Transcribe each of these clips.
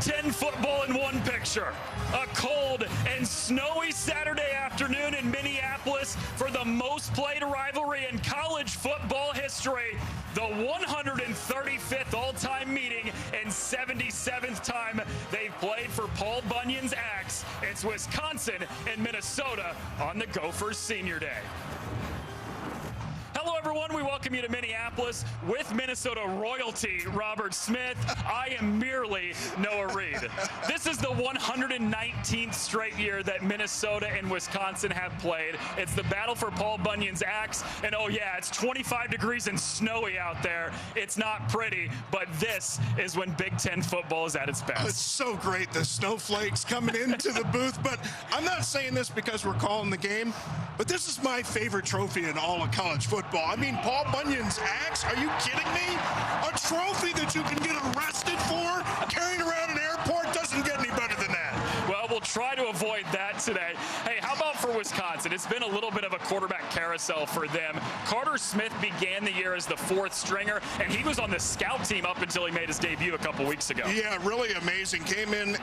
Ten football in one picture. A cold and snowy Saturday afternoon in Minneapolis for the most played rivalry in college football history. The 135th all-time meeting and 77th time they've played for Paul Bunyan's Axe. It's Wisconsin and Minnesota on the Gophers Senior Day. Hello, everyone. We welcome you to Minneapolis with Minnesota royalty, Robert Smith. I am merely Noah Reed. This is the 119th straight year that Minnesota and Wisconsin have played. It's the battle for Paul Bunyan's Axe. And oh yeah, it's 25 degrees and snowy out there. It's not pretty, but this is when Big Ten football is at its best. Oh, it's so great, the snowflakes coming into the booth. But I'm not saying this because we're calling the game, but this is my favorite trophy in all of college football. I mean, Paul Bunyan's Axe, are you kidding me? A trophy that you can get arrested for carrying around an airport doesn't get any better than that. Well, we'll try to avoid that today. Hey, how about for Wisconsin? It's been a little bit of a quarterback carousel for them. Carter Smith began the year as the fourth stringer, and he was on the scout team up until he made his debut a couple weeks ago. Yeah, really amazing. Came in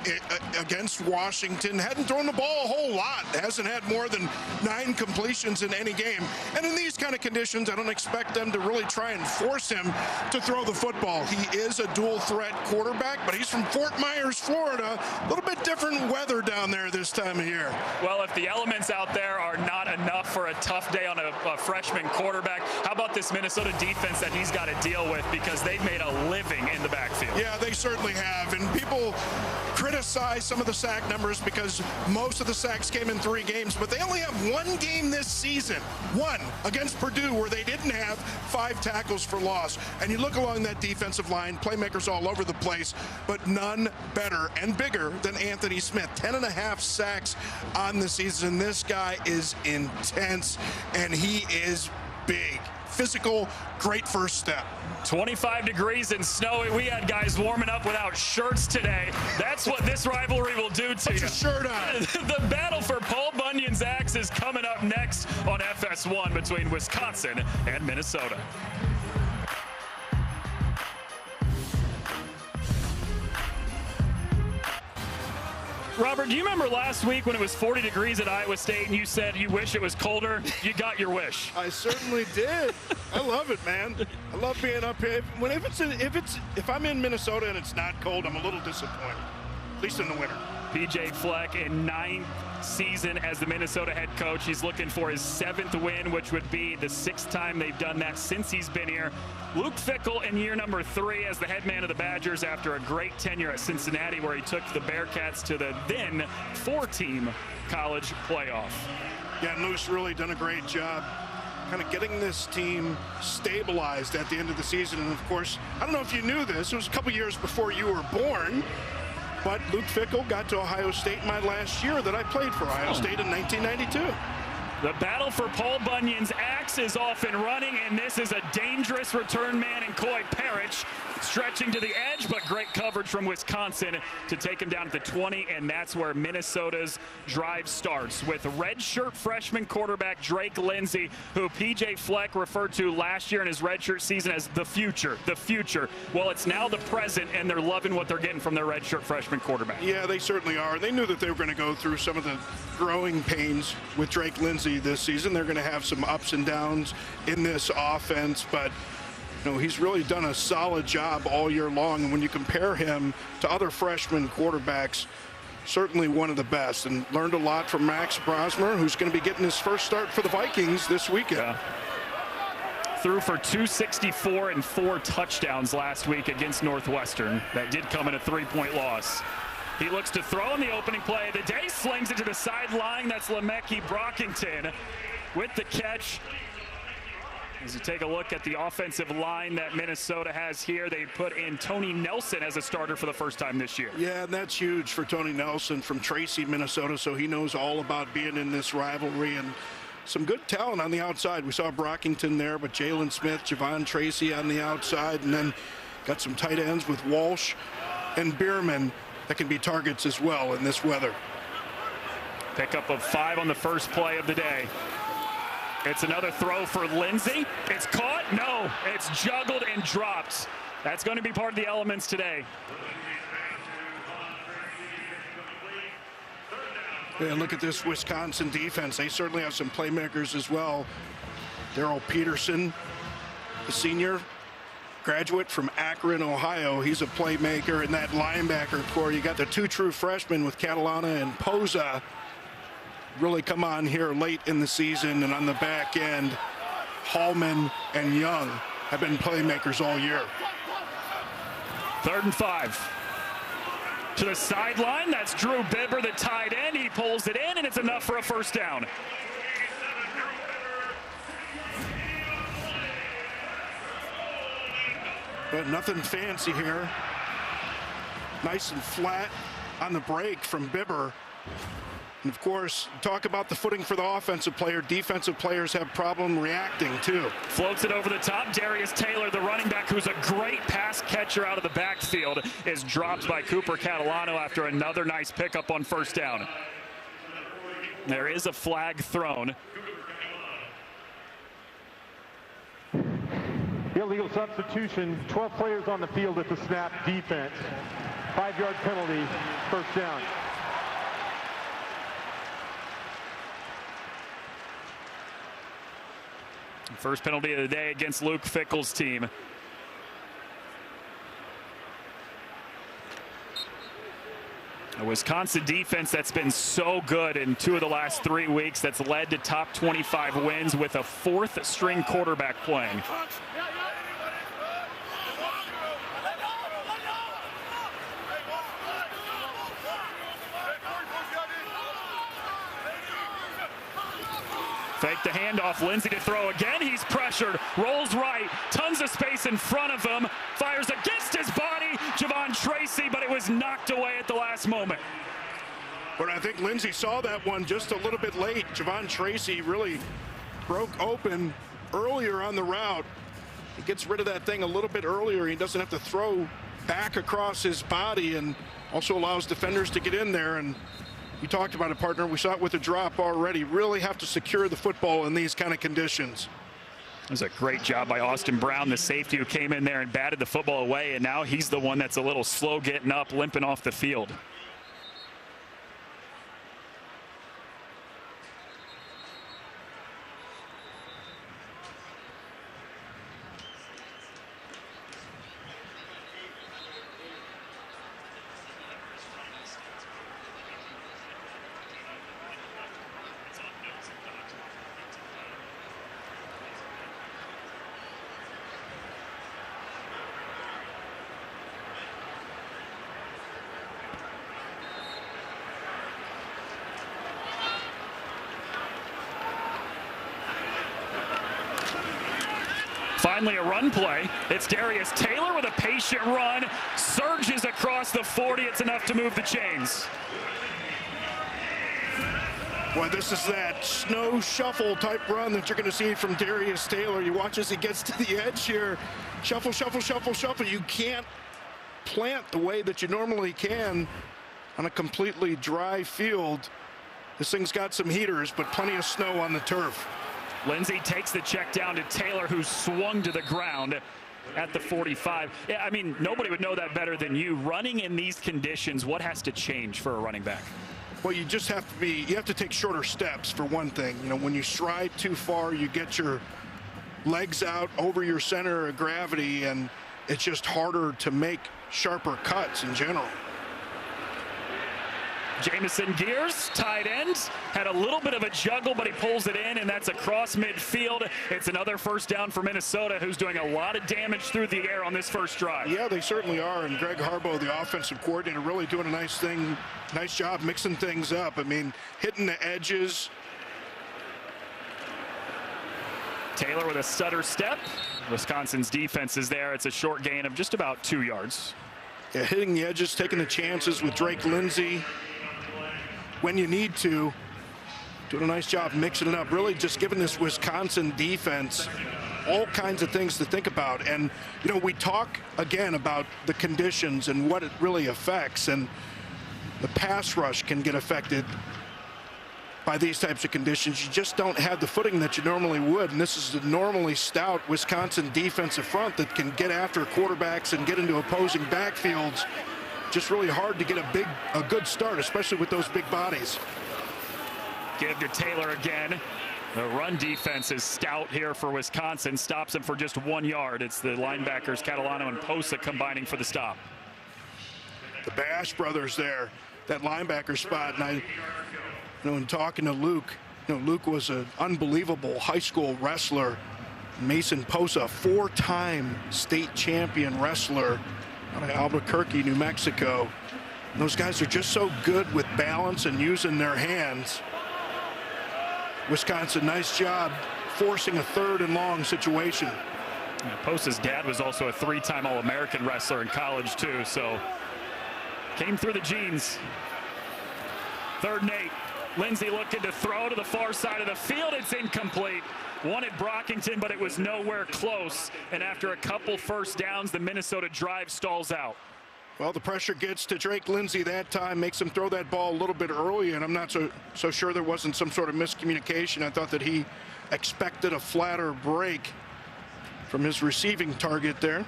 against Washington, hadn't thrown the ball a whole lot. Hasn't had more than 9 completions in any game. And in these kind of conditions, I don't expect them to really try and force him to throw the football. He is a dual threat quarterback, but he's from Fort Myers, Florida. A little bit different weather down there this time of year. Well, if the elements out there are not enough for a tough day on a freshman quarterback, how about this Minnesota defense that he's got to deal with, because they've made a living in the backfield? Yeah, they certainly have. And people criticize some of the sack numbers because most of the sacks came in 3 games, but they only have 1 game this season, one against Purdue, where they didn't have 5 tackles for loss. And you look along that defensive line, playmakers all over the place, but none better and bigger than Anthony Smith. 10.5 sacks on the season. This guy is intense, and he is big. Physical, great first step. 25 degrees and snowy. We had guys warming up without shirts today. That's what this rivalry will do to Put you. your shirt on. The battle for Paul Bunyan's Axe is coming up next on FS1 between Wisconsin and Minnesota. Robert, do you remember last week when it was 40 degrees at Iowa State and you said you wish it was colder? You got your wish. I certainly did. I love it, man. I love being up here. If I'm in Minnesota and it's not cold, I'm a little disappointed, at least in the winter. PJ Fleck in 9th season as the Minnesota head coach. He's looking for his 7th win, which would be the 6th time they've done that since he's been here. Luke Fickell in year number 3 as the head man of the Badgers after a great tenure at Cincinnati, where he took the Bearcats to the then 4-team college playoff. Yeah, and Luke's really done a great job kind of getting this team stabilized at the end of the season. And of course, I don't know if you knew this, it was a couple years before you were born, but Luke Fickell got to Ohio State my last year that I played for Ohio State in 1992. The battle for Paul Bunyan's Axe is off and running, and this is a dangerous return man in Coy Parrish, stretching to the edge, but great coverage from Wisconsin to take him down at the 20, and that's where Minnesota's drive starts with redshirt freshman quarterback Drake Lindsey, who PJ Fleck referred to last year in his redshirt season as the future, the future. Well, it's now the present, and they're loving what they're getting from their redshirt freshman quarterback. Yeah, they certainly are. They knew that they were going to go through some of the growing pains with Drake Lindsey this season. They're going to have some ups and downs in this offense, but he's really done a solid job all year long. And when you compare him to other freshman quarterbacks, certainly one of the best, and learned a lot from Max Brosmer, who's going to be getting his first start for the Vikings this weekend. Yeah. Threw for 264 and 4 touchdowns last week against Northwestern. That did come in a 3-point loss. He looks to throw in the opening play of the day, slings it to the sideline. That's Le'Meke Brockington with the catch. As you take a look at the offensive line that Minnesota has here, they put in Tony Nelson as a starter for the first time this year. Yeah, and that's huge for Tony Nelson from Tracy, Minnesota, so he knows all about being in this rivalry, and some good talent on the outside. We saw Brockington there, but Jalen Smith, Javon Tracy on the outside, and then got some tight ends with Walsh and Bierman that can be targets as well in this weather. Pickup of 5 on the first play of the day. It's another throw for Lindsey. It's caught. No, it's juggled and dropped. That's going to be part of the elements today. Yeah, look at this Wisconsin defense. They certainly have some playmakers as well. Darrell Peterson, the senior graduate from Akron, Ohio. He's a playmaker in that linebacker core. You got the two true freshmen with Catalana and Poza really come on here late in the season, and on the back end, Hallman and Young have been playmakers all year. 3rd and 5. To the sideline, that's Drew Bibber, the tight end. He pulls it in, and it's enough for a first down. But nothing fancy here. Nice and flat on the break from Bibber. And of course, talk about the footing for the offensive player. Defensive players have problem reacting too. Floats it over the top. Darius Taylor, the running back, who's a great pass catcher out of the backfield, is dropped by Cooper Catalano after another nice pickup on first down. There is a flag thrown. Illegal substitution, 12 players on the field at the snap, defense. 5-yard penalty, first down. First penalty of the day against Luke Fickell's team. A Wisconsin defense that's been so good in 2 of the last 3 weeks, that's led to top 25 wins with a 4th string quarterback playing. Fake the handoff, Lindsey to throw again. He's pressured, rolls right, tons of space in front of him, fires against his body, Javon Tracy, but it was knocked away at the last moment. But I think Lindsey saw that one just a little bit late. Javon Tracy really broke open earlier on the route. He gets rid of that thing a little bit earlier. He doesn't have to throw back across his body, and also allows defenders to get in there. And you talked about it, partner. We saw it with the drop already. Really have to secure the football in these kind of conditions. It was a great job by Austin Brown, the safety who came in there and batted the football away, and now he's the one that's a little slow getting up, limping off the field. Finally a run play. It's Darius Taylor with a patient run, surges across the 40. It's enough to move the chains. Boy, this is that snow shuffle type run that you're going to see from Darius Taylor. You watch as he gets to the edge here. Shuffle, shuffle, shuffle, shuffle. You can't plant the way that you normally can on a completely dry field. This thing's got some heaters, but plenty of snow on the turf. Lindsey takes the check down to Taylor, who swung to the ground at the 45. Yeah, I mean, nobody would know that better than you. Running in these conditions, what has to change for a running back? Well, you just have to take shorter steps for one thing. You know, when you stride too far, you get your legs out over your center of gravity, and it's just harder to make sharper cuts in general. Jamison Gears, tight end, had a little bit of a juggle, but he pulls it in, and that's across midfield. It's another first down for Minnesota, who's doing a lot of damage through the air on this first drive. Yeah, they certainly are, and Greg Harbaugh, the offensive coordinator, really doing a nice job mixing things up. I mean, hitting the edges. Taylor with a stutter step. Wisconsin's defense is there. It's a short gain of just about 2 yards. Yeah, hitting the edges, taking the chances with Drake Lindsey when you need to. Doing a nice job mixing it up, really just giving this Wisconsin defense all kinds of things to think about. And, you know, we talk again about the conditions and what it really affects, and the pass rush can get affected by these types of conditions. You just don't have the footing that you normally would, and this is a normally stout Wisconsin defensive front that can get after quarterbacks and get into opposing backfields. Just really hard to get a good start, especially with those big bodies. Give to Taylor again. The run defense is stout here for Wisconsin. Stops him for just 1 yard. It's the linebackers Catalano and Posa combining for the stop. The Bash brothers there, that linebacker spot. And in talking to Luke, Luke was an unbelievable high school wrestler. Mason Posa, 4-time state champion wrestler out of Albuquerque, New Mexico. And those guys are just so good with balance and using their hands. Wisconsin, nice job forcing a 3rd and long situation. Posa's dad was also a 3-time All-American wrestler in college too, so came through the genes. 3rd and 8. Lindsey looking to throw to the far side of the field. It's incomplete. Wanted Brockington, but it was nowhere close. And after a couple first downs, the Minnesota drive stalls out. Well, the pressure gets to Drake Lindsey that time, makes him throw that ball a little bit early, and I'm not so sure there wasn't some sort of miscommunication. I thought that he expected a flatter break from his receiving target there.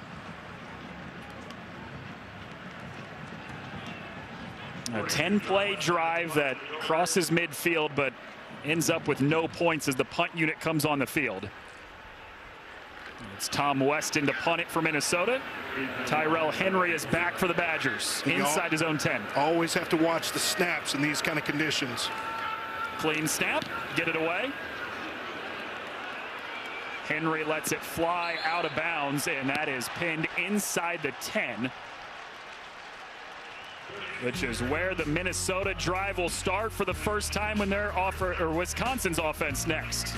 A 10-play drive that crosses midfield but ends up with no points as the punt unit comes on the field. It's Tom Weston to punt it for Minnesota. Tyrell Henry is back for the Badgers inside his own 10. Always have to watch the snaps in these kind of conditions. Clean snap, get it away. Henry lets it fly out of bounds, and that is pinned inside the 10, which is where the Minnesota drive will start for the first time when they're Wisconsin's offense next.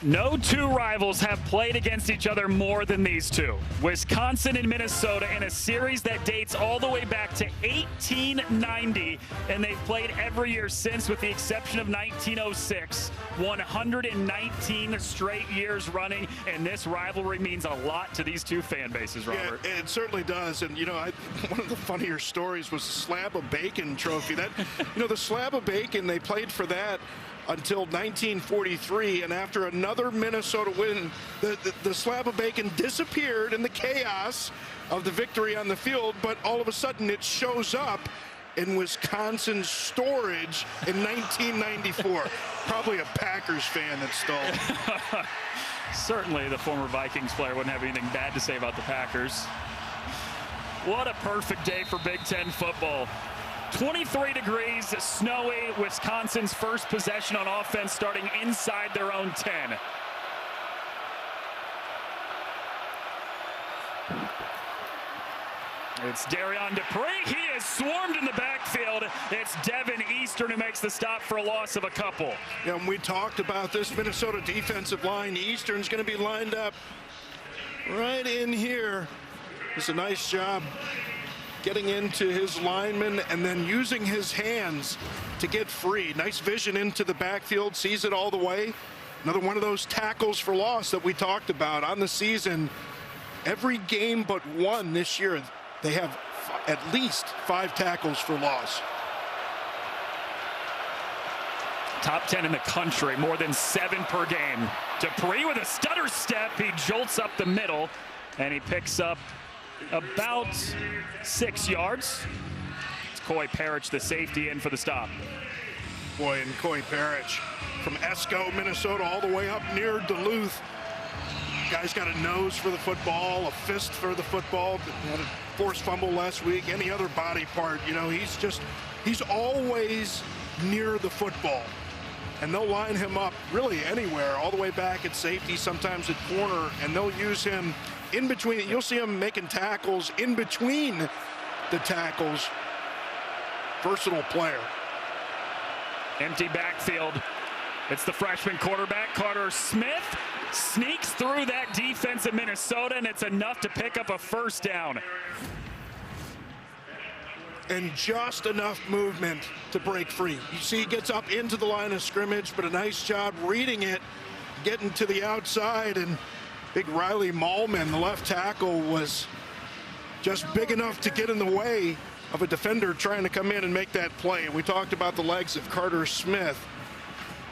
No two rivals have played against each other more than these two. Wisconsin and Minnesota in a series that dates all the way back to 1890, and they've played every year since with the exception of 1906. 119 straight years running, and this rivalry means a lot to these two fan bases, Robert. Yeah, it certainly does. And, one of the funnier stories was the Slab of Bacon trophy. That, the Slab of Bacon, they played for that until 1943, and after another Minnesota win, the Slab of Bacon disappeared in the chaos of the victory on the field, but all of a sudden it shows up in Wisconsin's storage in 1994. Probably a Packers fan that stole it. Certainly the former Vikings player wouldn't have anything bad to say about the Packers. What a perfect day for Big Ten football. 23 degrees, snowy. Wisconsin's first possession on offense starting inside their own 10. It's Darion Dupree. He is swarmed in the backfield. It's Devin Eastern who makes the stop for a loss of a couple. Yeah, and we talked about this Minnesota defensive line. Eastern's going to be lined up right in here. It's a nice job getting into his lineman and then using his hands to get free. Nice vision into the backfield, sees it all the way. Another one of those tackles for loss that we talked about on the season. Every game but one this year, they have at least 5 tackles for loss. Top 10 in the country, more than 7 per game. Dupree with a stutter step. He jolts up the middle, and he picks up about 6 yards. It's Coy Parrish, the safety, in for the stop. Boy, and Coy Parrish from Esco, Minnesota, all the way up near Duluth. Guy's got a nose for the football, a fist for the football. Had a forced fumble last week. Any other body part, he's always near the football. And they'll line him up really anywhere, all the way back at safety, sometimes at corner, and they'll use him in between. You'll see him making tackles in between the tackles. Versatile player. Empty backfield. It's the freshman quarterback, Carter Smith. Sneaks through that defense of Minnesota, and it's enough to pick up a first down. And just enough movement to break free. You see he gets up into the line of scrimmage, but a nice job reading it, getting to the outside, and big Riley Mahlman, the left tackle, was just big enough to get in the way of a defender trying to come in and make that play. And we talked about the legs of Carter Smith.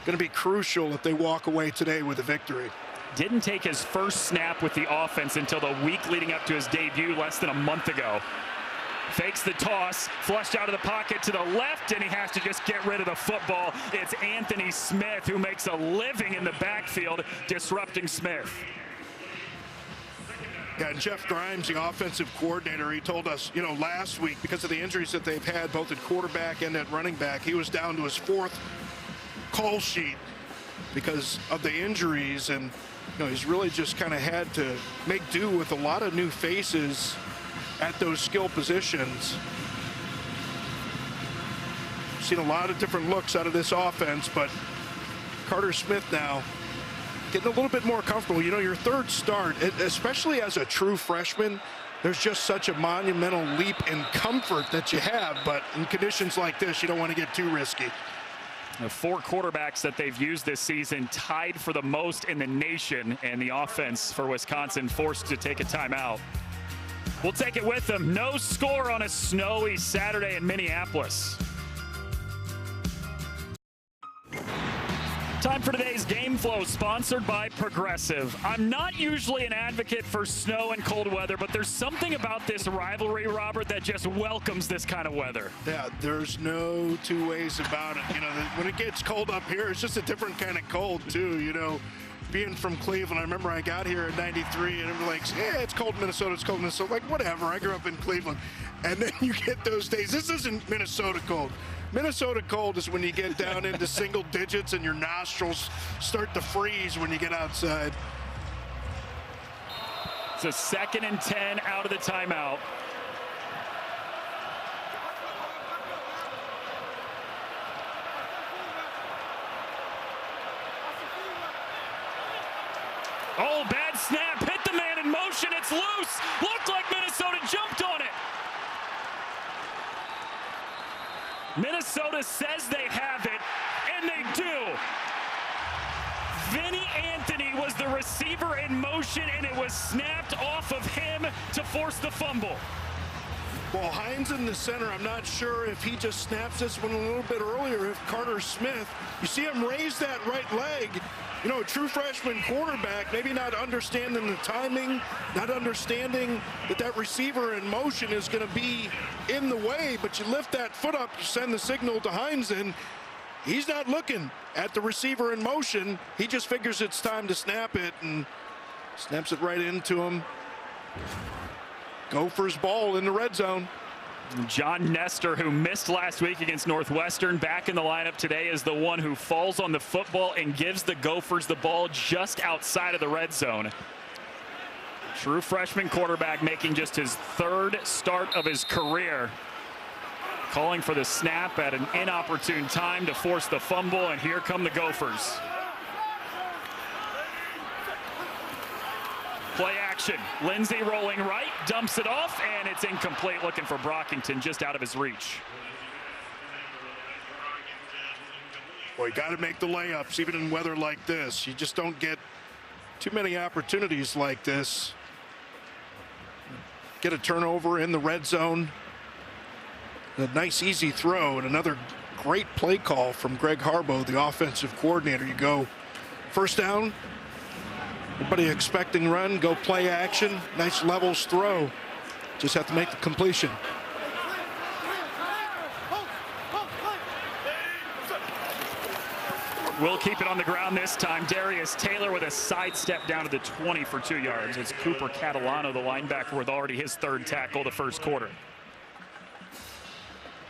Going to be crucial if they walk away today with a victory. Didn't take his first snap with the offense until the week leading up to his debut less than a month ago. Fakes the toss, flushed out of the pocket to the left, and he has to just get rid of the football. It's Anthony Smith who makes a living in the backfield, disrupting Smith. Yeah, and Jeff Grimes, the offensive coordinator, he told us, last week, because of the injuries that they've had, both at quarterback and at running back, he was down to his 4th call sheet because of the injuries, and he's really just kind of had to make do with a lot of new faces at those skill positions. Seen a lot of different looks out of this offense, but Carter Smith now getting a little bit more comfortable. Your 3rd start, especially as a true freshman, there's just such a monumental leap in comfort that you have, but in conditions like this, you don't want to get too risky. The 4 quarterbacks that they've used this season tied for the most in the nation, and the offense for Wisconsin forced to take a timeout. We'll take it with them. No score on a snowy Saturday in Minneapolis. Time for today's Game Flow, sponsored by Progressive. I'm not usually an advocate for snow and cold weather, but there's something about this rivalry, Robert, that just welcomes this kind of weather. Yeah, there's no two ways about it. When it gets cold up here, it's just a different kind of cold, too. Being from Cleveland, I remember I got here in '93, and everyone's like, yeah, it's cold in Minnesota, it's cold in Minnesota. Like, whatever, I grew up in Cleveland. And then you get those days. This isn't Minnesota cold. Minnesota cold is when you get down into single digits and your nostrils start to freeze when you get outside. It's a 2nd and 10 out of the timeout. Oh, bad snap, hit the man in motion, it's loose. Looked like Minnesota jumped on it. Minnesota says they have it, and they do. Vinny Anthony was the receiver in motion, and it was snapped off of him to force the fumble. Well, Hines in the center, I'm not sure if he just snaps this one a little bit earlier, if Carter Smith, you see him raise that right leg. A true freshman quarterback, maybe not understanding the timing, not understanding that receiver in motion is going to be in the way, but you lift that foot up, you send the signal to Hines, and he's not looking at the receiver in motion. He just figures it's time to snap it and snaps it right into him. Gophers ball in the red zone. John Nestor, who missed last week against Northwestern, back in the lineup today, is the one who falls on the football and gives the Gophers the ball just outside of the red zone. True freshman quarterback making just his 3rd start of his career. Calling for the snap at an inopportune time to force the fumble, and here come the Gophers. Play action. Lindsey rolling right, dumps it off, and it's incomplete. Looking for Brockington, just out of his reach. Boy, you got to make the layups, even in weather like this. You just don't get too many opportunities like this. Get a turnover in the red zone. A nice, easy throw, and another great play call from Greg Harbaugh, the offensive coordinator. You go 1st down. Everybody expecting run, go play action. Nice levels throw. Just have to make the completion. We'll keep it on the ground this time. Darius Taylor with a sidestep down to the 20 for 2 yards. It's Cooper Catalano, the linebacker, with already his 3rd tackle the first quarter.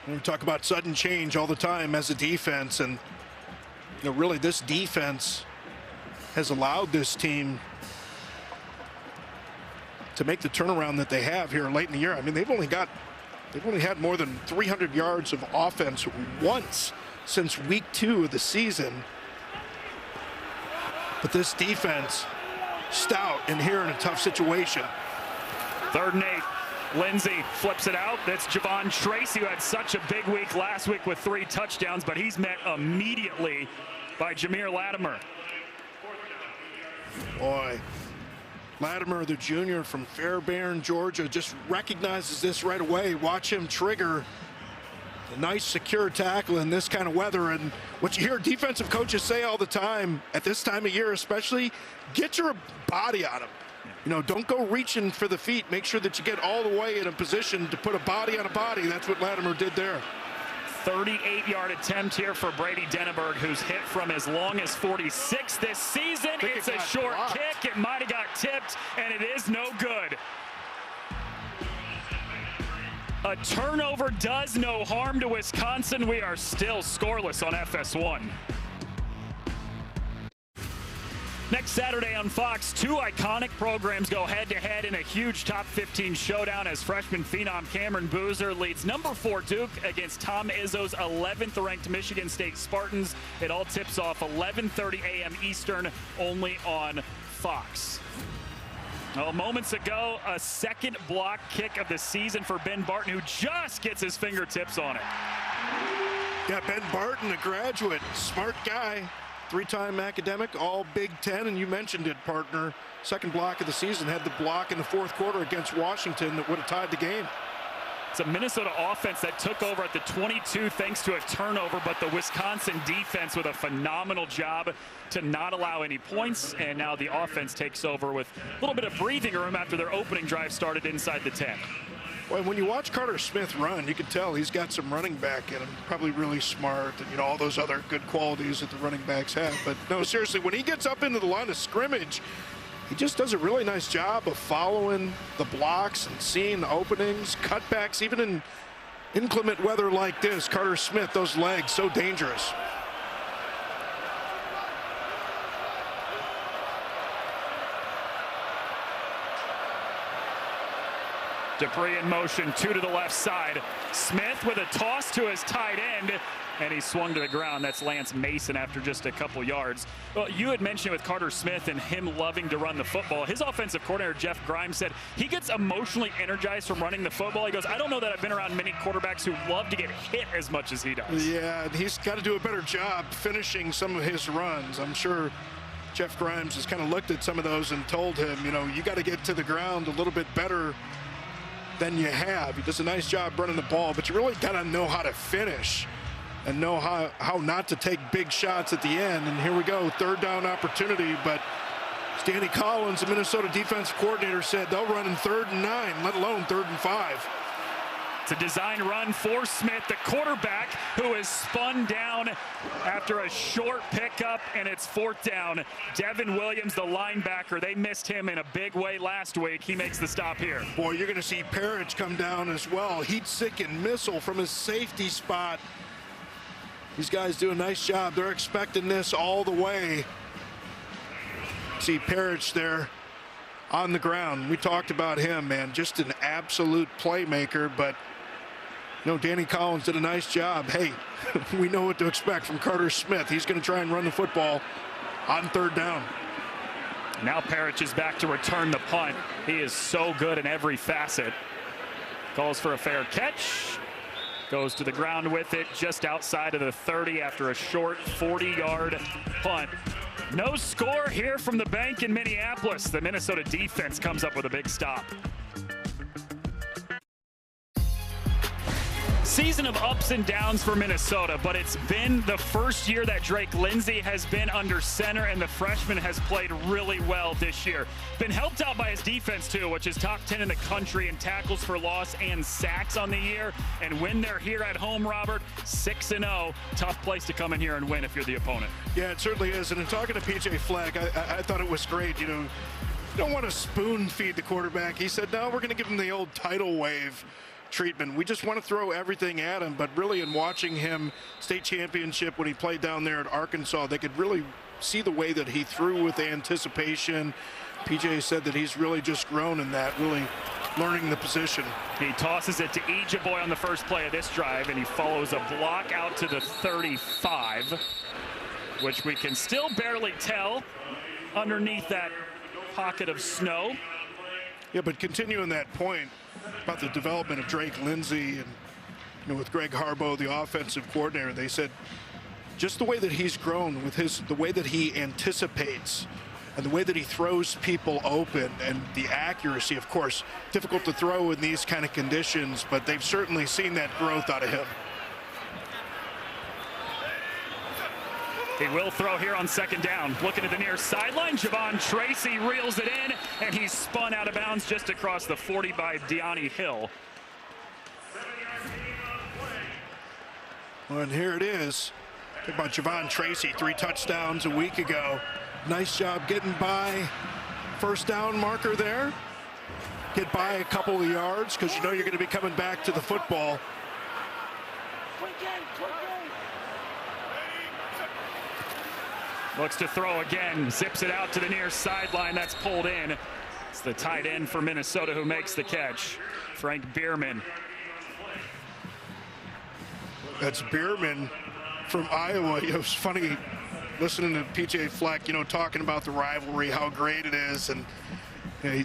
We talk about sudden change all the time as a defense, and really this defense has allowed this team to make the turnaround that they have here late in the year. I mean, they've only had more than 300 yards of offense once since week 2 of the season. But this defense, stout and here in a tough situation. 3rd and 8. Lindsey flips it out. That's Javon Tracy, who had such a big week last week with 3 touchdowns, but he's met immediately by Jameer Latimer. Boy, Latimer, the junior from Fairbairn, Georgia, just recognizes this right away. Watch him trigger a nice, secure tackle in this kind of weather. And what you hear defensive coaches say all the time at this time of year especially, get your body on him. You know, don't go reaching for the feet. Make sure that you get all the way in a position to put a body on a body. That's what Latimer did there. 38-yard attempt here for Brady Denneberg, who's hit from as long as 46 this season. It's a short kick. It might have got tipped, and it is no good. A turnover does no harm to Wisconsin. We are still scoreless on FS1. Next Saturday on Fox, two iconic programs go head-to-head in a huge top 15 showdown as freshman phenom Cameron Boozer leads number 4 Duke against Tom Izzo's 11th-ranked Michigan State Spartans. It all tips off 11:30 a.m. Eastern, only on Fox. Well, moments ago, a second block kick of the season for Ben Barton, who just gets his fingertips on it. Yeah, Ben Barton, a graduate, smart guy. 3-time academic, all Big Ten, and you mentioned it, partner. Second block of the season, had the block in the fourth quarter against Washington that would have tied the game. It's a Minnesota offense that took over at the 22 thanks to a turnover, but the Wisconsin defense with a phenomenal job to not allow any points, and now the offense takes over with a little bit of breathing room after their opening drive started inside the 10. Well, when you watch Carter Smith run, you can tell he's got some running back in him. Probably really smart, and you know, all those other good qualities that the running backs have. But no, seriously, when he gets up into the line of scrimmage, he just does a really nice job of following the blocks and seeing the openings, cutbacks, even in inclement weather like this. Carter Smith, those legs, so dangerous. Dupree in motion, 2 to the left side. Smith with a toss to his tight end, and he swung to the ground. That's Lance Mason after just a couple yards. Well, you had mentioned with Carter Smith and him loving to run the football. His offensive coordinator, Jeff Grimes, said he gets emotionally energized from running the football. He goes, I don't know that I've been around many quarterbacks who love to get hit as much as he does. Yeah, he's got to do a better job finishing some of his runs. I'm sure Jeff Grimes has kind of looked at some of those and told him, you know, you got to get to the ground a little bit better than you have. He does a nice job running the ball, but you really got to know how to finish and know how not to take big shots at the end. And here we go, third down opportunity, but Danny Collins, the Minnesota defensive coordinator, said they'll run in 3rd and 9, let alone 3rd and 5. It's a design run for Smith, the quarterback, who is spun down after a short pickup, and it's 4th down. Devin Williams, the linebacker, they missed him in a big way last week. He makes the stop here. Boy, you're going to see Parrish come down as well. Heat-seeking missile from his safety spot. These guys do a nice job. They're expecting this all the way. See Parrish there on the ground. We talked about him, man. Just an absolute playmaker, but you know, Danny Collins did a nice job. Hey, we know what to expect from Carter Smith. He's going to try and run the football on 3rd down. Now Parrish is back to return the punt. He is so good in every facet. Calls for a fair catch. Goes to the ground with it just outside of the 30 after a short 40-yard punt. No score here from the bank in Minneapolis. The Minnesota defense comes up with a big stop. Season of ups and downs for Minnesota, but it's been the first year that Drake Lindsey has been under center, and the freshman has played really well this year. Been helped out by his defense too, which is top 10 in the country in tackles for loss and sacks on the year. And when they're here at home, Robert, 6-0, tough place to come in here and win if you're the opponent. Yeah, it certainly is. And in talking to PJ Fleck, I thought it was great. You know, you don't want to spoon feed the quarterback. He said, no, we're going to give him the old tidal wave treatment. We just want to throw everything at him. But really, in watching him state championship when he played down there at Arkansas, they could really see the way that he threw with anticipation. PJ said that he's really just grown in that, really learning the position. He tosses it to Ejeboy on the first play of this drive, and he follows a block out to the 35, which we can still barely tell underneath that pocket of snow. Yeah, but continuing that point about the development of Drake Lindsey, and you know, with Greg Harbaugh, the offensive coordinator, they said just the way that he's grown with the way that he anticipates and the way that he throws people open, and the accuracy, of course, difficult to throw in these kind of conditions, but they've certainly seen that growth out of him. He will throw here on second down. Looking at the near sideline, Javon Tracy reels it in, and he's spun out of bounds just across the 40 by Deani Hill. Well, and here it is. Talk about Javon Tracy, 3 touchdowns a week ago. Nice job getting by first down marker there. Get by a couple of yards because you know you're going to be coming back to the football. Looks to throw again, zips it out to the near sideline. That's pulled in. It's the tight end for Minnesota who makes the catch, Frank Bierman. That's Bierman from Iowa. You know, it's funny listening to PJ Fleck, you know, talking about the rivalry, how great it is. And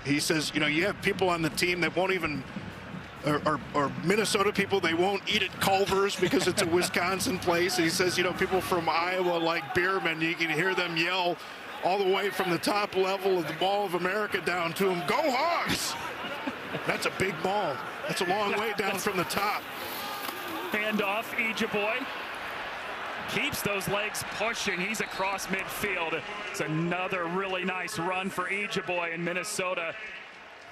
he says, you know, you have people on the team that won't even, or Minnesota people, they won't eat at Culver's because it's a Wisconsin place. And he says, you know, people from Iowa like Bierman, you can hear them yell all the way from the top level of the Mall of America down to him, "Go Hogs!" That's a big ball. That's a long way down from the top. Handoff, Ejeboy. Keeps those legs pushing. He's across midfield. It's another really nice run for Ejeboy, and Minnesota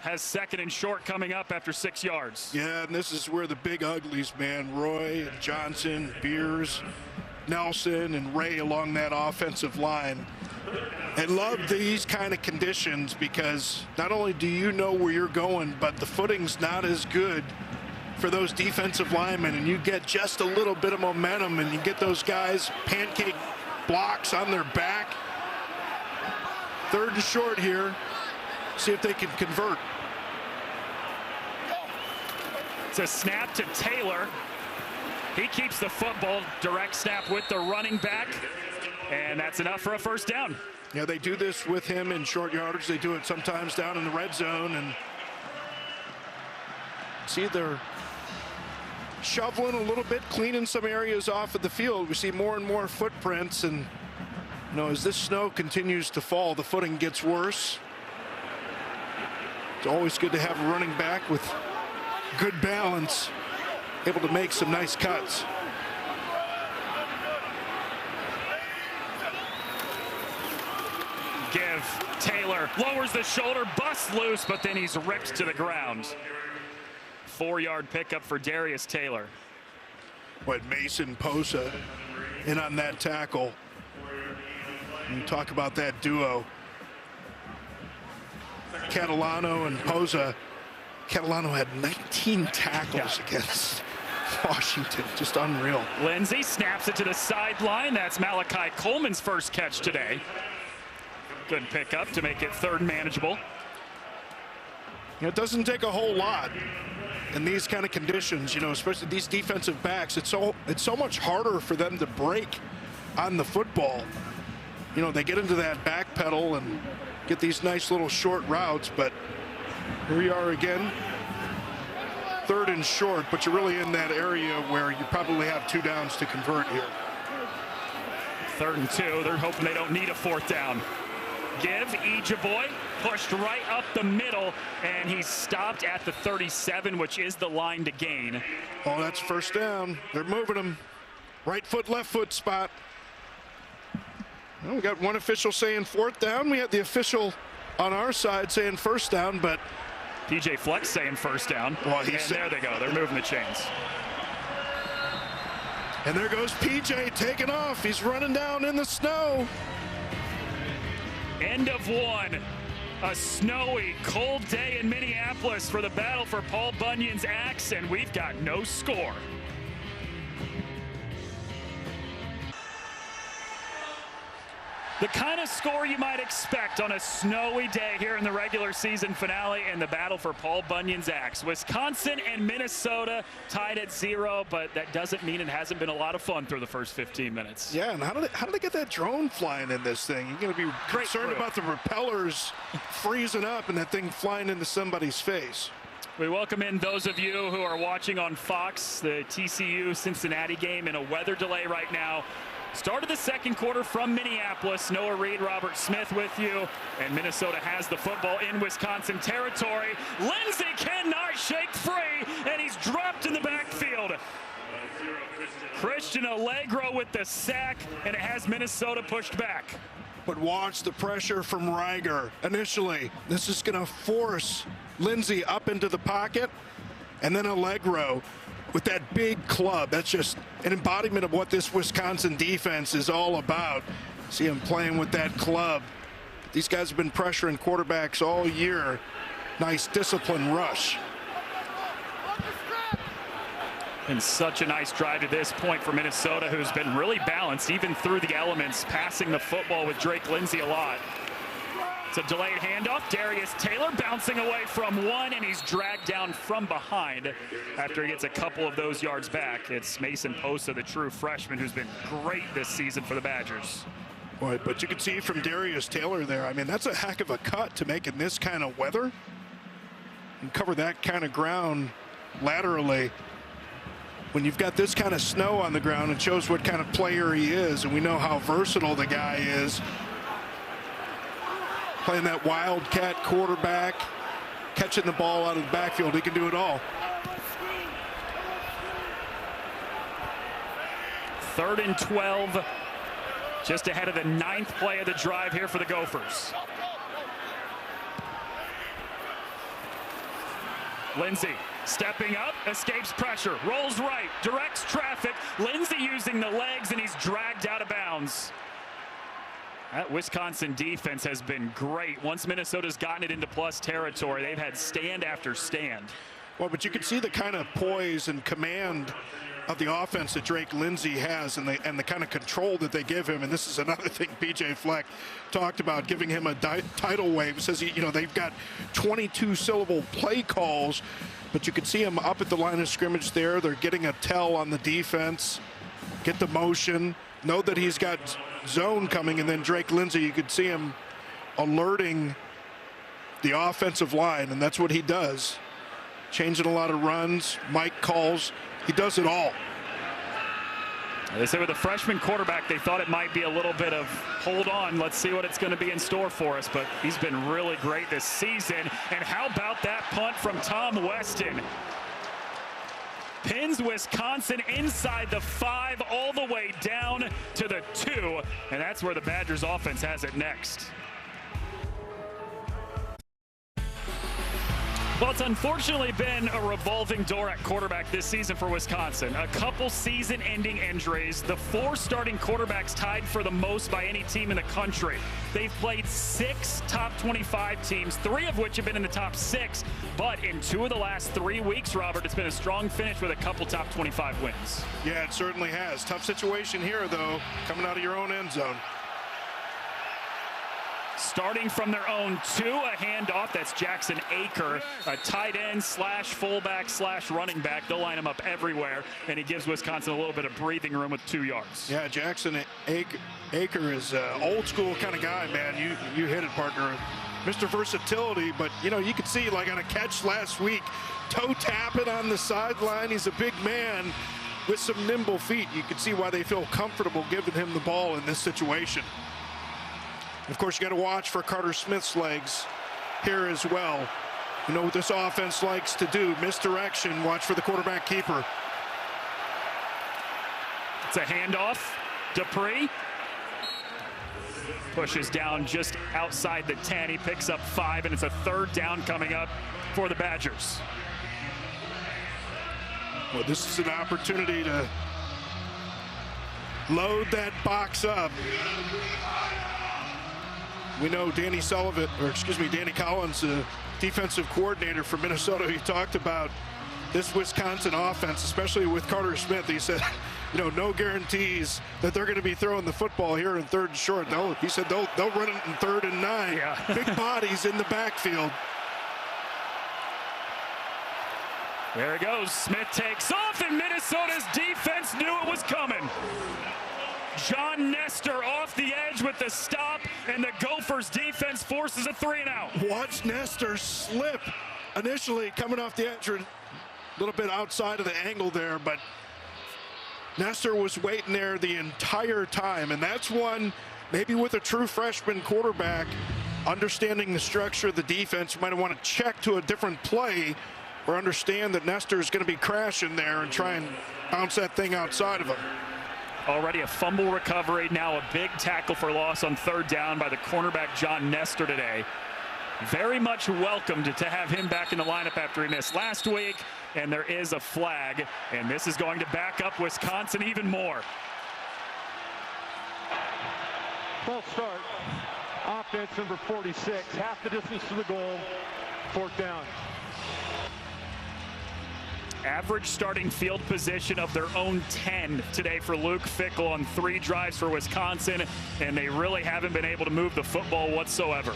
has second and short coming up after 6 yards. Yeah, and this is where the big uglies, man, Roy, Johnson, Beers, Nelson, and Ray along that offensive line. I love these kind of conditions because not only do you know where you're going, but the footing's not as good for those defensive linemen, and you get just a little bit of momentum, and you get those guys pancake blocks on their back. Third and short here. See if they can convert. It's a snap to Taylor. He keeps the football, direct snap with the running back, and that's enough for a first down. Yeah, they do this with him in short yardage. They do it sometimes down in the red zone, and see, they're shoveling a little bit, cleaning some areas off of the field. We see more and more footprints, and you know, as this snow continues to fall, the footing gets worse. It's always good to have a running back with good balance, able to make some nice cuts. Give. Taylor lowers the shoulder, busts loose, but then he's ripped to the ground. 4-yard pickup for Darius Taylor. But Mason Posa in on that tackle. You talk about that duo, Catalano and Posa. Catalano had 19 tackles against Washington. Just unreal. Lindsey snaps it to the sideline. That's Malachi Coleman's first catch today. Good pickup to make it third and manageable. It doesn't take a whole lot in these kind of conditions, you know, especially these defensive backs. It's so much harder for them to break on the football. You know, they get into that back pedal and get these nice little short routes, but here we are again, third and short, but you're really in that area where you probably have 2 downs to convert here. 3rd and 2. They're hoping they don't need a 4th down. Give. Ejeboy pushed right up the middle, and he's stopped at the 37, which is the line to gain. Oh, that's first down. They're moving him. Right foot, left foot spot. Well, we got one official saying 4th down. We had the official on our side saying first down, but PJ Fleck saying first down. Well, and there they go. They're moving the chains. And there goes PJ taking off. He's running down in the snow. End of 1. A snowy, cold day in Minneapolis for the battle for Paul Bunyan's axe, and we've got no score. The kind of score you might expect on a snowy day here in the regular season finale in the battle for Paul Bunyan's axe. Wisconsin and Minnesota tied at 0, but that doesn't mean it hasn't been a lot of fun through the first 15 minutes. Yeah, and how did they get that drone flying in this thing? You're going to be concerned about the propellers freezing up and that thing flying into somebody's face. We welcome in those of you who are watching on Fox, the TCU-Cincinnati game in a weather delay right now. Start of the second quarter from Minneapolis. Noah Reed, Robert Smith with you. And Minnesota has the football in Wisconsin territory. Lindsey cannot shake free, and he's dropped in the backfield. Christian Allegro with the sack, and it has Minnesota pushed back. But watch the pressure from Reiger. Initially, this is going to force Lindsey up into the pocket, and then Allegro with that big club. That's just an embodiment of what this Wisconsin defense is all about. See him playing with that club. These guys have been pressuring quarterbacks all year. Nice disciplined rush. And such a nice drive to this point for Minnesota, who's been really balanced even through the elements, passing the football with Drake Lindsey a lot. It's a delayed handoff. Darius Taylor bouncing away from one, and he's dragged down from behind after he gets a couple of those yards back. It's Mason Posa, the true freshman, who's been great this season for the Badgers. Boy, but you can see from Darius Taylor there, I mean, that's a heck of a cut to make in this kind of weather and cover that kind of ground laterally. When you've got this kind of snow on the ground, it shows what kind of player he is, and we know how versatile the guy is. Playing that wildcat quarterback, catching the ball out of the backfield, he can do it all. 3rd and 12, just ahead of the 9th play of the drive here for the Gophers. Lindsey stepping up, escapes pressure, rolls right, directs traffic. Lindsey using the legs, and he's dragged out of bounds. That Wisconsin defense has been great. Once Minnesota's gotten it into plus territory, they've had stand after stand. Well, but you can see the kind of poise and command of the offense that Drake Lindsey has, and the kind of control that they give him. And this is another thing PJ Fleck talked about, giving him a tidal wave. It says, they've got 22-syllable play calls, but you can see him up at the line of scrimmage there. They're getting a tell on the defense, get the motion, know that he's got zone coming, and then Drake Lindsey, you could see him alerting the offensive line, and that's what he does. Changing a lot of runs, Mike calls, he does it all. They say with a freshman quarterback, they thought it might be a little bit of hold on, let's see what it's going to be in store for us, but he's been really great this season. And how about that punt from Tom Weston? Pins Wisconsin inside the 5 all the way down to the 2, and that's where the Badgers offense has it next. Well, it's unfortunately been a revolving door at quarterback this season for Wisconsin. A couple season-ending injuries. The 4 starting quarterbacks tied for the most by any team in the country. They've played 6 top 25 teams, 3 of which have been in the top 6. But in 2 of the last 3 weeks, Robert, it's been a strong finish with a couple top 25 wins. Yeah, it certainly has. Tough situation here, though, coming out of your own end zone. Starting from their own 2, a handoff. That's Jackson Aker, a tight end slash fullback slash running back. They'll line him up everywhere, and he gives Wisconsin a little bit of breathing room with 2 yards. Yeah, Jackson Aker is an old school kind of guy, man. You hit it, partner. Mr. Versatility, but you could see like on a catch last week, toe tapping on the sideline. He's a big man with some nimble feet. You could see why they feel comfortable giving him the ball in this situation. Of course, you got to watch for Carter Smith's legs here as well. You know what this offense likes to do, misdirection. Watch for the quarterback keeper. It's a handoff. Dupree pushes down just outside the 10. He picks up 5, and it's a 3rd down coming up for the Badgers. Well, this is an opportunity to load that box up. We know Danny Collins, defensive coordinator for Minnesota, he talked about this Wisconsin offense, especially with Carter Smith. He said, no guarantees that they're going to be throwing the football here in 3rd and short. He said they'll run it in 3rd and 9. Yeah. Big bodies in the backfield. There it goes. Smith takes off, and Minnesota's defense knew it was coming. John Nestor off the edge with the stop, and the Gophers defense forces a 3-and-out. Watch Nestor slip initially coming off the edge, a little bit outside of the angle there, but Nestor was waiting there the entire time, and that's one, maybe with a true freshman quarterback, understanding the structure of the defense, you might want to check to a different play or understand that Nestor is going to be crashing there and try and bounce that thing outside of him. Already a fumble recovery, now a big tackle for loss on third down by the cornerback John Nestor today. Very much welcomed to have him back in the lineup after he missed last week, and there is a flag, and this is going to back up Wisconsin even more. Full start. Offense number 46, half the distance to the goal, fourth down. Average starting field position of their own 10 today for Luke Fickell on 3 drives for Wisconsin, and they really haven't been able to move the football whatsoever.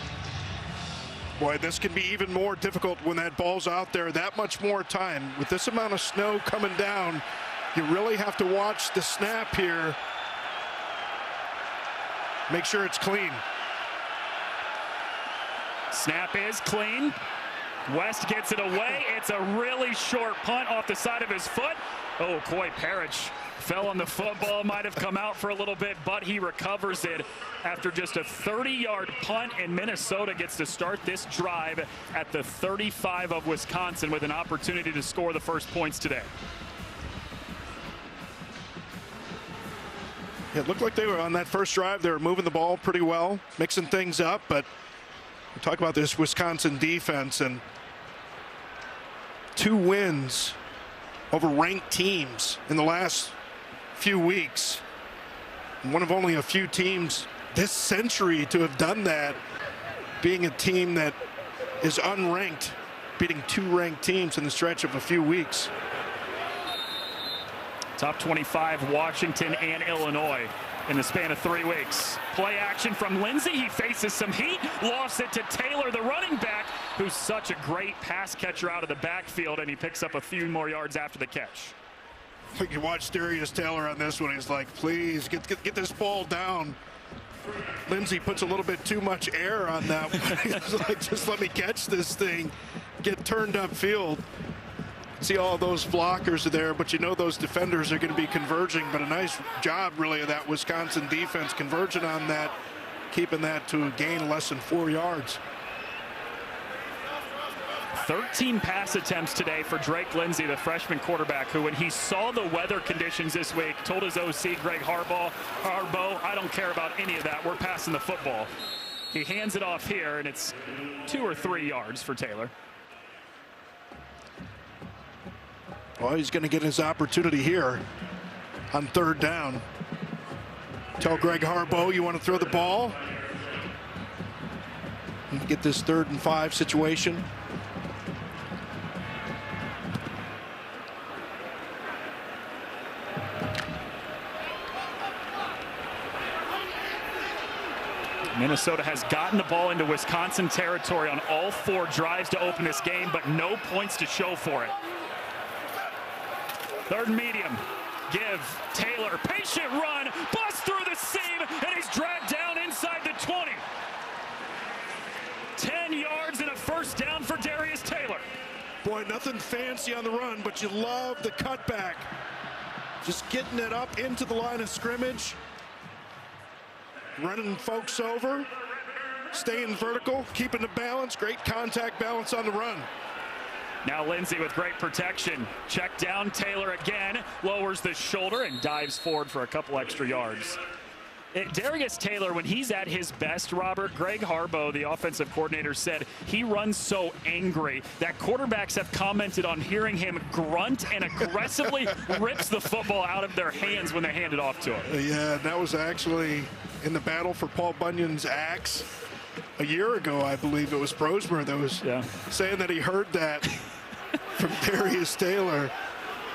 Boy, this can be even more difficult when that ball's out there that much more time. With this amount of snow coming down, you really have to watch the snap here. Make sure it's clean. Snap is clean. West gets it away. It's a really short punt off the side of his foot. Oh, Coy Parrish fell on the football, might have come out for a little bit, but he recovers it after just a 30-yard punt, and Minnesota gets to start this drive at the 35 of Wisconsin with an opportunity to score the first points today. It looked like they were on that first drive. They were moving the ball pretty well, mixing things up, but we talk about this Wisconsin defense and 2 wins over ranked teams in the last few weeks. One of only a few teams this century to have done that, being a team that is unranked, beating 2 ranked teams in the stretch of a few weeks. Top 25 Washington and Illinois in the span of 3 weeks. Play action from Lindsey. He faces some heat, lost it to Taylor, the running back, who's such a great pass catcher out of the backfield, and he picks up a few more yards after the catch. You can watch Darius Taylor on this one. He's like, please get this ball down. Lindsey puts a little bit too much air on that one. He's like, just let me catch this thing, get turned upfield. See all those blockers are there, but you know those defenders are going to be converging. But a nice job, really, of that Wisconsin defense converging on that, keeping that to a gain of less than 4 yards. 13 pass attempts today for Drake Lindsey, the freshman quarterback, who, when he saw the weather conditions this week, told his OC, Greg Harbaugh, I don't care about any of that. We're passing the football. He hands it off here, and it's 2 or 3 yards for Taylor. Well, he's going to get his opportunity here on third down. Tell Greg Harbaugh you want to throw the ball. You can get this 3rd and 5 situation. Minnesota has gotten the ball into Wisconsin territory on all 4 drives to open this game, but no points to show for it. 3rd and medium. Give Taylor, patient run, bust through the seam, and he's dragged down inside the 20. 10 yards and a first down for Darius Taylor. Boy, nothing fancy on the run, but you love the cutback. Just getting it up into the line of scrimmage. Running folks over. Staying vertical, keeping the balance. Great contact balance on the run. Now Lindsey with great protection. Check down, Taylor again, lowers the shoulder and dives forward for a couple extra yards. Darius Taylor, when he's at his best, Robert, Greg Harbaugh, the offensive coordinator, said he runs so angry that quarterbacks have commented on hearing him grunt and aggressively rips the football out of their hands when they hand it off to him. Yeah, that was actually in the battle for Paul Bunyan's axe a year ago. I believe it was Brosmer that was saying that he heard that from Darius Taylor.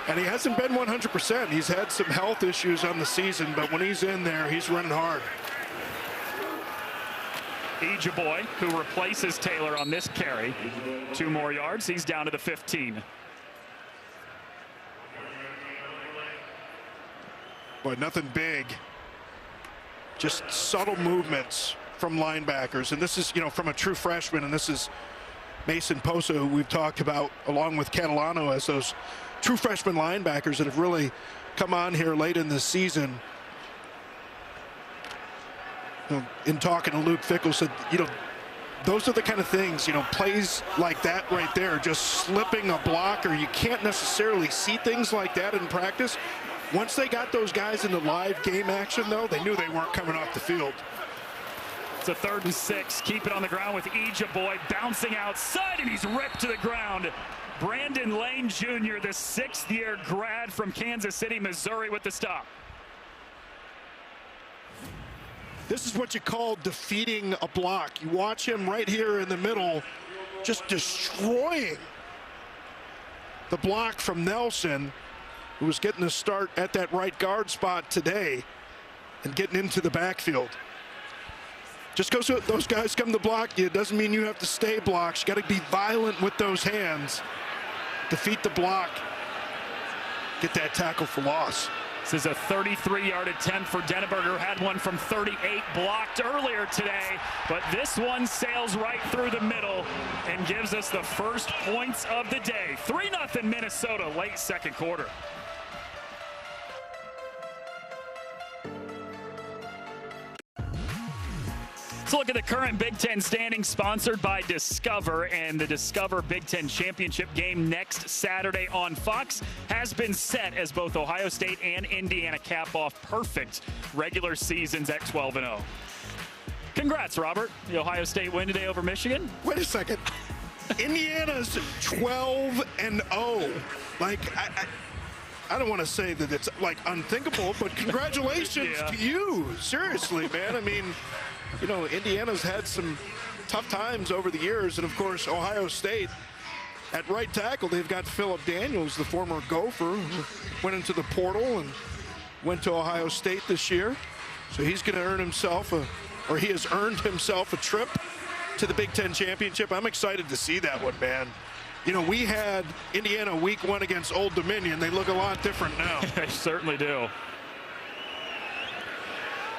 And he hasn't been 100%. He's had some health issues on the season, but when he's in there, he's running hard. Ejeboy, who replaces Taylor on this carry. 2 more yards. He's down to the 15. Boy, nothing big. Just subtle movements from linebackers. And this is, you know, from a true freshman, and this is Mason Posa, who we've talked about, along with Catalano, as those true freshman linebackers that have really come on here late in the season. You know, in talking to Luke Fickell, said, you know, those are the kind of things, you know, plays like that right there, just slipping a blocker. You can't necessarily see things like that in practice, Once they got those guys into live game action, though, they knew they weren't coming off the field. It's a 3rd and 6. Keep it on the ground with Ijaboy bouncing outside, and he's ripped to the ground. Brandon Lane Jr., the 6th-year grad from Kansas City, Missouri, with the stop. This is what you call defeating a block. You watch him right here in the middle, just destroying the block from Nelson, who was getting the start at that right guard spot today and getting into the backfield. Just because those guys come to block you doesn't mean you have to stay blocked. You got to be violent with those hands. Defeat the block. Get that tackle for loss. This is a 33-yard attempt for Denneberger. Had one from 38 blocked earlier today, but this one sails right through the middle and gives us the first points of the day. 3-0 Minnesota, late 2nd quarter. Let's look at the current Big Ten standings, sponsored by Discover, and the Discover Big Ten Championship game next Saturday on Fox has been set as both Ohio State and Indiana cap off perfect regular seasons at 12-0. Congrats, Robert. The Ohio State win today over Michigan. Wait a second. Indiana's 12-0. Like, I don't want to say that it's like unthinkable, but congratulations to you. Seriously, man. I mean, you know, Indiana's had some tough times over the years, and of course, Ohio State at right tackle, they've got Phillip Daniels, the former Gopher, who went into the portal and went to Ohio State this year. So he's going to earn himself he has earned himself a trip to the Big Ten Championship. I'm excited to see that one, man. You know, we had Indiana week 1 against Old Dominion. They look a lot different now. They certainly do.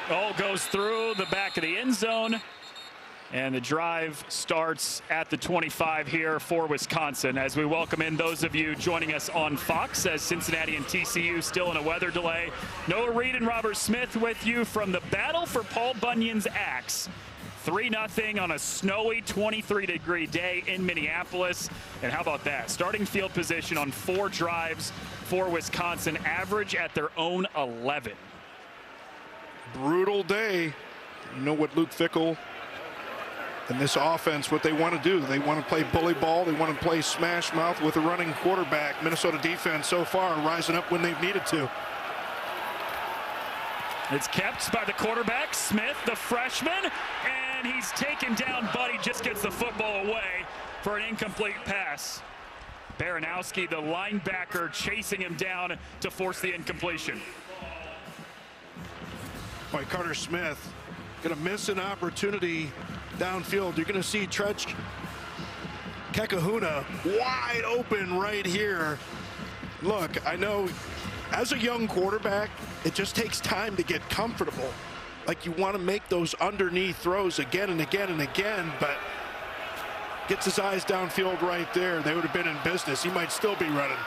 Ball goes through the back of the end zone, and the drive starts at the 25 here for Wisconsin, as we welcome in those of you joining us on Fox, as Cincinnati and TCU still in a weather delay. Noah Reed and Robert Smith with you from the battle for Paul Bunyan's axe. 3-0 on a snowy 23-degree day in Minneapolis. And how about that? Starting field position on 4 drives for Wisconsin, average at their own 11. Brutal day. You know what Luke Fickell and this offense, what they want to do. They want to play bully ball. They want to play smash mouth with a running quarterback. Minnesota defense so far rising up when they've needed to. It's kept by the quarterback, Smith, the freshman, and he's taken down, but he just gets the football away for an incomplete pass. Baranowski, the linebacker, chasing him down to force the incompletion. Boy, Carter Smith going to miss an opportunity downfield. You're going to see Trech Kekahuna wide open right here. Look, I know as a young quarterback, it just takes time to get comfortable. Like, you want to make those underneath throws again and again and again, but gets his eyes downfield right there. They would have been in business. He might still be running.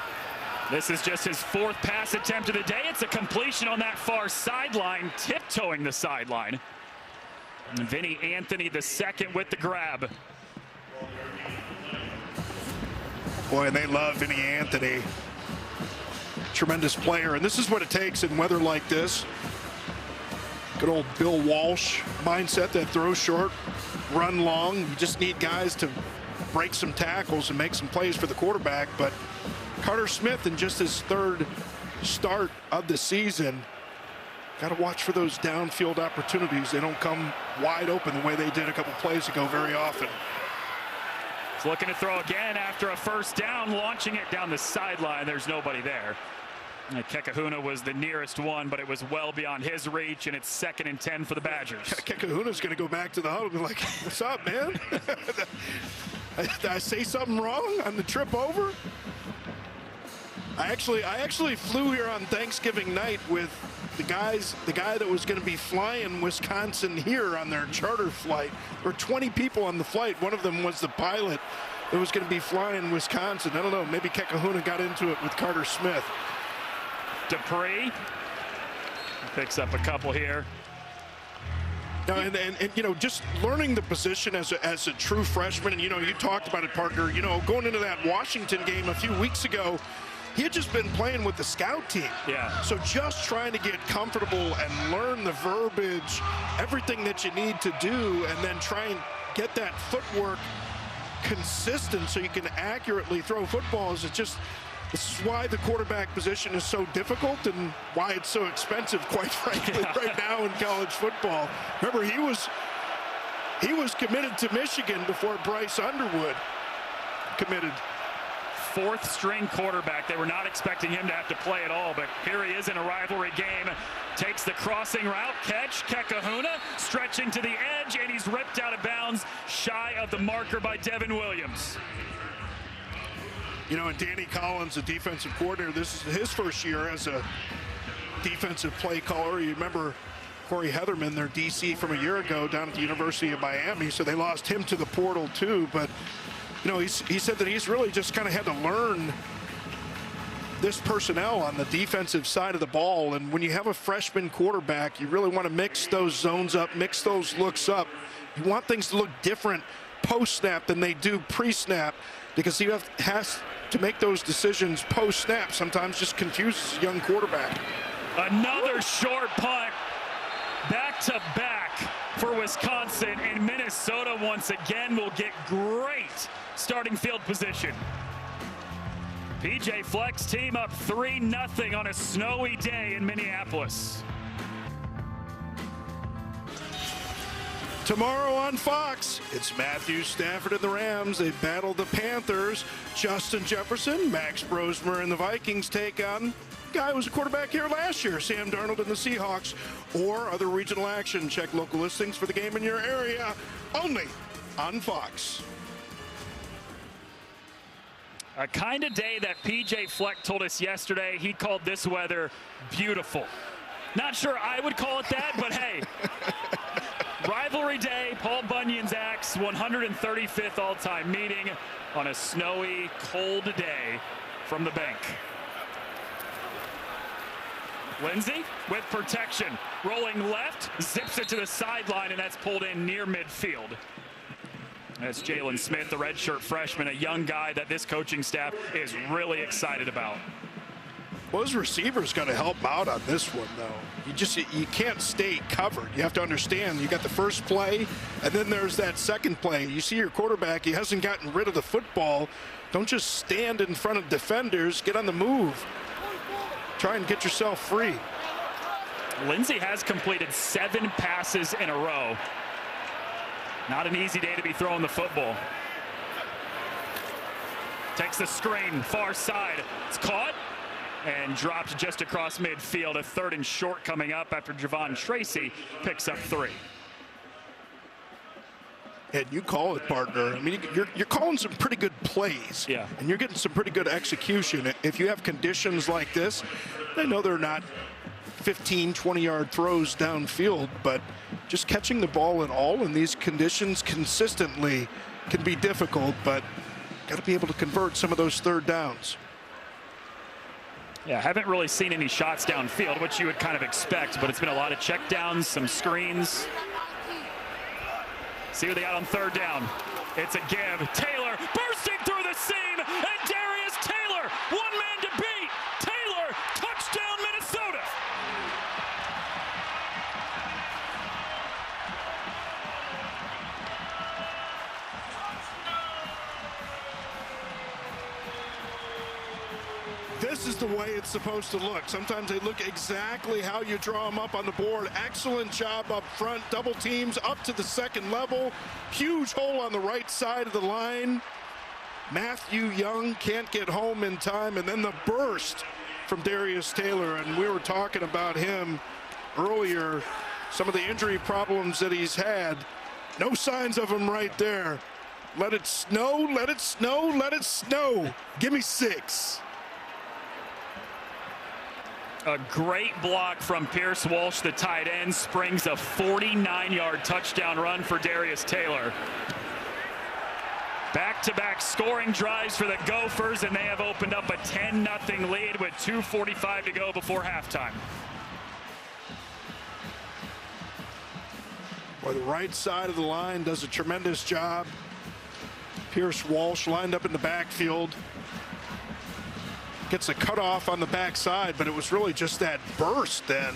This is just his 4th pass attempt of the day. It's a completion on that far sideline, tiptoeing the sideline. And Vinny Anthony, the second, with the grab. Boy, and they love Vinny Anthony. Tremendous player, and this is what it takes in weather like this. Good old Bill Walsh mindset that throws short, run long. You just need guys to break some tackles and make some plays for the quarterback, but Carter Smith, in just his 3rd start of the season, got to watch for those downfield opportunities. They don't come wide open the way they did a couple plays ago very often. He's looking to throw again after a first down, launching it down the sideline. There's nobody there. Kekahuna was the nearest one, but it was well beyond his reach, and it's 2nd and 10 for the Badgers. Kekahuna's going to go back to the huddle and be like, what's up, man? Did I say something wrong on the trip over? I actually flew here on Thanksgiving night with the guy that was going to be flying Wisconsin here on their charter flight. There were 20 people on the flight. One of them was the pilot that was going to be flying Wisconsin. I don't know, maybe Kekahuna got into it with Carter Smith. Dupree picks up a couple here. No, and you know, just learning the position as a true freshman, and you know, you talked about it, Parker. You know, going into that Washington game a few weeks ago, he had just been playing with the scout team. Yeah. So just trying to get comfortable and learn the verbiage, everything that you need to do, and then try and get that footwork consistent so you can accurately throw footballs. This is why the quarterback position is so difficult and why it's so expensive, quite frankly, right now in college football. Remember, he was committed to Michigan before Bryce Underwood committed. Fourth string quarterback. They were not expecting him to have to play at all, but here he is in a rivalry game. Takes the crossing route, catch, Kekahuna stretching to the edge, and he's ripped out of bounds, shy of the marker by Devin Williams. You know, and Danny Collins, the defensive coordinator, this is his first year as a defensive play caller. You remember Corey Heatherman, their DC from a year ago down at the University of Miami, so they lost him to the portal too. But you know, he said that he's really just kind of had to learn this personnel on the defensive side of the ball. And when you have a freshman quarterback, you really want to mix those zones up, mix those looks up. You want things to look different post-snap than they do pre-snap, because he has to make those decisions post-snap. Sometimes just confuses a young quarterback. Another short punt, back-to-back for Wisconsin, and Minnesota once again will get great starting field position. PJ Fleck's team up 3-0 on a snowy day in Minneapolis. Tomorrow on Fox, it's Matthew Stafford and the Rams. They battle the Panthers. Justin Jefferson, Max Brosmer, and the Vikings take on guy who was a quarterback here last year, Sam Darnold and the Seahawks, or other regional action. Check local listings for the game in your area, only on Fox. A kind of day that PJ Fleck told us yesterday he called this weather beautiful. Not sure I would call it that, but hey. Rivalry day, Paul Bunyan's Axe, 135th all-time meeting on a snowy, cold day from the bank. Lindsey with protection, rolling left, zips it to the sideline, and that's pulled in near midfield. That's Jalen Smith, the redshirt freshman, a young guy that this coaching staff is really excited about. Well, his receivers got to help out on this one, though. You can't stay covered. You have to understand, you got the first play, and then there's that second play. You see your quarterback, he hasn't gotten rid of the football. Don't just stand in front of defenders. Get on the move. Try and get yourself free. Lindsey has completed 7 passes in a row. Not an easy day to be throwing the football. Takes the screen, far side. It's caught and dropped just across midfield. A 3rd and short coming up after Javon Tracy picks up 3. And you call it, partner. I mean, you're calling some pretty good plays. Yeah. And you're getting some pretty good execution. If you have conditions like this, I know they're not 15, 20-yard throws downfield, but just catching the ball at all in these conditions consistently can be difficult, but got to be able to convert some of those 3rd downs. Yeah, haven't really seen any shots downfield, which you would kind of expect, but it's been a lot of checkdowns, some screens. See what they got on 3rd down. It's a give. Taylor bursting through the seam, and Darius Taylor, one man to beat. Taylor, touchdown Minnesota. This is the way it's supposed to look. Sometimes they look exactly how you draw them up on the board. Excellent job up front. Double teams up to the 2nd level. Huge hole on the right side of the line. Matthew Young can't get home in time. And then the burst from Darius Taylor. And we were talking about him earlier. Some of the injury problems that he's had. No signs of him right there. Let it snow, let it snow, let it snow. Give me 6. A great block from Pierce Walsh, the tight end, springs a 49-yard touchdown run for Darius Taylor. Back-to-back scoring drives for the Gophers, and they have opened up a 10-0 lead with 2:45 to go before halftime. Well, the right side of the line does a tremendous job. Pierce Walsh lined up in the backfield. gets a cutoff on the backside, but it was really just that burst then.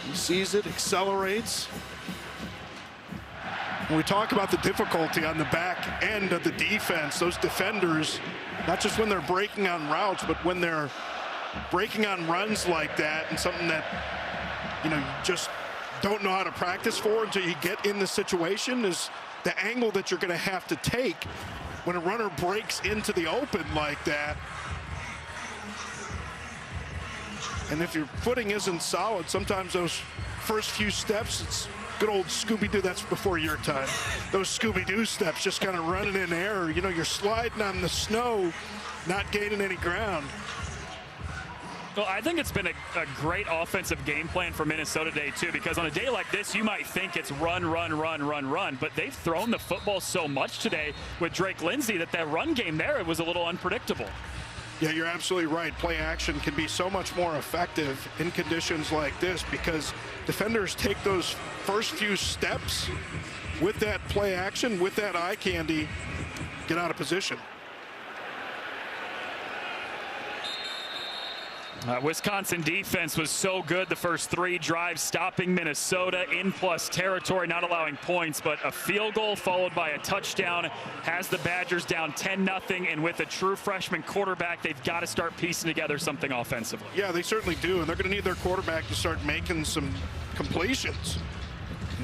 He sees it, accelerates. When we talk about the difficulty on the back end of the defense, those defenders, not just when they're breaking on routes, but when they're breaking on runs like that, and something that, you know, you just don't know how to practice for until you get in the situation, is the angle that you're going to have to take when a runner breaks into the open like that. And if your footing isn't solid, sometimes those first few steps, it's good old Scooby-Doo. That's before your time. Those Scooby-Doo steps, just kind of running in air. You know, you're sliding on the snow, not gaining any ground. Well, I think it's been a great offensive game plan for Minnesota today, too, because on a day like this, you might think it's run, run, run, run, run, but they've thrown the football so much today with Drake Lindsey that run game there, it was a little unpredictable. Yeah, you're absolutely right. Play action can be so much more effective in conditions like this because defenders take those first few steps with that play action, with that eye candy, get out of position. Wisconsin defense was so good the first 3 drives, stopping Minnesota in plus territory, not allowing points, but a field goal followed by a touchdown has the Badgers down 10-0, and with a true freshman quarterback, they've got to start piecing together something offensively. Yeah, they certainly do, and they're going to need their quarterback to start making some completions.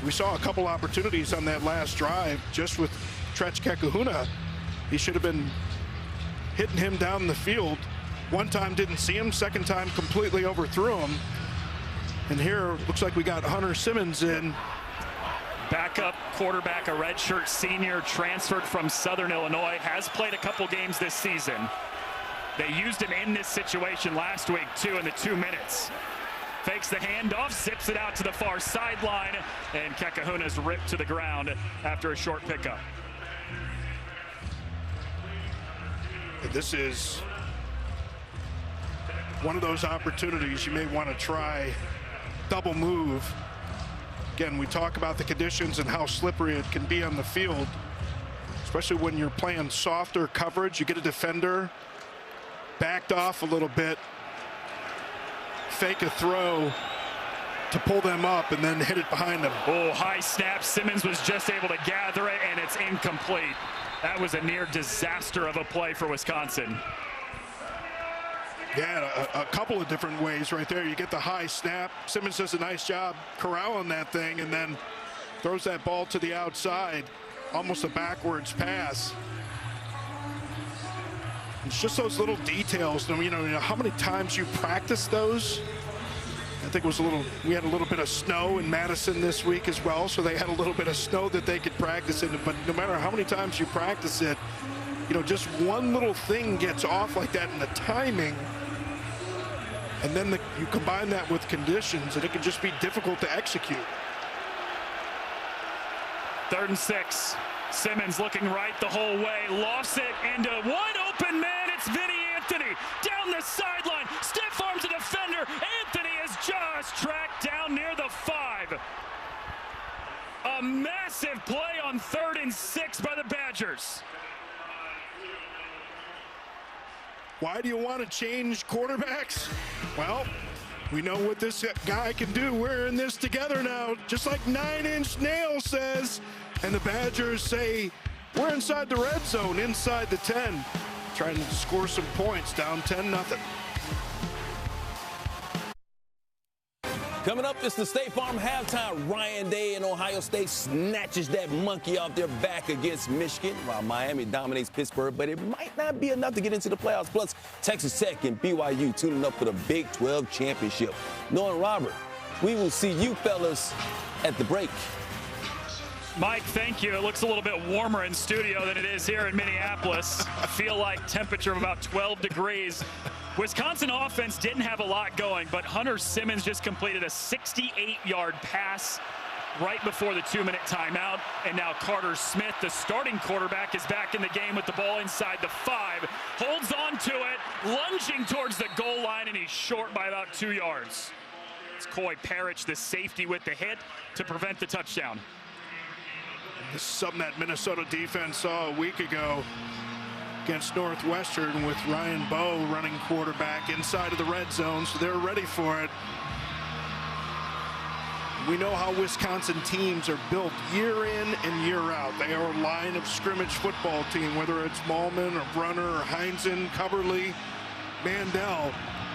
We saw a couple opportunities on that last drive just with Tretch Kekahuna. He should have been hitting him down the field. One time didn't see him, second time completely overthrew him. And here looks like we got Hunter Simmons in. Backup quarterback, a redshirt senior, transferred from Southern Illinois, has played a couple games this season. They used him in this situation last week too in the 2 minutes. Fakes the handoff, zips it out to the far sideline, and Kekahuna's ripped to the ground after a short pickup. This is one of those opportunities you may want to try double move. Again, we talk about the conditions and how slippery it can be on the field, especially when you're playing softer coverage. You get a defender backed off a little bit, fake a throw to pull them up and then hit it behind them. Oh, high snap. Simmons was just able to gather it, and it's incomplete. That was a near disaster of a play for Wisconsin. Yeah, a couple of different ways right there. You get the high snap. Simmons does a nice job corralling that thing and then throws that ball to the outside, almost a backwards pass. It's just those little details. You know how many times you practice those? I think it was we had a little bit of snow in Madison this week as well, so they had a little bit of snow that they could practice in. But no matter how many times you practice it, you know, just one little thing gets off like that in the timing. And then you combine that with conditions, and it can just be difficult to execute. 3rd and 6. Simmons looking right the whole way, lost it, and a wide open man. It's Vinny Anthony down the sideline, stiff arms a defender. Anthony is just tracked down near the 5. A massive play on 3rd and 6 by the Badgers. Why do you want to change quarterbacks? Well, we know what this guy can do. We're in this together now, just like 9 Inch Nail says. And the Badgers say, we're inside the red zone, inside the 10, trying to score some points, down 10-0. Coming up, it's the State Farm halftime. Ryan Day in Ohio State snatches that monkey off their back against Michigan, while Miami dominates Pittsburgh, but it might not be enough to get into the playoffs. Plus, Texas Tech and BYU tuning up for the Big 12 championship. Noah and Robert, we will see you fellas at the break. Mike, thank you. It looks a little bit warmer in studio than it is here in Minneapolis. I feel like temperature of about 12 degrees. Wisconsin offense didn't have a lot going, but Hunter Simmons just completed a 68-yard pass right before the 2-minute timeout. And now Carter Smith, the starting quarterback, is back in the game with the ball inside the 5. Holds on to it, lunging towards the goal line, and he's short by about 2 yards. It's Coy Parrish, the safety, with the hit to prevent the touchdown. This is something that Minnesota defense saw a week ago. against Northwestern with Ryan Bowe running quarterback inside of the red zone, so they're ready for it. We know how Wisconsin teams are built year in and year out. They are a line of scrimmage football team, whether it's Malman or Brunner or Heinzen, Coverly, Mandel.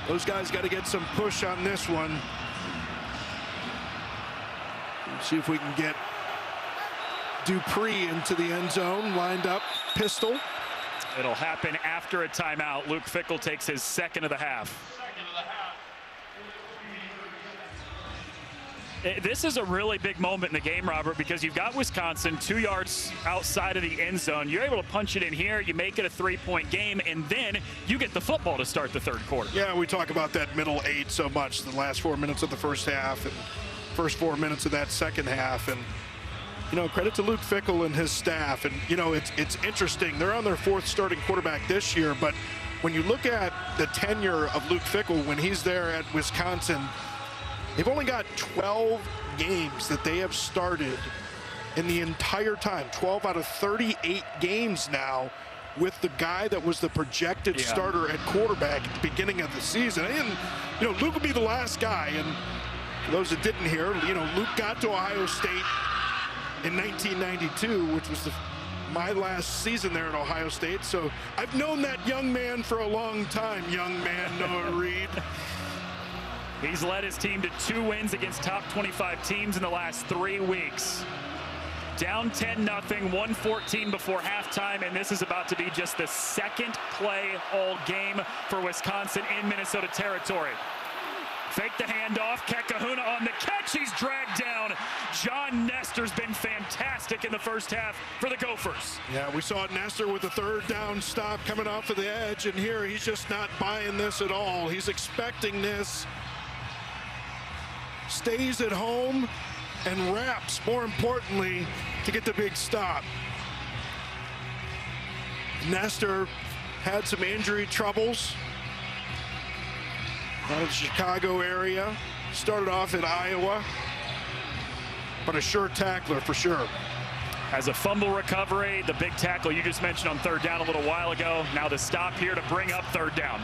Those guys got to get some push on this one. Let's see if we can get Dupree into the end zone, lined up, pistol. It'll happen after a timeout. Luke Fickell takes his second of the half. This is a really big moment in the game, Robert, because you've got Wisconsin 2 yards outside of the end zone. You're able to punch it in here. You make it a 3-point game, and then you get the football to start the third quarter. Yeah, we talk about that middle 8 so much, the last 4 minutes of the first half and first 4 minutes of that second half. And, you know, credit to Luke Fickell and his staff. And, you know, it's interesting. They're on their 4th starting quarterback this year, but when you look at the tenure of Luke Fickell when he's there at Wisconsin, they've only got 12 games that they have started in the entire time. 12 out of 38 games now with the guy that was the projected starter at quarterback at the beginning of the season. And, you know, Luke will be the last guy. And for those that didn't hear, you know, Luke got to Ohio State in 1992, which was my last season there at Ohio State. So I've known that young man for a long time, young man Noah Reed. He's led his team to 2 wins against top 25 teams in the last 3 weeks. Down 10-0, 1:14 before halftime, and this is about to be just the second play all game for Wisconsin in Minnesota territory. Fake the handoff, Kekahuna on the catch, he's dragged down. John Nestor's been fantastic in the first half for the Gophers. Yeah, we saw Nestor with a 3rd down stop coming off of the edge, and here he's just not buying this at all. He's expecting this. Stays at home and wraps, more importantly, to get the big stop. Nestor had some injury troubles out of the Chicago area. Started off in Iowa, but a sure tackler for sure. Has a fumble recovery, the big tackle you just mentioned on 3rd down a little while ago. Now the stop here to bring up 3rd down.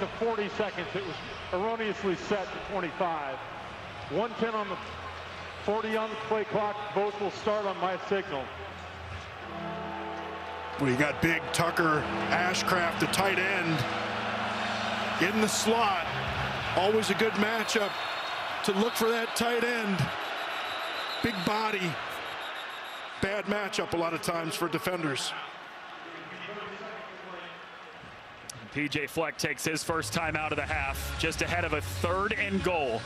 To 40 seconds, it was erroneously set to 25. 1:10 on the 40 on the play clock. Both will start on my signal. Well, you got big Tucker Ashcraft, the tight end, in the slot. Always a good matchup to look for that tight end. Big body. Bad matchup a lot of times for defenders. P.J. Fleck takes his first time out of the half, just ahead of a 3rd and goal.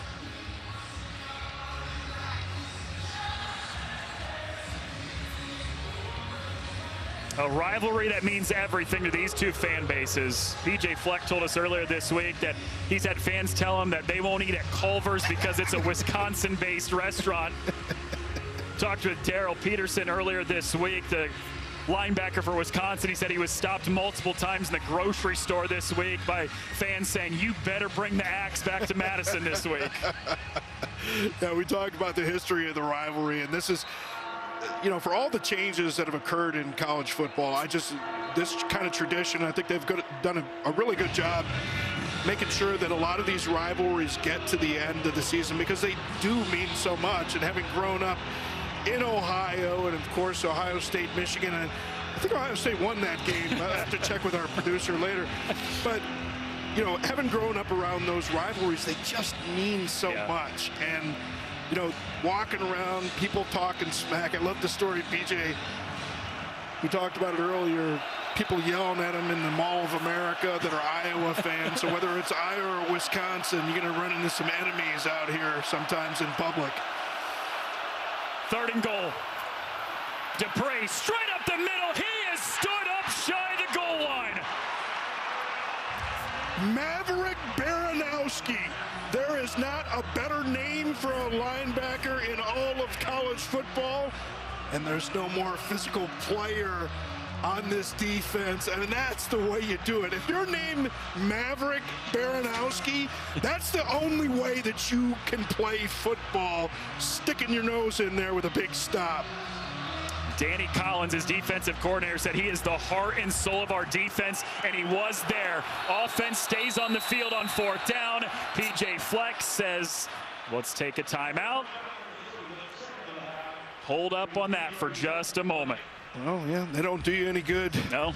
A rivalry that means everything to these two fan bases. P.J. Fleck told us earlier this week that he's had fans tell him that they won't eat at Culver's because it's a Wisconsin-based restaurant. Talked with Daryl Peterson earlier this week, the linebacker for Wisconsin. He said he was stopped multiple times in the grocery store this week by fans saying, you better bring the axe back to Madison this week. Yeah, we talked about the history of the rivalry, and this is, you know, for all the changes that have occurred in college football, this kind of tradition, I think they've done a really good job making sure that a lot of these rivalries get to the end of the season, because they do mean so much. And having grown up in Ohio, and of course Ohio State, Michigan, and I think Ohio State won that game. I'll have to check with our producer later. But, you know, having grown up around those rivalries, they just mean so much. And, you know, walking around, people talking smack. I love the story, BJ. We talked about it earlier. People yelling at them in the Mall of America that are Iowa fans. So whether it's Iowa or Wisconsin, you're going to run into some enemies out here sometimes in public. 3rd and goal. Dupree straight up the middle. He has stood up shy of the goal line. Maverick Baranowski. There is not a better name for a linebacker in all of college football. And there's no more physical player on this defense, and that's the way you do it. If you're named Maverick Baranowski, that's the only way that you can play football, sticking your nose in there with a big stop. Danny Collins, his defensive coordinator, said he is the heart and soul of our defense, and he was there. Offense stays on the field on 4th down. PJ Fleck says, let's take a timeout. Hold up on that for just a moment. Well, yeah, they don't do you any good. No.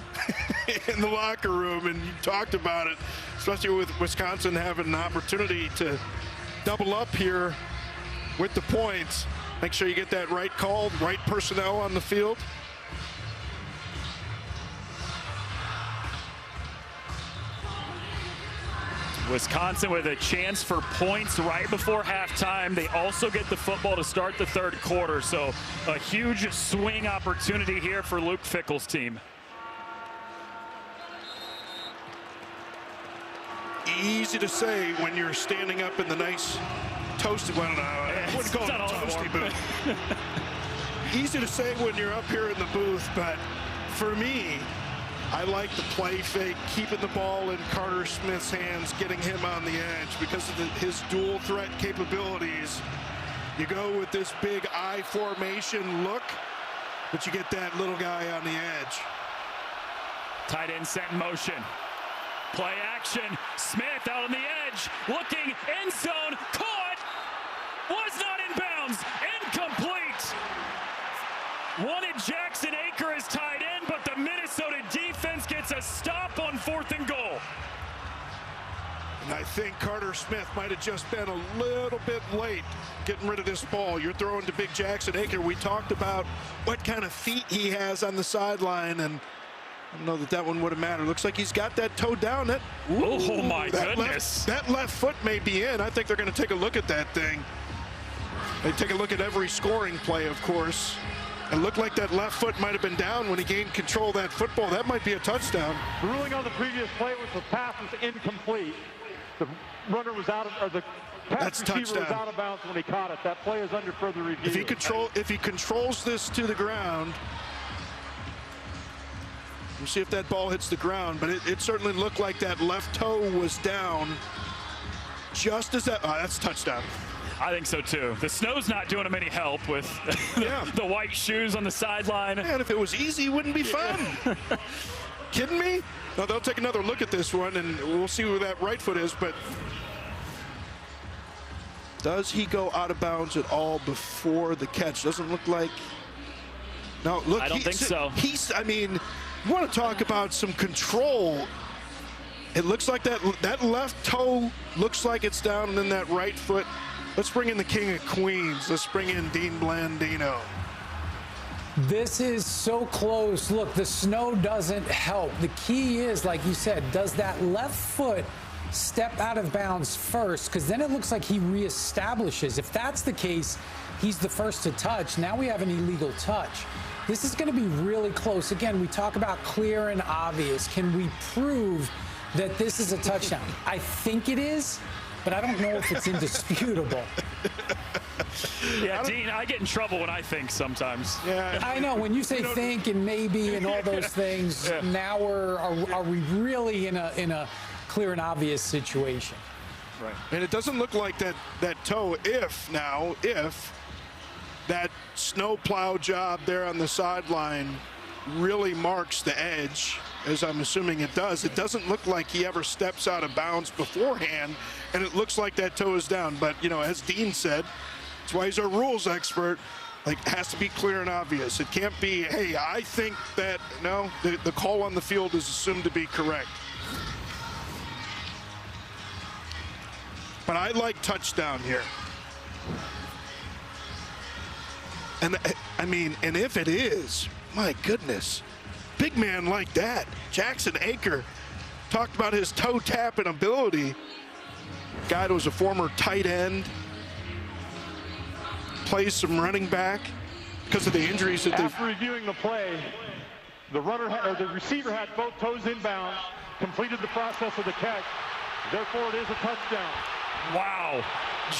In the locker room, and you talked about it, especially with Wisconsin having an opportunity to double up here with the points. Make sure you get that right call, right personnel on the field. Wisconsin with a chance for points right before halftime. They also get the football to start the 3rd quarter. So a huge swing opportunity here for Luke Fickell's team. Easy to say when you're standing up in the nice toasty, well, I wouldn't call it a toasty booth. Easy to say when you're up here in the booth, but for me, I like the play fake, keeping the ball in Carter Smith's hands, getting him on the edge because of his dual threat capabilities. You go with this big I formation look, but you get that little guy on the edge. Tight end set in motion. Play action. Smith out on the edge, looking, end zone, caught, was not in bounds, incomplete. Wanted Jackson Aker as tight end, but the Minnesota defense gets a stop on 4th and goal. And I think Carter Smith might have just been a little bit late getting rid of this ball. You're throwing to big Jackson Aker. We talked about what kind of feet he has on the sideline, and I don't know that one would have mattered. Looks like he's got that toe down. Oh my goodness. That left foot may be in. I think they're going to take a look at that thing. They take a look at every scoring play, of course. It looked like that left foot might have been down when he gained control of that football. That might be a touchdown. The ruling on the previous play was the pass was incomplete. The runner was out of, or the pass receiver was out of bounds when he caught it. That play is under further review. If he controls this to the ground, we'll see if that ball hits the ground, but it certainly looked like that left toe was down just as that. Oh, that's a touchdown. I think so too. The snow's not doing him any help with the white shoes on the sideline. And if it was easy, it wouldn't be fun. Kidding me? No, they'll take another look at this one, and we'll see where that right foot is. But does he go out of bounds at all before the catch? Doesn't look like. No, look. I don't think so. I mean, you want to talk about some control. It looks like that left toe looks like it's down, and then that right foot. Let's bring in the King of Queens. Let's bring in Dean Blandino. This is so close. Look, the snow doesn't help. The key is, like you said, does that left foot step out of bounds first? Because then it looks like he reestablishes. If that's the case, he's the first to touch. Now we have an illegal touch. This is going to be really close. Again, we talk about clear and obvious. Can we prove that this is a touchdown? I think it is, but I don't know if it's indisputable. Yeah, Dean, I get in trouble when I think sometimes. Yeah. I know, when you say think and maybe and all those things, now are we really in a clear and obvious situation? Right. And it doesn't look like that toe, if that snow plow job there on the sideline really marks the edge, as I'm assuming it does. It doesn't look like he ever steps out of bounds beforehand, and it looks like that toe is down. But, you know, as Dean said, that's why he's our rules expert. Like, it has to be clear and obvious. It can't be, hey, I think that, no, the call on the field is assumed to be correct. But I like touchdown here. And I mean, and if it is, my goodness, big man like that, Jackson Aker, talked about his toe tapping ability. Guy that was a former tight end, plays some running back because of the injuries that After reviewing the play, the receiver had both toes inbound, completed the process of the catch. Therefore, it is a touchdown. Wow.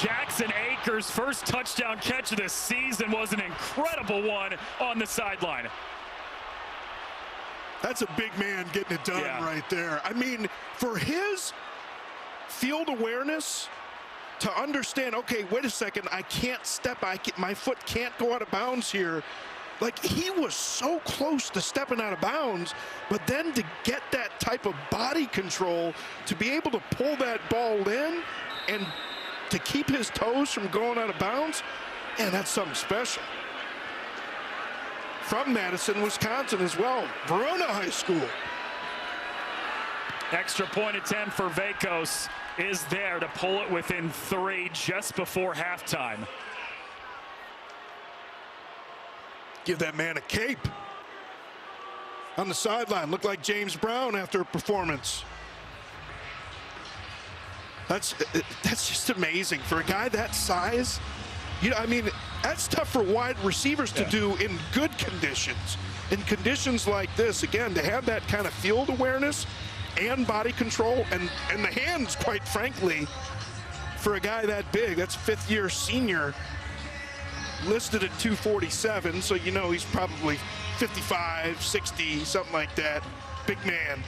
Jackson Aker's first touchdown catch of the season was an incredible one on the sideline. That's a big man getting it done right there. I mean, for his field awareness to understand, okay, wait a second, I can't step, my foot can't go out of bounds here. Like, he was so close to stepping out of bounds, but then to get that type of body control, to be able to pull that ball in and to keep his toes from going out of bounds, man, that's something special. From Madison, Wisconsin as well, Verona High School. Extra point attempt for Vacos is there to pull it within 3 just before halftime. Give that man a cape. On the sideline, looked like James Brown after a performance. That's just amazing for a guy that size. You know, I mean, that's tough for wide receivers to do in good conditions. In conditions like this, again, to have that kind of field awareness and body control and the hands, quite frankly, for a guy that big. That's fifth-year senior, listed at 247, so you know he's probably 55, 60, something like that. Big man.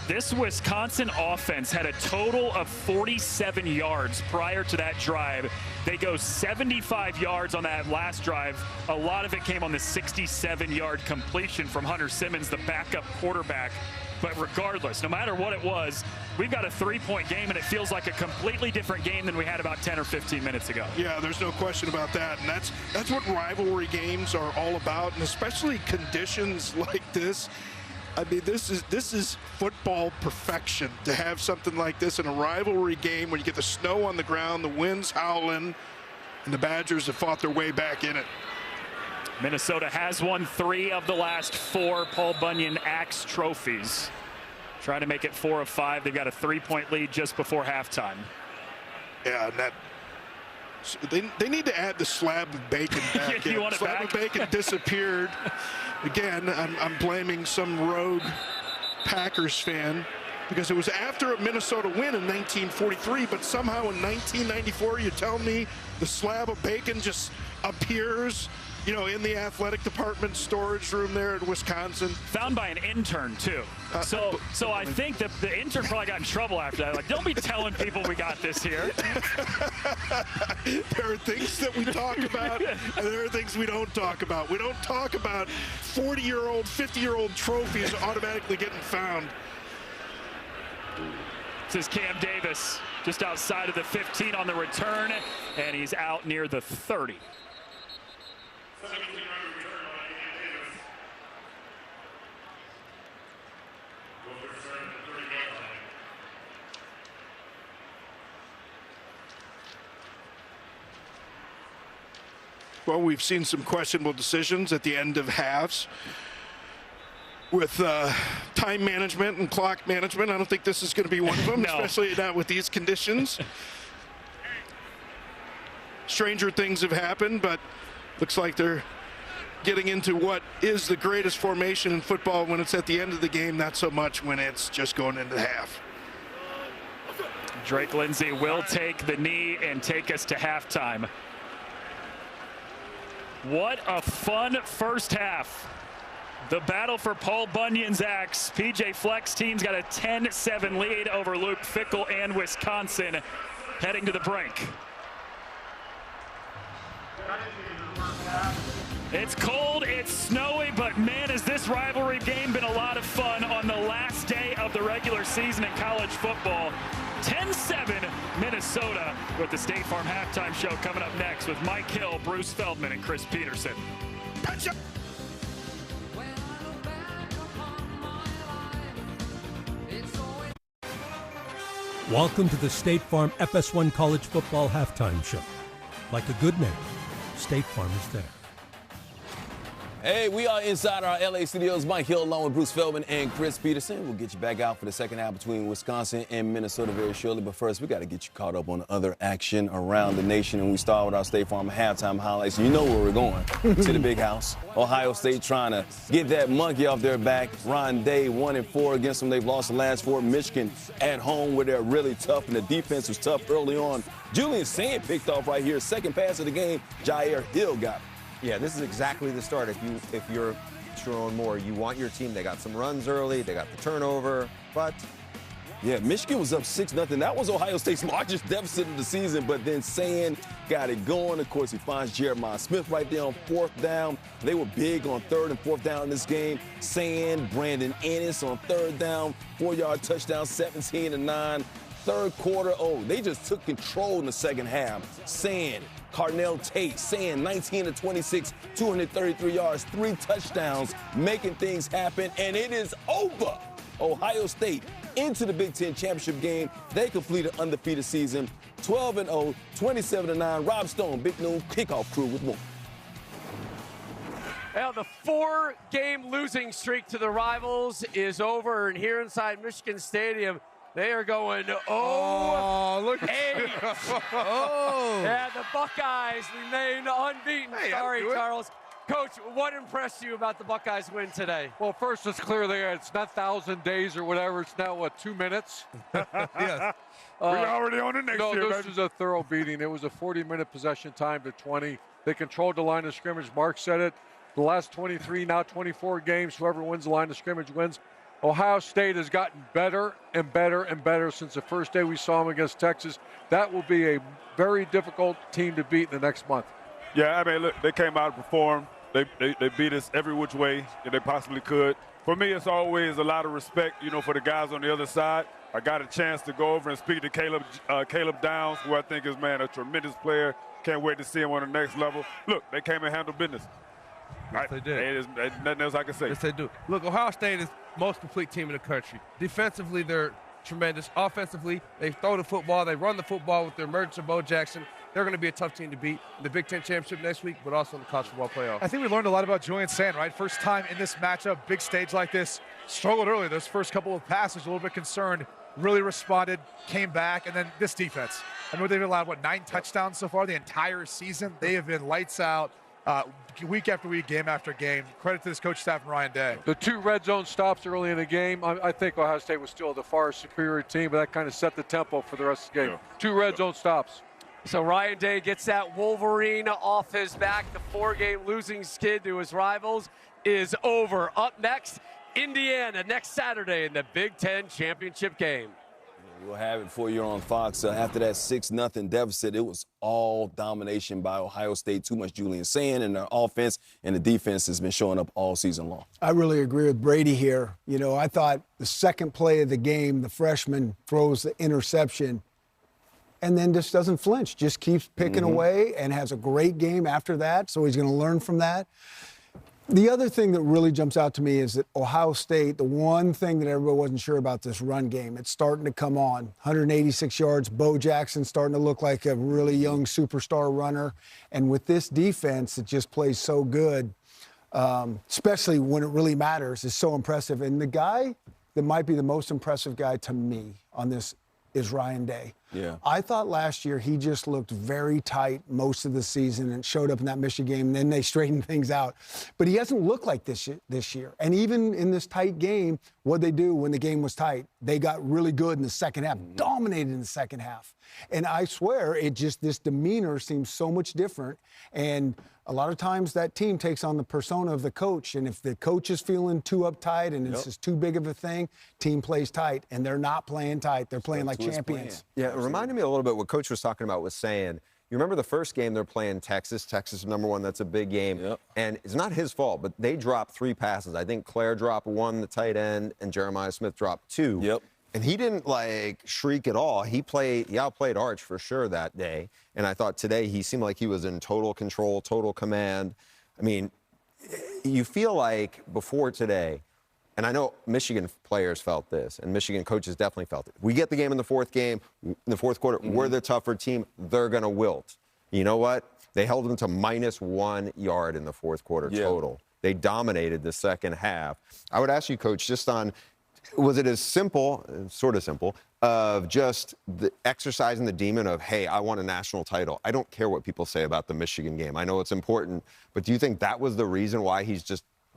This Wisconsin offense had a total of 47 yards prior to that drive. They go 75 yards on that last drive. A lot of it came on the 67-yard completion from Hunter Simmons, the backup quarterback. But regardless, no matter what it was, we've got a 3-point game, and it feels like a completely different game than we had about 10 or 15 minutes ago. Yeah, there's no question about that. And that's what rivalry games are all about, and especially conditions like this. I mean, this is football perfection, to have something like this in a rivalry game when you get the snow on the ground, the wind's howling, and the Badgers have fought their way back in it. Minnesota has won 3 of the last 4 Paul Bunyan Axe trophies. Trying to make it 4 of 5. They've got a 3-point lead just before halftime. Yeah, and that they need to add the slab of bacon back in. Slab of bacon disappeared. Again, I'm blaming some rogue Packers fan because it was after a Minnesota win in 1943, but somehow in 1994, you tell me the slab of bacon just appears, you know, in the athletic department storage room there in Wisconsin. Found by an intern, too. So I think that the intern probably got in trouble after that. Like, don't be telling people we got this here. There are things that we talk about, and there are things we don't talk about. We don't talk about 40-year-old, 50-year-old trophies automatically getting found. This is Cam Davis just outside of the 15 on the return, and he's out near the 30. Well, we've seen some questionable decisions at the end of halves with time management and clock management. I don't think this is going to be one of them, especially not with these conditions. Stranger things have happened, but looks like they're getting into what is the greatest formation in football when it's at the end of the game, not so much when it's just going into half. Drake Lindsay will take the knee and take us to halftime. What a fun first half. The battle for Paul Bunyan's axe. PJ Fleck's team's got a 10-7 lead over Luke Fickell and Wisconsin, heading to the brink. It's cold, it's snowy, but man, has this rivalry game been a lot of fun on the last day of the regular season in college football. 10-7 Minnesota, with the State Farm halftime show coming up next with Mike Hill, Bruce Feldman, and Chris Peterson. Welcome to the State Farm FS1 College Football halftime show. Like a good neighbor, State Farm is there. Hey, we are inside our LA studios. Mike Hill along with Bruce Feldman and Chris Peterson. We'll get you back out for the second half between Wisconsin and Minnesota very shortly. But first, we got to get you caught up on the other action around the nation. And we start with our State Farm halftime highlights. You know where we're going, to the big house. Ohio State trying to get that monkey off their back. Ron Day 1-4 against them. They've lost the last 4. Michigan at home where they're really tough, and the defense was tough early on. Julian Sand picked off right here. Second pass of the game, Jair Hill got it. Yeah, this is exactly the start. If you're Sherrone Moore. You want your team. They got some runs early. They got the turnover. But yeah, Michigan was up 6-0. That was Ohio State's largest deficit of the season, but then Sand got it going. Of course, he finds Jeremiah Smith right there on 4th down. They were big on 3rd and 4th down in this game. Sand, Brandon Ennis on 3rd down, 4-yard touchdown, 17-9. 3rd quarter, they just took control in the second half. Sand, Carnell Tate, Sand, 19-26, 233 yards, 3 touchdowns, making things happen, and it is over. Ohio State into the Big Ten championship game. They complete an undefeated season, 12-0, 27-9. Rob Stone, Big Noon Kickoff Crew with more. Well, the 4-game losing streak to the rivals is over, and here inside Michigan Stadium, they are going 0-8. Look at Yeah, the Buckeyes remain unbeaten. Hey, Sorry, Charles. Coach, what impressed you about the Buckeyes win today? Well, first, it's clear it's not 1,000 days or whatever. It's now, 2 minutes? yes. We're already on the next year. No, this was a thorough beating. It was a 40-minute possession time to 20. They controlled the line of scrimmage. Mark said it. The last 23, now 24 games, whoever wins the line of scrimmage wins. Ohio State has gotten better and better and better since the first day we saw them against Texas. That will be a very difficult team to beat in the next month. Yeah, I mean, look, they came out and performed. They beat us every which way that they possibly could. For me, it's always a lot of respect, for the guys on the other side. I got a chance to go over and speak to Caleb Downs, who I think is, a tremendous player. Can't wait to see him on the next level. Look, they came and handled business. Yes, they did. There's nothing else I can say. Yes, they do. Look, Ohio State is the most complete team in the country. Defensively, they're tremendous. Offensively, they throw the football. They run the football with the emergence of Bo Jackson. They're going to be a tough team to beat in the Big Ten Championship next week, but also in the college football playoff. I think we learned a lot about Julian Sand, right? First time in this matchup, big stage like this. Struggled early. Those first couple of passes, a little bit concerned. Really responded, came back, and then this defense. I know they've allowed, 9 touchdowns so far the entire season. They have been lights out week after week, game after game. Credit to this coach staff and Ryan Day. The 2 red zone stops early in the game. I think Ohio State was still the far superior team, but that kind of set the tempo for the rest of the game. 2 red zone stops. So Ryan Day gets that Wolverine off his back. The 4-game losing skid to his rivals is over. Up next, Indiana next Saturday in the Big Ten championship game. We'll have it for you on Fox. After that 6-0 deficit, it was all domination by Ohio State. Too much Julian Sand, and their offense and the defense has been showing up all season long. I really agree with Brady here. I thought the second play of the game, the freshman throws the interception and then just doesn't flinch, just keeps picking away and has a great game after that. So he's going to learn from that. The other thing that really jumps out to me is that Ohio State, the one thing that everybody wasn't sure about this run game, it's starting to come on. 186 yards, Bo Jackson starting to look like a really young superstar runner. And with this defense, it just plays so good, especially when it really matters. It's so impressive. And the guy that might be the most impressive guy to me on this is Ryan Day. Yeah. I thought last year he just looked very tight most of the season and showed up in that Michigan game, and then they straightened things out. But he hasn't looked like this year. And even in this tight game, what'd they do when the game was tight? They got really good in the second half, dominated in the second half. And I swear, this demeanor seems so much different. And a lot of times that team takes on the persona of the coach. And if the coach is feeling too uptight and it's just too big of a thing, team plays tight. And they're not playing tight. They're playing like champions. Yeah, it reminded me a little bit what Coach was talking about was saying, you remember the first game they're playing Texas. Texas is number 1. That's a big game. Yep. And it's not his fault, but they dropped 3 passes. I think Claire dropped 1, the tight end, and Jeremiah Smith dropped 2. Yep. And he didn't, shriek at all. He outplayed Arch for sure that day. And I thought today he seemed like he was in total control, total command. I mean, you feel like before today, and I know Michigan players felt this, and Michigan coaches definitely felt it. We get the game in the fourth quarter, we're the tougher team, they're going to wilt. You know what? They held them to -1 yard in the fourth quarter total. They dominated the second half. I would ask you, Coach, just on, was it as simple, sort of simple, of just exercising the demon of, hey, I want a national title. I don't care what people say about the Michigan game. I know it's important, but do you think that was the reason why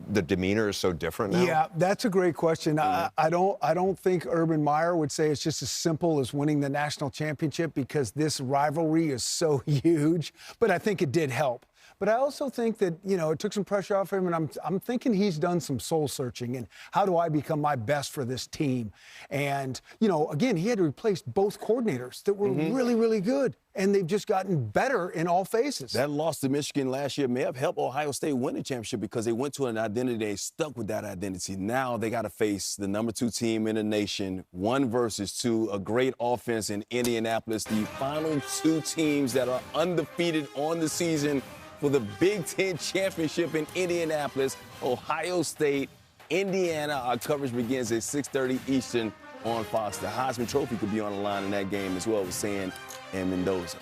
the demeanor is so different now? Yeah, that's a great question. I don't think Urban Meyer would say it's just as simple as winning the national championship because this rivalry is so huge, but I think it did help. But I also think that, it took some pressure off him, and I'm thinking he's done some soul searching and how do I become my best for this team? And, again, he had to replace both coordinators that were really, really good, and they've just gotten better in all phases. That loss to Michigan last year may have helped Ohio State win the championship because they went to an identity, they stuck with that identity. Now they got to face the number 2 team in the nation, 1 versus 2, a great offense in Indianapolis, the final 2 teams that are undefeated on the season for the Big Ten championship in Indianapolis, Ohio State, Indiana. Our coverage begins at 6:30 Eastern on Fox. The Heisman Trophy could be on the line in that game as well with Sand and Mendoza.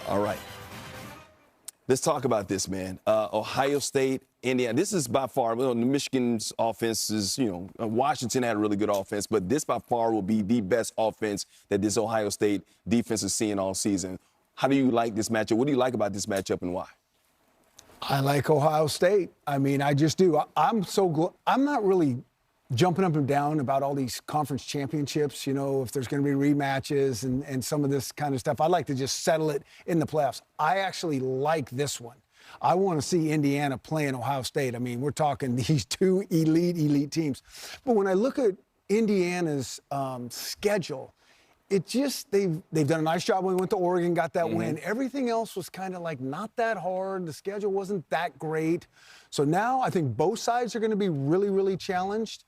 All right. Let's talk about this, man. Ohio State, Indiana. This is by far, Michigan's offense is, Washington had a really good offense, but this by far will be the best offense that this Ohio State defense is seeing all season. How do you like this matchup? What do you like about this matchup and why? I like Ohio State. I just do. I'm not really jumping up and down about all these conference championships, if there's going to be rematches and some of this kind of stuff. I'd like to just settle it in the playoffs. I actually like this one. I want to see Indiana playing Ohio State. We're talking these 2 elite teams. But when I look at Indiana's schedule, they've done a nice job when we went to Oregon, got that win. Everything else was kind of like not that hard. The schedule wasn't that great. So now I think both sides are going to be really, really challenged.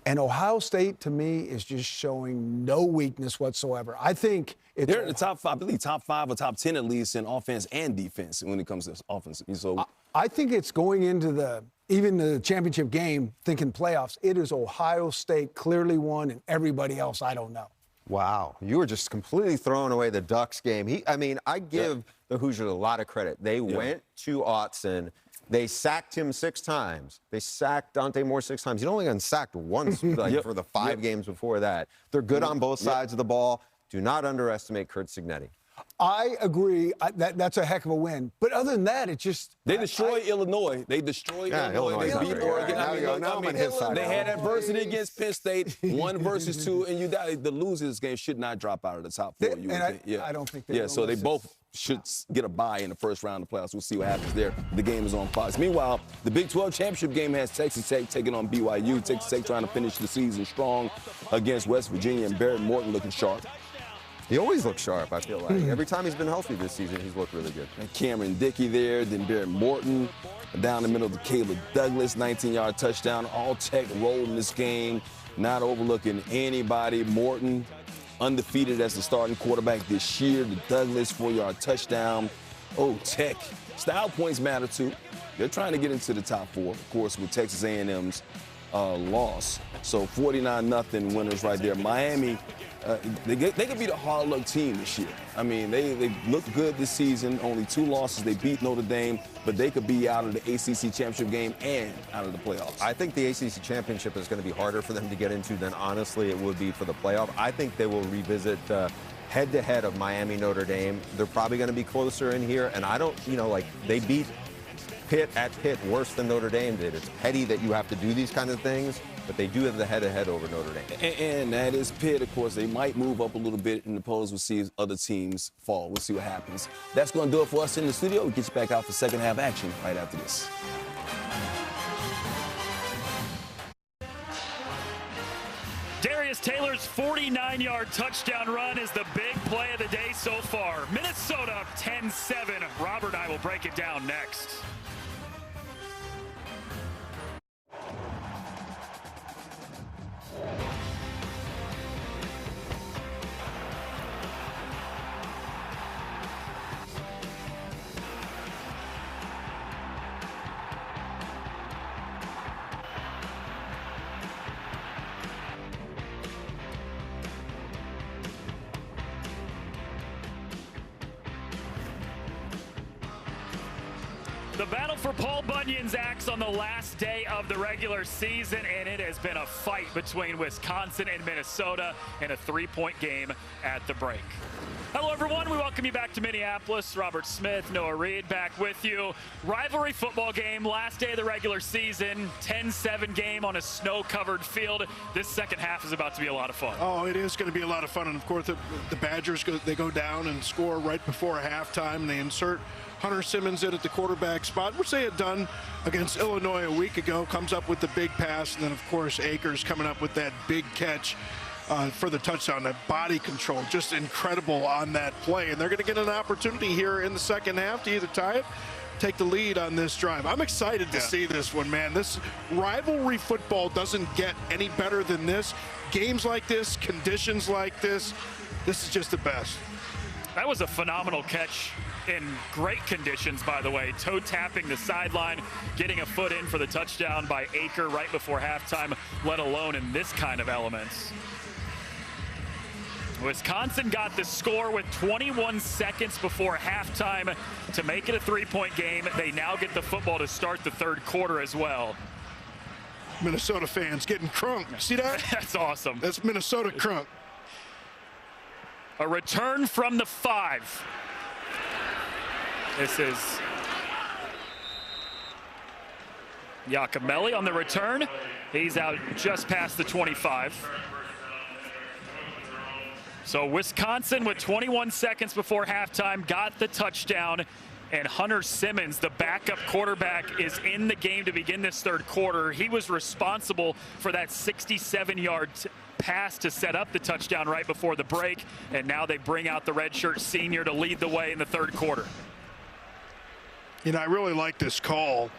And Ohio State, to me, is just showing no weakness whatsoever. I think they're in the top 5, I believe top 5 or top 10 at least in offense and defense when it comes to offense. So I think it's going into even the championship game, thinking playoffs. It is Ohio State clearly won, and everybody else I don't know. Wow, you were just completely throwing away the Ducks game. I give the Hoosiers a lot of credit. They went to Autzen. They sacked him 6 times. They sacked Dante Moore 6 times. He'd only gotten sacked once for the 5 games before that. They're good on both sides of the ball. Do not underestimate Curt Cignetti. I agree. That's a heck of a win. But other than that, it just... They destroyed Illinois. They destroyed Illinois. They beat Oregon. They had adversity against Penn State, 1 versus 2, and the losers game should not drop out of the top 4. I don't think they so they both should get a bye in the first round of the playoffs. We'll see what happens there. The game is on Fox. Meanwhile, the Big 12 championship game has Texas Tech taking on BYU. Texas Tech trying to finish the season strong against West Virginia, and Barrett Morton looking sharp. He always looks sharp, I feel like. Every time he's been healthy this season, he's looked really good. And Cameron Dickey there, then Barrett Morton. Down the middle to Caleb Douglas, 19-yard touchdown. All Tech rolling this game, not overlooking anybody. Morton undefeated as the starting quarterback this year. The Douglas 4-yard touchdown. Oh, Tech. Style points matter, too. They're trying to get into the top 4, of course, with Texas A&M's loss. So 49-0 winners right there. Miami, they could be the hard luck team this year. They look good this season. Only 2 losses. They beat Notre Dame, but they could be out of the ACC championship game and out of the playoffs. I think the ACC championship is going to be harder for them to get into than honestly it would be for the playoff. I think they will revisit head-to-head of Miami Notre Dame. They're probably going to be closer in here, and I don't, they beat Pitt at Pitt worse than Notre Dame did. It's petty that you have to do these kind of things, but they do have the head-to-head over Notre Dame. And that is Pitt, of course. They might move up a little bit in the polls. We'll see if other teams fall. We'll see what happens. That's going to do it for us in the studio. We'll get you back out for second half action right after this. Darius Taylor's 49-yard touchdown run is the big play of the day so far. Minnesota up 10-7. Robert and I will break it down next. The battle for Paul Bunyan's axe on the last day of the regular season, and it has been a fight between Wisconsin and Minnesota in a 3-point game at the break. Hello, everyone. We welcome you back to Minneapolis. Robert Smith, Noah Reed back with you. Rivalry football game, last day of the regular season, 10-7 game on a snow-covered field. This second half is about to be a lot of fun. Oh, it is going to be a lot of fun. And, of course, the Badgers, they go down and score right before halftime. They insert Hunter Simmons in at the quarterback spot, which they had done against Illinois a week ago, comes up with the big pass, and then, of course, Akers coming up with that big catch for the touchdown. That body control, just incredible on that play. And they're going to get an opportunity here in the second half to either tie it, take the lead on this drive. I'm excited to see this one, man. This rivalry football doesn't get any better than this. Games like this, conditions like this is just the best. That was a phenomenal catch in great conditions, by the way. Toe tapping the sideline, getting a foot in for the touchdown by Aker right before halftime, let alone in this kind of elements. Wisconsin got the score with 21 seconds before halftime to make it a 3-point game. They now get the football to start the third quarter as well. Minnesota fans getting crunk. See that? That's awesome. That's Minnesota crunk. A return from the 5. This is Giacomelli on the return. He's out just past the 25. So Wisconsin, with 21 seconds before halftime, got the touchdown. And Hunter Simmons, the backup quarterback, is in the game to begin this third quarter. He was responsible for that 67-yard pass to set up the touchdown right before the break. And now they bring out the redshirt senior to lead the way in the third quarter. You know, I really like this call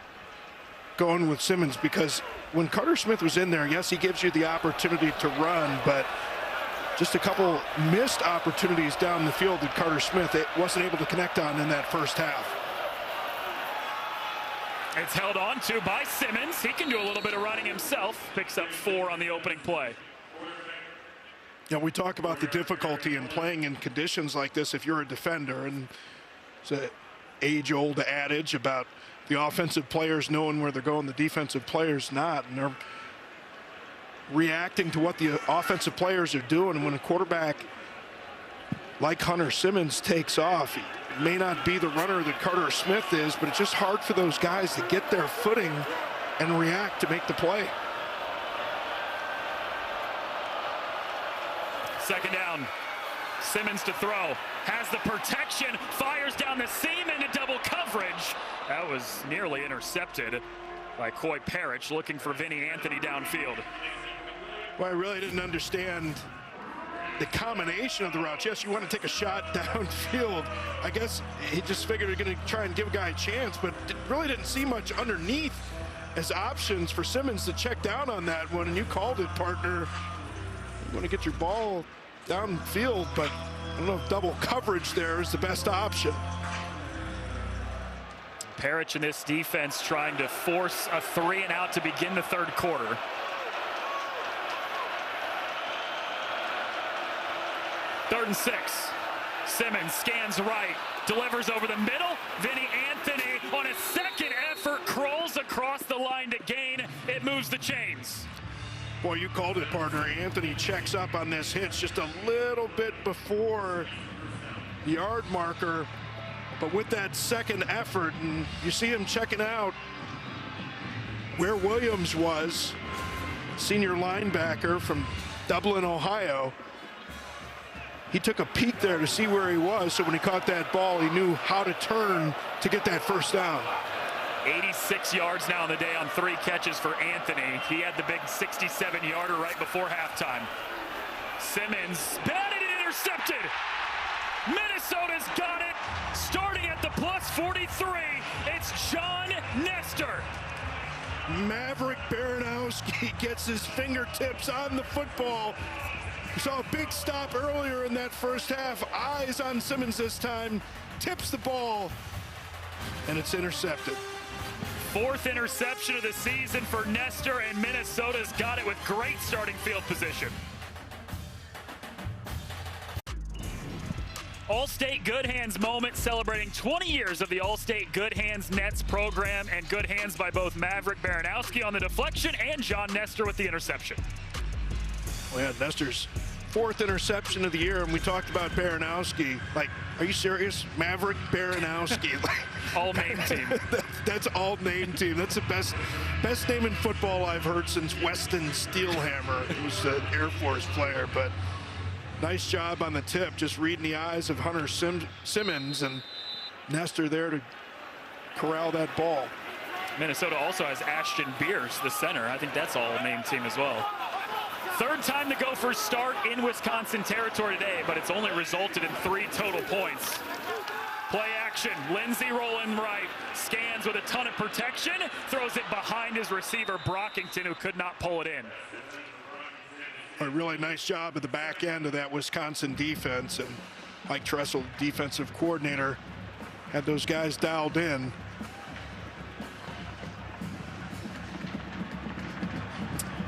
going with Simmons, because when Carter Smith was in there, yes, he gives you the opportunity to run, but just a couple missed opportunities down the field that Carter Smith wasn't able to connect on in that first half. It's held on to by Simmons. He can do a little bit of running himself. Picks up 4 on the opening play. You know, we talk about the difficulty in playing in conditions like this if you're a defender, and it's an age-old adage about the offensive players knowing where they're going, the defensive players not, and they're reacting to what the offensive players are doing. When a quarterback like Hunter Simmons takes off, he may not be the runner that Carter Smith is, but it's just hard for those guys to get their footing and react to make the play. Second down. Simmons to throw. Has the protection. Fires down the seam into double coverage. That was nearly intercepted by Coy Parrish, looking for Vinny Anthony downfield. Well, I really didn't understand the combination of the routes. Yes, you want to take a shot downfield. I guess he just figured you're going to try and give a guy a chance, but really didn't see much underneath as options for Simmons to check down on that one. And you called it, partner. You want to get your ball downfield, but I don't know if double coverage there is the best option. Parrish in this defense trying to force a 3-and-out to begin the third quarter. Third and 6. Simmons scans right, delivers over the middle. Vinny Anthony on a second effort crawls across the line to gain. It moves the chains. Boy, you called it, partner. Anthony checks up on this hitch just a little bit before the yard marker. But with that second effort, and you see him checking out where Williams was, senior linebacker from Dublin, Ohio. He took a peek there to see where he was, so when he caught that ball, he knew how to turn to get that first down. 86 yards now on the day on 3 catches for Anthony. He had the big 67-yarder right before halftime. Simmons batted and intercepted. Minnesota's got it. Starting at the plus 43, it's John Nestor. Maverick Baranowski gets his fingertips on the football. We saw a big stop earlier in that first half. Eyes on Simmons this time. Tips the ball, and it's intercepted. 4th interception of the season for Nestor, and Minnesota's got it with great starting field position. All-State Good Hands moment, celebrating 20 years of the All-State Good Hands Nets program, and good hands by both Maverick Baranowski on the deflection and John Nestor with the interception. Well, yeah, Nestor's 4th interception of the year, and we talked about Baranowski. Like, are you serious? Maverick Baranowski. All name team. That's all name team. That's the best name in football I've heard since Weston Steelhammer, who's an Air Force player. But nice job on the tip, just reading the eyes of Hunter Simmons, and Nestor there to corral that ball. Minnesota also has Ashton Beers, the center. I think that's all name team as well. Third time the Gophers start in Wisconsin territory today, but it's only resulted in 3 total points. Play action, Lindsey rolling right, scans with a ton of protection, throws it behind his receiver, Brockington, who could not pull it in. A really nice job at the back end of that Wisconsin defense, and Mike Tressel, defensive coordinator, had those guys dialed in.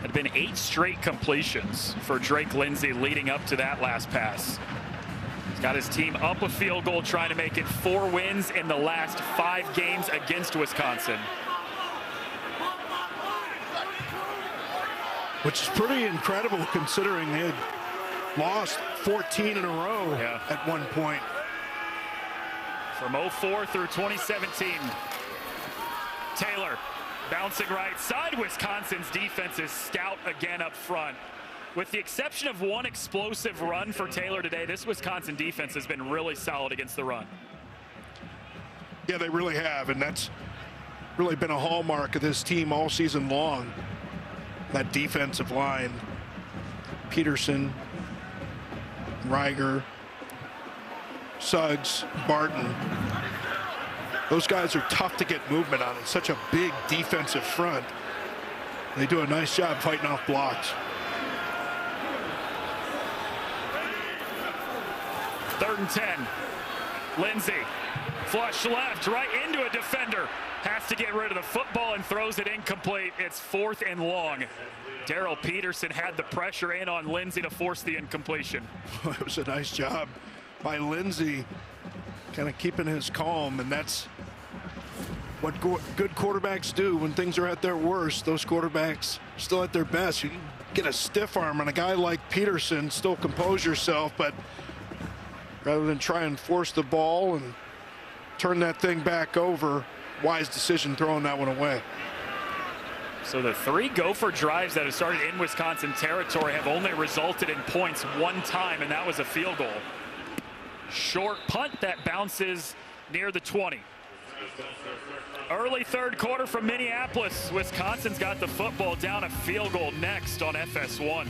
Had been 8 straight completions for Drake Lindsey leading up to that last pass. He's got his team up a field goal, trying to make it 4 wins in the last 5 games against Wisconsin. Which is pretty incredible considering they had lost 14 in a row at one point. From 04 through 2017. Taylor bouncing right side. Wisconsin's defense is stout again up front. With the exception of one explosive run for Taylor today, this Wisconsin defense has been really solid against the run. Yeah, they really have, and that's really been a hallmark of this team all season long. That defensive line, Peterson, Reiger, Suggs, Barton. Those guys are tough to get movement on. It's such a big defensive front. They do a nice job fighting off blocks. 3rd and 10. Lindsey, flush left, right into a defender. Has to get rid of the football and throws it incomplete. It's 4th and long. Darrell Peterson had the pressure in on Lindsey to force the incompletion. It was a nice job by Lindsey, kind of keeping his calm, and that's what good quarterbacks do when things are at their worst. Those quarterbacks still at their best. You get a stiff arm on a guy like Peterson, still compose yourself, but rather than try and force the ball and turn that thing back over, wise decision throwing that one away. So the 3 Gopher drives that have started in Wisconsin territory have only resulted in points 1 time, and that was a field goal. Short punt that bounces near the 20. Early 3rd quarter from Minneapolis. Wisconsin's got the football down a field goal next on FS1.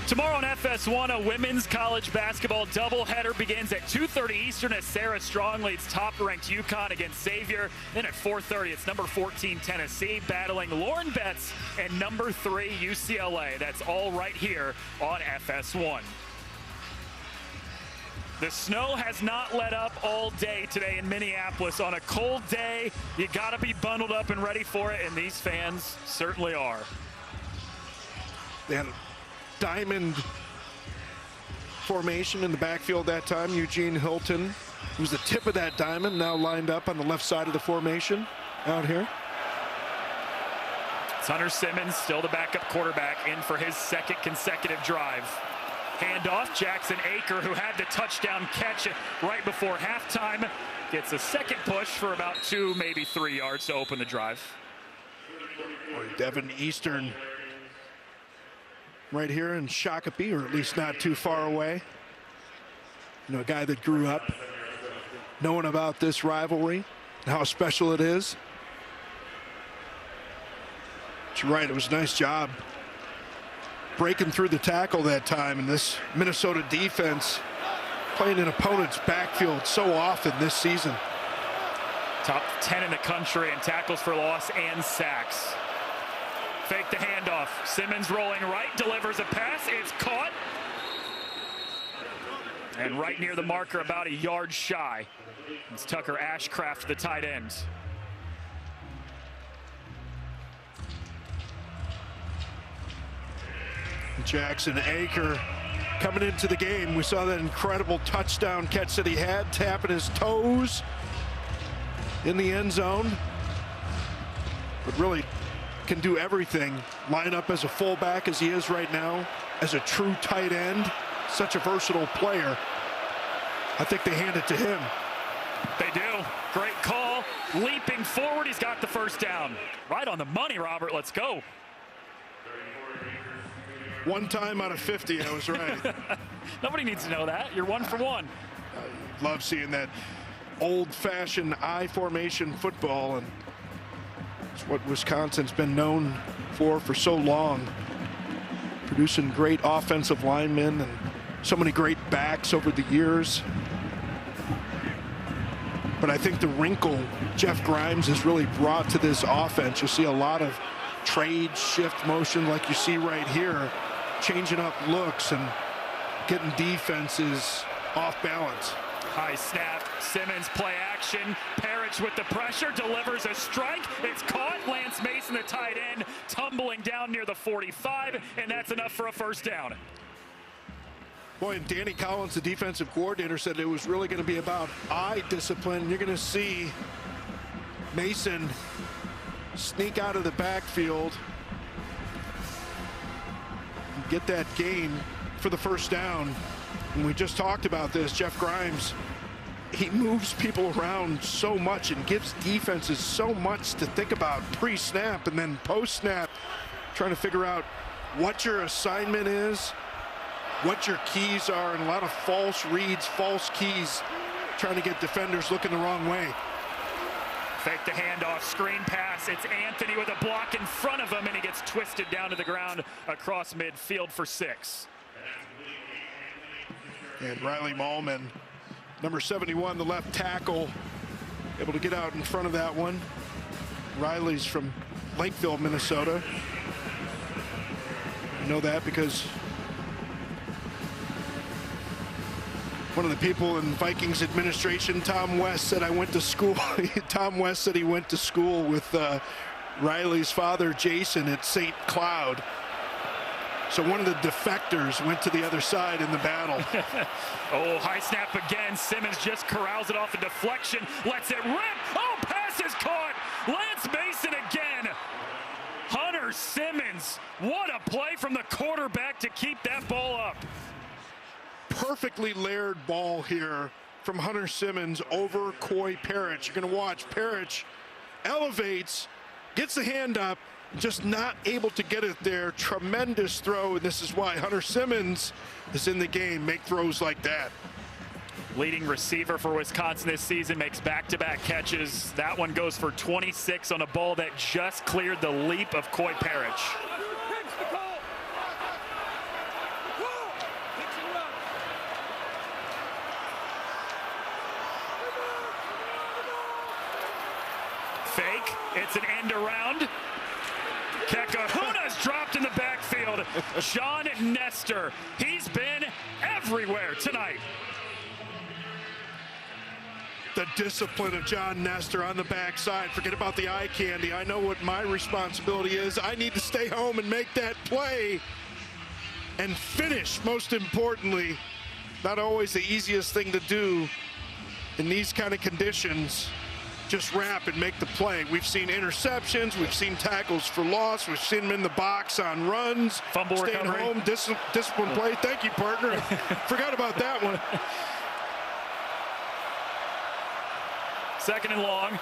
Tomorrow on FS1, a women's college basketball doubleheader begins at 2:30 Eastern as Sarah Strong leads top-ranked UConn against Xavier. Then at 4:30, it's number 14 Tennessee battling Lauren Betts and number 3 UCLA. That's all right here on FS1. The snow has not let up all day today in Minneapolis. On a cold day, you got to be bundled up and ready for it, and these fans certainly are. Then diamond formation in the backfield that time. Eugene Hilton, who's the tip of that diamond, now lined up on the left side of the formation out here. It's Hunter Simmons, still the backup quarterback, in for his 2nd consecutive drive. Handoff, Jackson Aker, who had the touchdown catch right before halftime, gets a 2nd push for about 2, maybe 3 yards to open the drive. Devin Eastern right here in Shakopee, or at least not too far away. You know, a guy that grew up knowing about this rivalry and how special it is. But you're right, it was a nice job breaking through the tackle that time, and this Minnesota defense playing an opponent's backfield so often this season. Top 10 in the country in tackles for loss and sacks. Fake the handoff. Simmons rolling right, delivers a pass. It's caught. And right near the marker, about a yard shy. It's Tucker Ashcraft, the tight end. Jackson Aker coming into the game. We saw that incredible touchdown catch that he had, tapping his toes in the end zone. But really can do everything. Line up as a fullback as he is right now, as a true tight end. Such a versatile player. I think they hand it to him. They do. Great call. Leaping forward, he's got the 1st down. Right on the money, Robert. Let's go. One time out of 50, I was right. Nobody needs to know that. You're 1 for 1. I love seeing that old-fashioned I formation football, and it's what Wisconsin's been known for so long. Producing great offensive linemen and so many great backs over the years. But I think the wrinkle Jeff Grimes has really brought to this offense, you'll see a lot of trade shift motion like you see right here, changing up looks and getting defenses off balance. High snap, Simmons play action, Parrish with the pressure, delivers a strike, it's caught, Lance Mason, the tight end, tumbling down near the 45, and that's enough for a first down. Boy, and Danny Collins, the defensive coordinator, said it was really going to be about eye discipline. You're going to see Mason sneak out of the backfield, get that gain for the first down. And we just talked about this, Jeff Grimes, he moves people around so much and gives defenses so much to think about pre-snap and then post-snap, trying to figure out what your assignment is, what your keys are, and a lot of false reads, false keys, trying to get defenders looking the wrong way. Fake the handoff, screen pass. It's Anthony with a block in front of him, and he gets twisted down to the ground across midfield for 6. And Riley Mahlman, number 71, the left tackle, able to get out in front of that one. Riley's from Lakeville, Minnesota. I know that because one of the people in Vikings administration, Tom West, said I went to school. Tom West said he went to school with Riley's father, Jason, at St. Cloud. So one of the defectors went to the other side in the battle. Oh, high snap again. Simmons just corrals it off a deflection, lets it rip. Oh, pass is caught. Lance Mason again. Hunter Simmons, what a play from the quarterback to keep that ball up. Perfectly layered ball here from Hunter Simmons over Coy Parrish. You're going to watch Parrish elevates, gets the hand up, just not able to get it there. Tremendous throw, and this is why Hunter Simmons is in the game. Make throws like that. Leading receiver for Wisconsin this season, makes back-to-back catches. That one goes for 26 on a ball that just cleared the leap of Coy Parrish. Fake, it's an end around. Kekahuna's dropped in the backfield. John Nestor, he's been everywhere tonight. The discipline of John Nestor on the backside. Forget about the eye candy. I know what my responsibility is. I need to stay home and make that play and finish, most importantly. Not always the easiest thing to do in these kind of conditions. Just wrap and make the play. We've seen interceptions, we've seen tackles for loss, we've seen them in the box on runs. Fumble staying recovery. Home, discipline play. Thank you, partner. Forgot about that one. 2nd and long.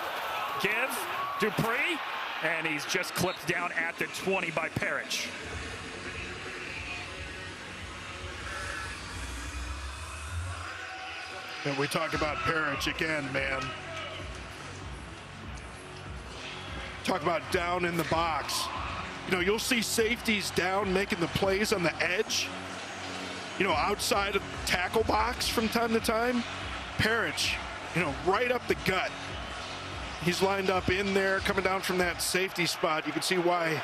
Give, Dupree, and he's just clipped down at the 20 by Parrish. And we talk about Parrish again, man. Talk about down in the box. You know, you'll see safeties down making the plays on the edge, you know, outside of tackle box from time to time. Parrish, you know, right up the gut. He's lined up in there, coming down from that safety spot. You can see why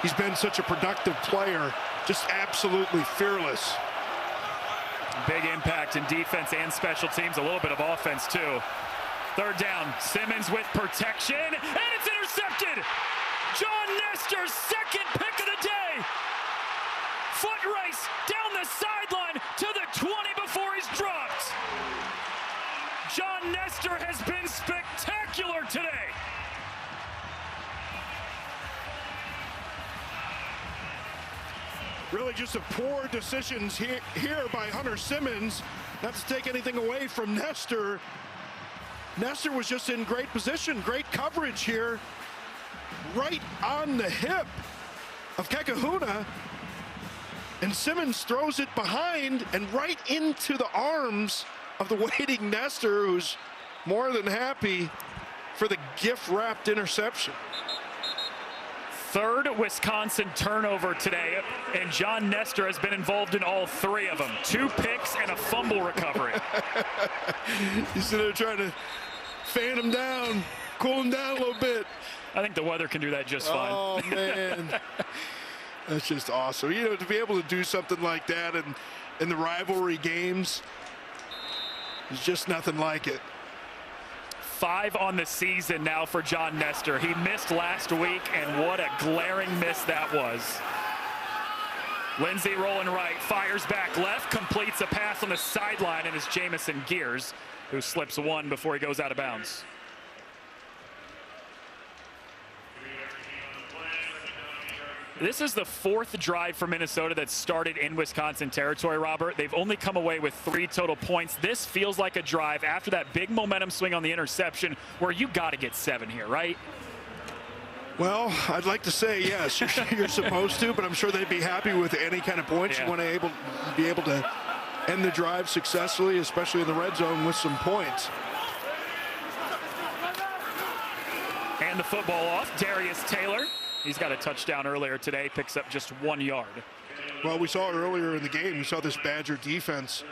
he's been such a productive player, just absolutely fearless. Big impact in defense and special teams, a little bit of offense too. 3rd down, Simmons with protection, and it's intercepted. John Nestor's 2nd pick of the day. Foot race down the sideline to the 20 before he's dropped. John Nestor has been spectacular today. Really just a poor decisions here by Hunter Simmons. Not to take anything away from Nestor. Nestor was just in great position, great coverage here, right on the hip of Kekahuna, And Simmons throws it behind and right into the arms of the waiting Nestor, who's more than happy for the gift-wrapped interception. Third Wisconsin turnover today, and John Nestor has been involved in all 3 of them. 2 picks and a fumble recovery. He's there trying to fan him down, cool him down a little bit. I think the weather can do that just fine. Oh, man. That's just awesome. You know, to be able to do something like that in the rivalry games, there's just nothing like it. 5 on the season now for John Nestor. He missed last week, and what a glaring miss that was. Lindsey rolling right, fires back left, completes a pass on the sideline, and it's Jamison Gears who slips one before he goes out of bounds. This is the 4th drive for Minnesota that started in Wisconsin territory, Robert. They've only come away with 3 total points. This feels like a drive after that big momentum swing on the interception where you got to get 7 here, right? Well, I'd like to say yes, you're supposed to, but I'm sure they'd be happy with any kind of points. Yeah. You want to be able to end the drive successfully, especially in the red zone with some points. And the football off, Darius Taylor. He's got a touchdown earlier today, picks up just 1 yard. Well, we saw earlier in the game, we saw this Badger defense.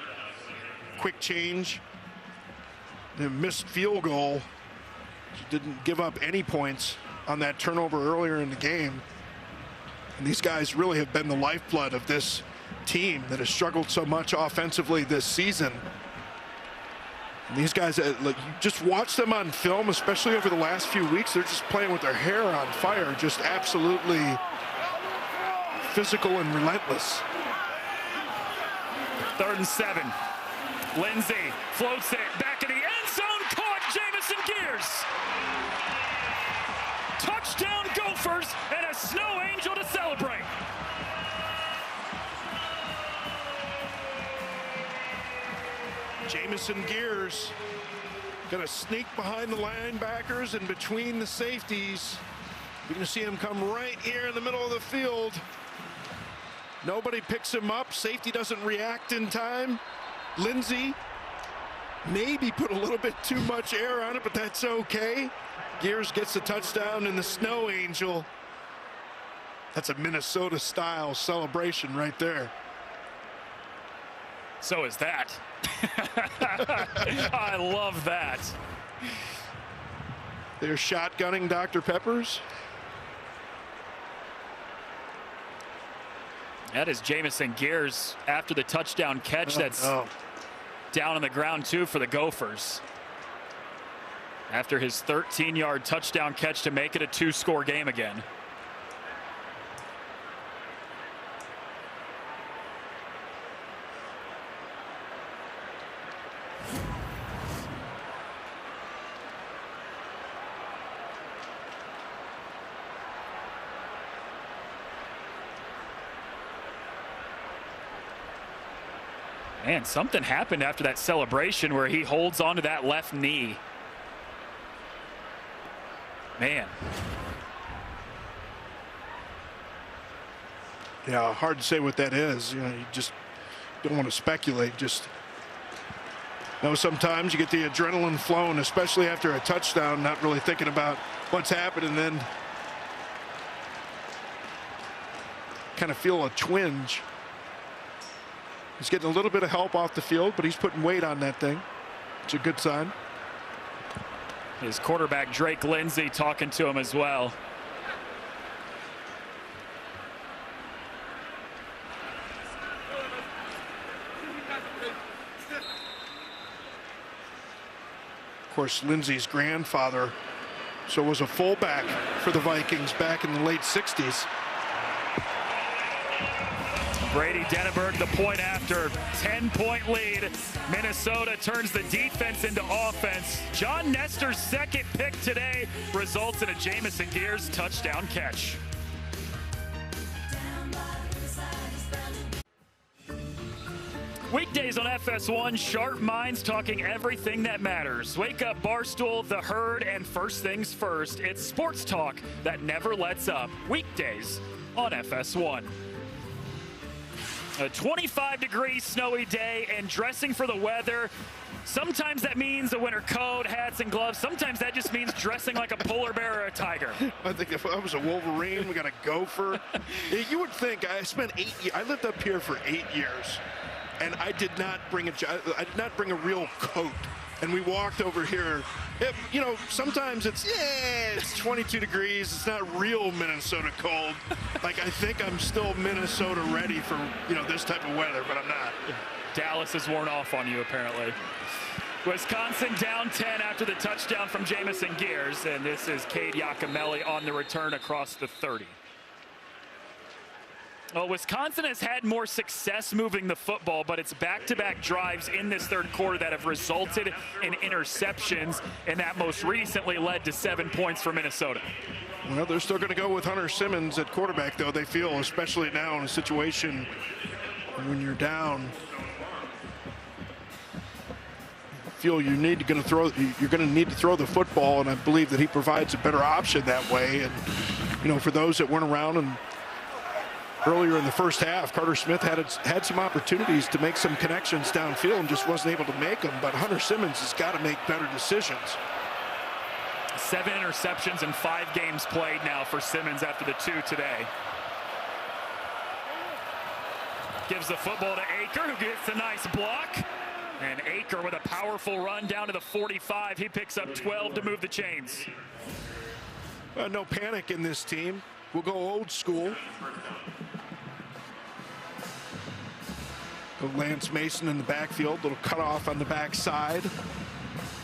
Quick change, the missed field goal. Didn't give up any points on that turnover earlier in the game. And these guys really have been the lifeblood of this team that has struggled so much offensively this season. And these guys, like, you just watch them on film, especially over the last few weeks. They're just playing with their hair on fire, just absolutely physical and relentless. 3rd and 7. Lindsey floats it back in the end zone, caught Jamison Gears. Touchdown Gophers and a snow angel to celebrate. Jamison Gears gonna sneak behind the linebackers and between the safeties. You're gonna see him come right here in the middle of the field. Nobody picks him up. Safety doesn't react in time. Lindsey maybe put a little bit too much air on it, but that's okay. Gears gets the touchdown and the snow angel. That's a Minnesota style celebration right there. So is that. I love that. They're shotgunning Dr. Peppers. That is Jamison Gears after the touchdown catch. That's down on the ground too for the Gophers. After his 13-yard touchdown catch to make it a 2-score game again. Man, something happened after that celebration where he holds onto that left knee. Man. Yeah, hard to say what that is. You know, you just don't want to speculate. Just know sometimes you get the adrenaline flowing, especially after a touchdown, not really thinking about what's happened, and then kind of feel a twinge. He's getting a little bit of help off the field, but he's putting weight on that thing. It's a good sign. His quarterback, Drake Lindsey, talking to him as well. Of course, Lindsey's grandfather was a fullback for the Vikings back in the late 60s. Brady Denneberg, the point after, 10-point lead. Minnesota turns the defense into offense. John Nestor's second pick today results in a Jamison Gears touchdown catch. Weekdays on FS1, sharp minds talking everything that matters. Wake up, Barstool, The Herd, and First Things First. It's sports talk that never lets up. Weekdays on FS1. A 25-degree snowy day and dressing for the weather. Sometimes that means a winter coat, hats, and gloves. Sometimes that just means dressing like a polar bear or a tiger. I think if I was a Wolverine, we got a gopher. You would think I spent 8 years. I lived up here for 8 years, and I did not bring a real coat. And we walked over here. You know, sometimes it's 22 degrees. It's not real Minnesota cold. Like, I think I'm still Minnesota ready for, you know, this type of weather, but I'm not. Dallas has worn off on you, apparently. Wisconsin down 10 after the touchdown from Jamison Gears, and this is Cade Giacomelli on the return across the 30. Well, Wisconsin has had more success moving the football, but it's back-to-back drives in this third quarter that have resulted in interceptions, and that most recently led to 7 points for Minnesota. Well, they're still going to go with Hunter Simmons at quarterback, though, they feel, especially now in a situation when you're down. Feel you're going to need to throw the football, and I believe that he provides a better option that way. And, you know, for those that weren't around and earlier in the first half, Carter Smith had some opportunities to make some connections downfield and just wasn't able to make them. But Hunter Simmons has got to make better decisions. 7 interceptions in 5 games played now for Simmons after the 2 today. Gives the football to Aker, who gets a nice block. And Aker with a powerful run down to the 45. He picks up 12 to move the chains. No panic in this team. We'll go old school. Lance Mason in the backfield, little cutoff on the backside.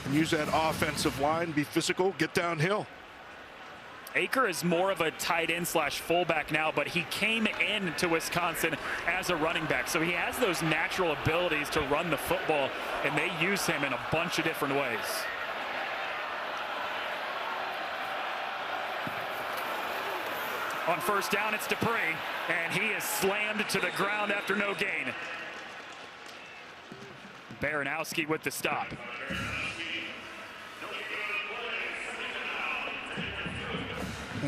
And use that offensive line, be physical, get downhill. Aker is more of a tight end / fullback now, but he came into Wisconsin as a running back. So he has those natural abilities to run the football, and they use him in a bunch of different ways. On first down, it's Dupree, and he is slammed to the ground after no gain. Baranowski with the stop.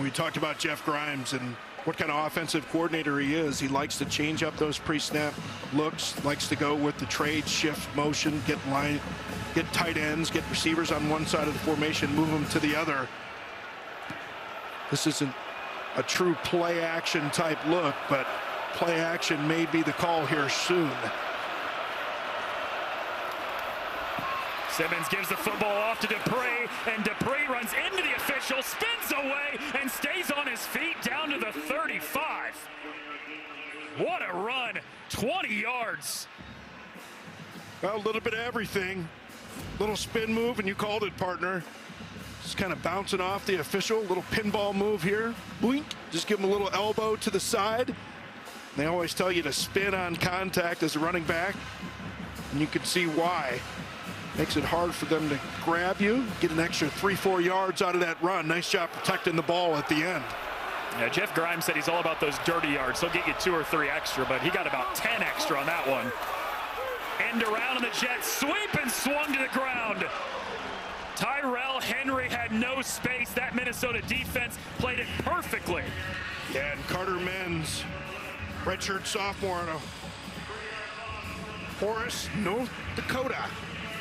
We talked about Jeff Grimes and what kind of offensive coordinator he is. He likes to change up those pre-snap looks, likes to go with the trade, shift motion, get tight ends, get receivers on one side of the formation, move them to the other. This isn't a true play action type look, but play action may be the call here soon. Simmons gives the football off to Dupree, and Dupree runs into the official, spins away, and stays on his feet down to the 35. What a run, 20 yards. Well, a little bit of everything. Little spin move, and you called it, partner. Just kind of bouncing off the official, little pinball move here. Boink, just give him a little elbow to the side. They always tell you to spin on contact as a running back, and you can see why. Makes it hard for them to grab you, get an extra 3-4 yards out of that run. Nice job protecting the ball at the end. Yeah, Jeff Grimes said he's all about those dirty yards. He'll get you 2 or 3 extra, but he got about 10 extra on that one. End around, and the Jets sweep and swung to the ground. Tyrell Henry had no space. That Minnesota defense played it perfectly. Yeah, and Carter Menz, redshirt sophomore out of Horace, North Dakota.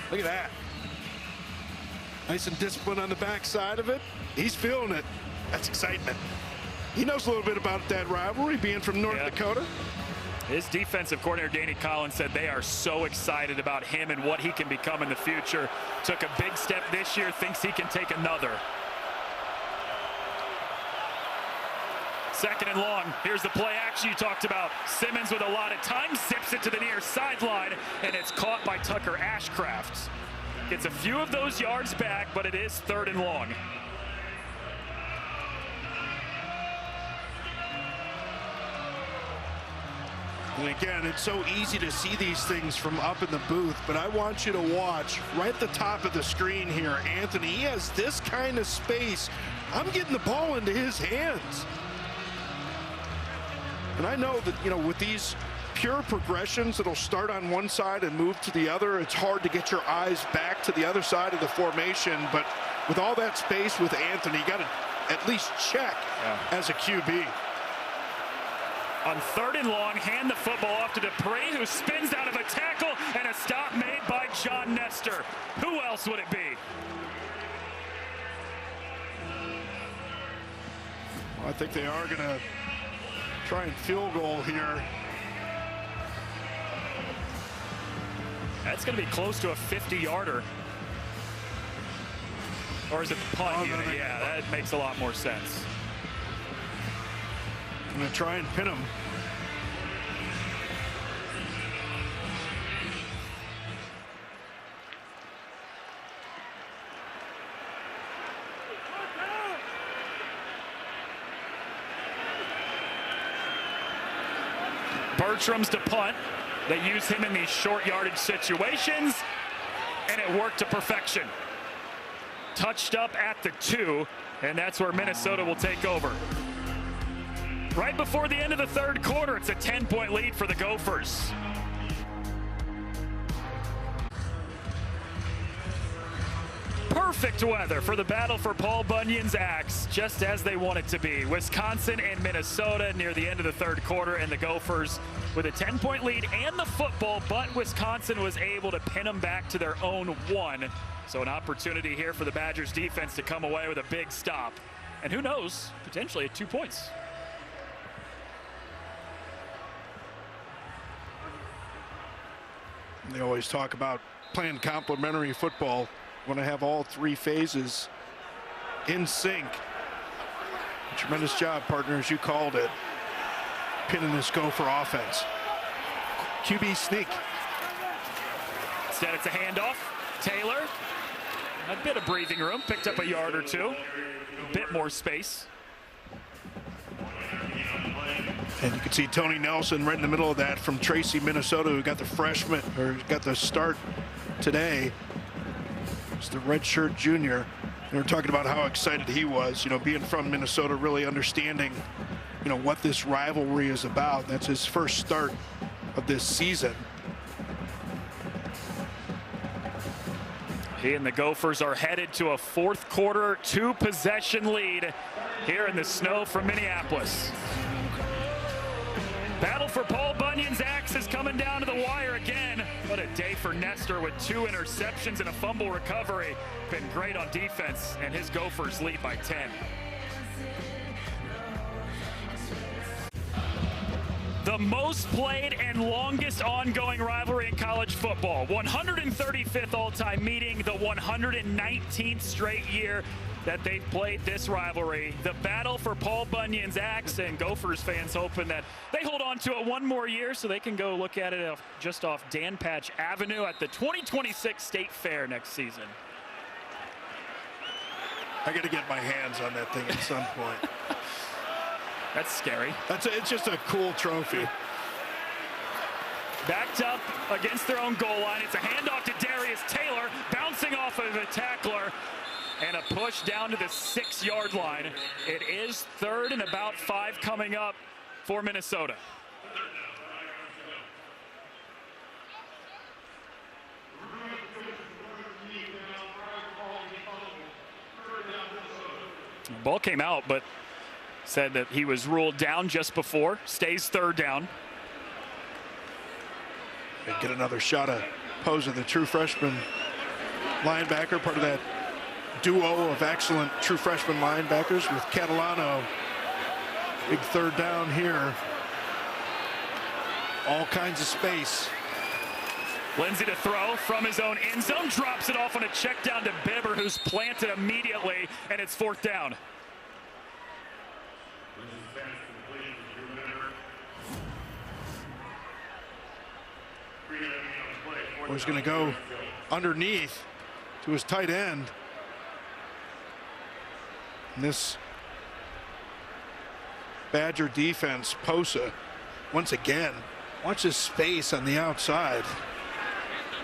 Look at that. Nice and disciplined on the backside of it. He's feeling it. That's excitement. He knows a little bit about that rivalry, being from North Dakota. His defensive coordinator, Danny Collins, said they are so excited about him and what he can become in the future. Took a big step this year, thinks he can take another. Second and long. Here's the play action you talked about. Simmons with a lot of time, zips it to the near sideline, and it's caught by Tucker Ashcraft. Gets a few of those yards back, but it is 3rd and long. And again, it's so easy to see these things from up in the booth, but I want you to watch right at the top of the screen here. Anthony, he has this kind of space. I'm getting the ball into his hands. And I know that, you know, with these pure progressions that'll start on one side and move to the other, it's hard to get your eyes back to the other side of the formation. But with all that space with Anthony, you got to at least check as a QB. On 3rd and long, hand the football off to Dupree, who spins out of a tackle, and a stop made by John Nestor. Who else would it be? Well, I think they are going to try and field goal here. That's going to be close to a 50-yarder. Or is it the punt unit? Yeah, that makes a lot more sense. I'm going to try and pin him. Bertram's to punt. They use him in these short yardage situations, and it worked to perfection. Touched up at the 2, and that's where Minnesota will take over. Right before the end of the 3rd quarter, it's a 10-point lead for the Gophers. Perfect weather for the battle for Paul Bunyan's axe, just as they want it to be. Wisconsin and Minnesota near the end of the 3rd quarter, and the Gophers with a 10-point lead and the football, but Wisconsin was able to pin them back to their own 1. So an opportunity here for the Badgers defense to come away with a big stop. And who knows, potentially at 2 points. They always talk about playing complementary football. Want to have all 3 phases in sync. Tremendous job, partners. You called it. Pinning this Gopher offense. QB sneak. Instead, it's a handoff. Taylor, a bit of breathing room, picked up a yard or 2. A bit more space. And you can see Tony Nelson right in the middle of that from Tracy, Minnesota, who got the freshman, or got the start today. It's the redshirt junior. They were talking about how excited he was, you know, being from Minnesota, really understanding, you know, what this rivalry is about. That's his first start of this season. He and the Gophers are headed to a 4th quarter 2-possession lead here in the snow from Minneapolis. Battle for Paul Bunyan's axe is coming down to the wire again. What a day for Nestor with 2 interceptions and a fumble recovery. Been great on defense, and his Gophers lead by 10. The most played and longest ongoing rivalry in college football. 135th all-time meeting, the 119th straight year that they've played this rivalry. The battle for Paul Bunyan's axe, and Gophers fans hoping that they hold on to it 1 more year so they can go look at it just off Dan Patch Avenue at the 2026 State Fair next season. I got to get my hands on that thing at some point. That's scary. It's just a cool trophy. Backed up against their own goal line. It's a handoff to Darius Taylor, bouncing off of the tackler, and a push down to the 6-yard line. It is 3rd and about 5 coming up for Minnesota. The ball came out, but said that he was ruled down just before. Stays 3rd down. They get another shot at Posa, the true freshman linebacker, part of that duo of excellent true freshman linebackers with Catalano. Big 3rd down here. All kinds of space. Lindsey to throw from his own end zone, drops it off on a check down to Bibber, who's planted immediately, and it's 4th down. He's going to go underneath to his tight end. And this Badger defense, Posa, once again, watch this space on the outside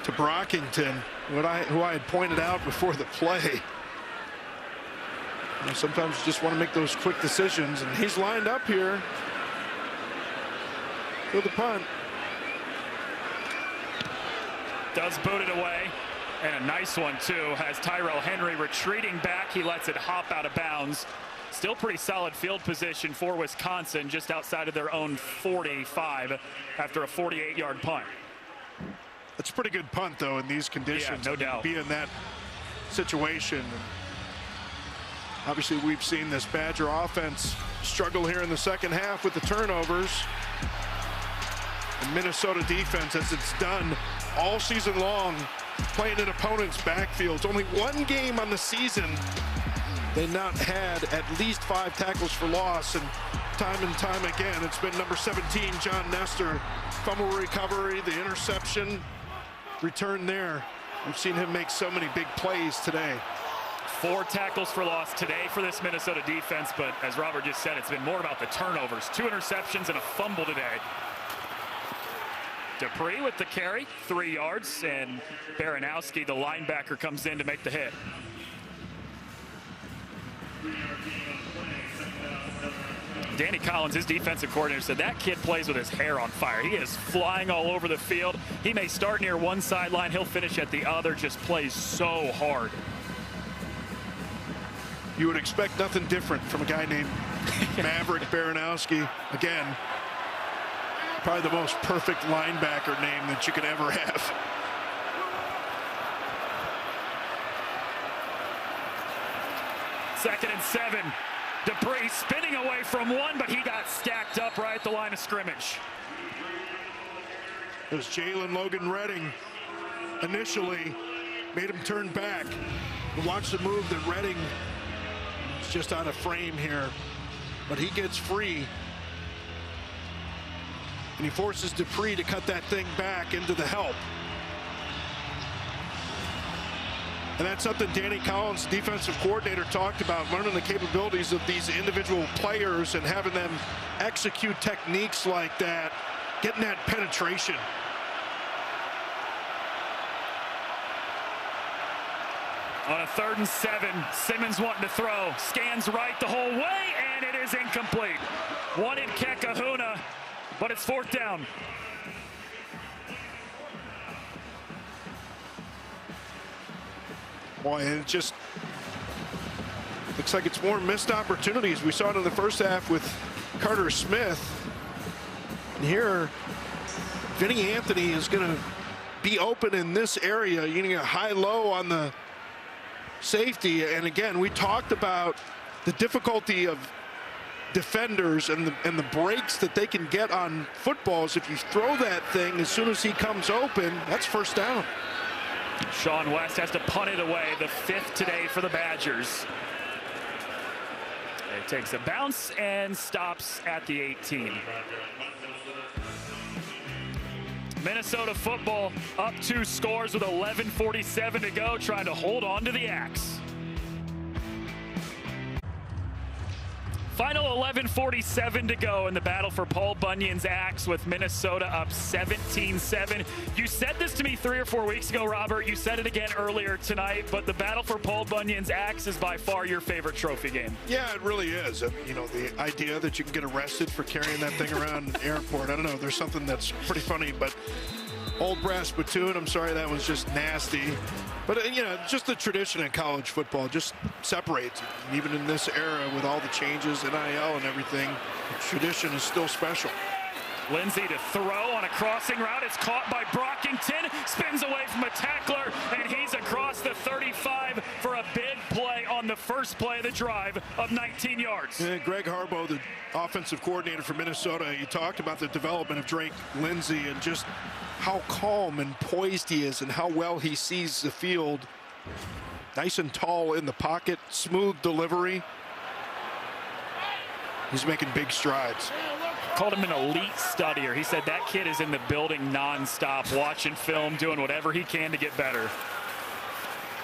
to Brockington, who I had pointed out before the play. You know, sometimes you just want to make those quick decisions, and he's lined up here for the punt. Does boot it away, and a nice one too. Has Tyrell Henry retreating back. He lets it hop out of bounds. Still pretty solid field position for Wisconsin, just outside of their own 45 after a 48-yard punt. It's a pretty good punt, though, in these conditions. Yeah, no doubt. Be in that situation. Obviously, we've seen this Badger offense struggle here in the second half with the turnovers. And Minnesota defense, as it's done all season long, playing in opponents' backfields. Only one game on the season they not had at least 5 tackles for loss, and time again, it's been number 17, John Nestor. Fumble recovery, the interception, return there. We've seen him make so many big plays today. 4 tackles for loss today for this Minnesota defense, but as Robert just said, it's been more about the turnovers. 2 interceptions and a fumble today. Dupree with the carry, 3 yards, and Baranowski, the linebacker, comes in to make the hit. Danny Collins, his defensive coordinator, said that kid plays with his hair on fire. He is flying all over the field. He may start near one sideline, he'll finish at the other, just plays so hard. You would expect nothing different from a guy named Maverick Baranowski. Again, probably the most perfect linebacker name that you could ever have. Second and 7. Dupree spinning away from one, but he got stacked up right at the line of scrimmage. It was Jalen Logan Redding initially, made him turn back. Watch the move that Redding is just out of frame here, but he gets free. And he forces Dupree to cut that thing back into the help. And that's something Danny Collins, defensive coordinator, talked about, learning the capabilities of these individual players and having them execute techniques like that, getting that penetration. On a 3rd and 7, Simmons wanting to throw, scans right the whole way, and it is incomplete. Wanted Kekahuna, but it's 4th down. Boy, it just looks like it's more missed opportunities. We saw it in the first half with Carter Smith. And here, Vinny Anthony is going to be open in this area, getting a high-low on the safety. And again, we talked about the difficulty of defenders and the breaks that they can get on footballs. If you throw that thing as soon as he comes open, that's 1st down. Sean West has to punt it away, the 5th today for the Badgers. It takes a bounce and stops at the 18. Minnesota football up 2 scores with 11:47 to go, trying to hold on to the Axe. Final 11:47 to go in the battle for Paul Bunyan's Axe, with Minnesota up 17-7. You said this to me 3 or 4 weeks ago, Robert. You said it again earlier tonight, but the battle for Paul Bunyan's Axe is by far your favorite trophy game. Yeah, it really is. You know, the idea that you can get arrested for carrying that thing around an airport, I don't know, there's something that's pretty funny, but old brass spittoon, I'm sorry, that was just nasty. But, you know, just the tradition in college football just separates it. And even in this era with all the changes, NIL and everything, the tradition is still special. Lindsey to throw on a crossing route. It's caught by Brockington. Spins away from a tackler, and he's across the 35 for a big play on the first play of the drive of 19 yards. And Greg Harbaugh, the offensive coordinator for Minnesota, he talked about the development of Drake Lindsey and just how calm and poised he is and how well he sees the field. Nice and tall in the pocket, smooth delivery. He's making big strides. Called him an elite studier. He said that kid is in the building nonstop, watching film, doing whatever he can to get better.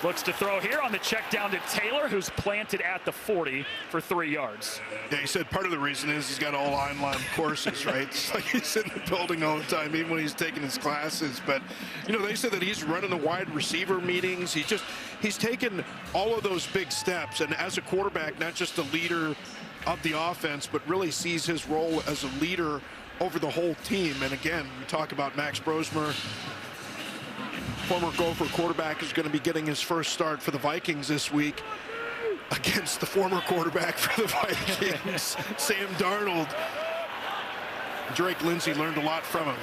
Looks to throw here on the check down to Taylor, who's planted at the 40 for 3 yards. Yeah, he said part of the reason is he's got all line courses, right? It's like he's in the building all the time, even when he's taking his classes. But, you know, they said that he's running the wide receiver meetings. He's taken all of those big steps. And as a quarterback, not just a leader of the offense, but really sees his role as a leader over the whole team. And again, we talk about Max Brosmer, former Gopher quarterback, is going to be getting his first start for the Vikings this week. against the former quarterback for the Vikings, Sam Darnold. Drake Lindsay learned a lot from him.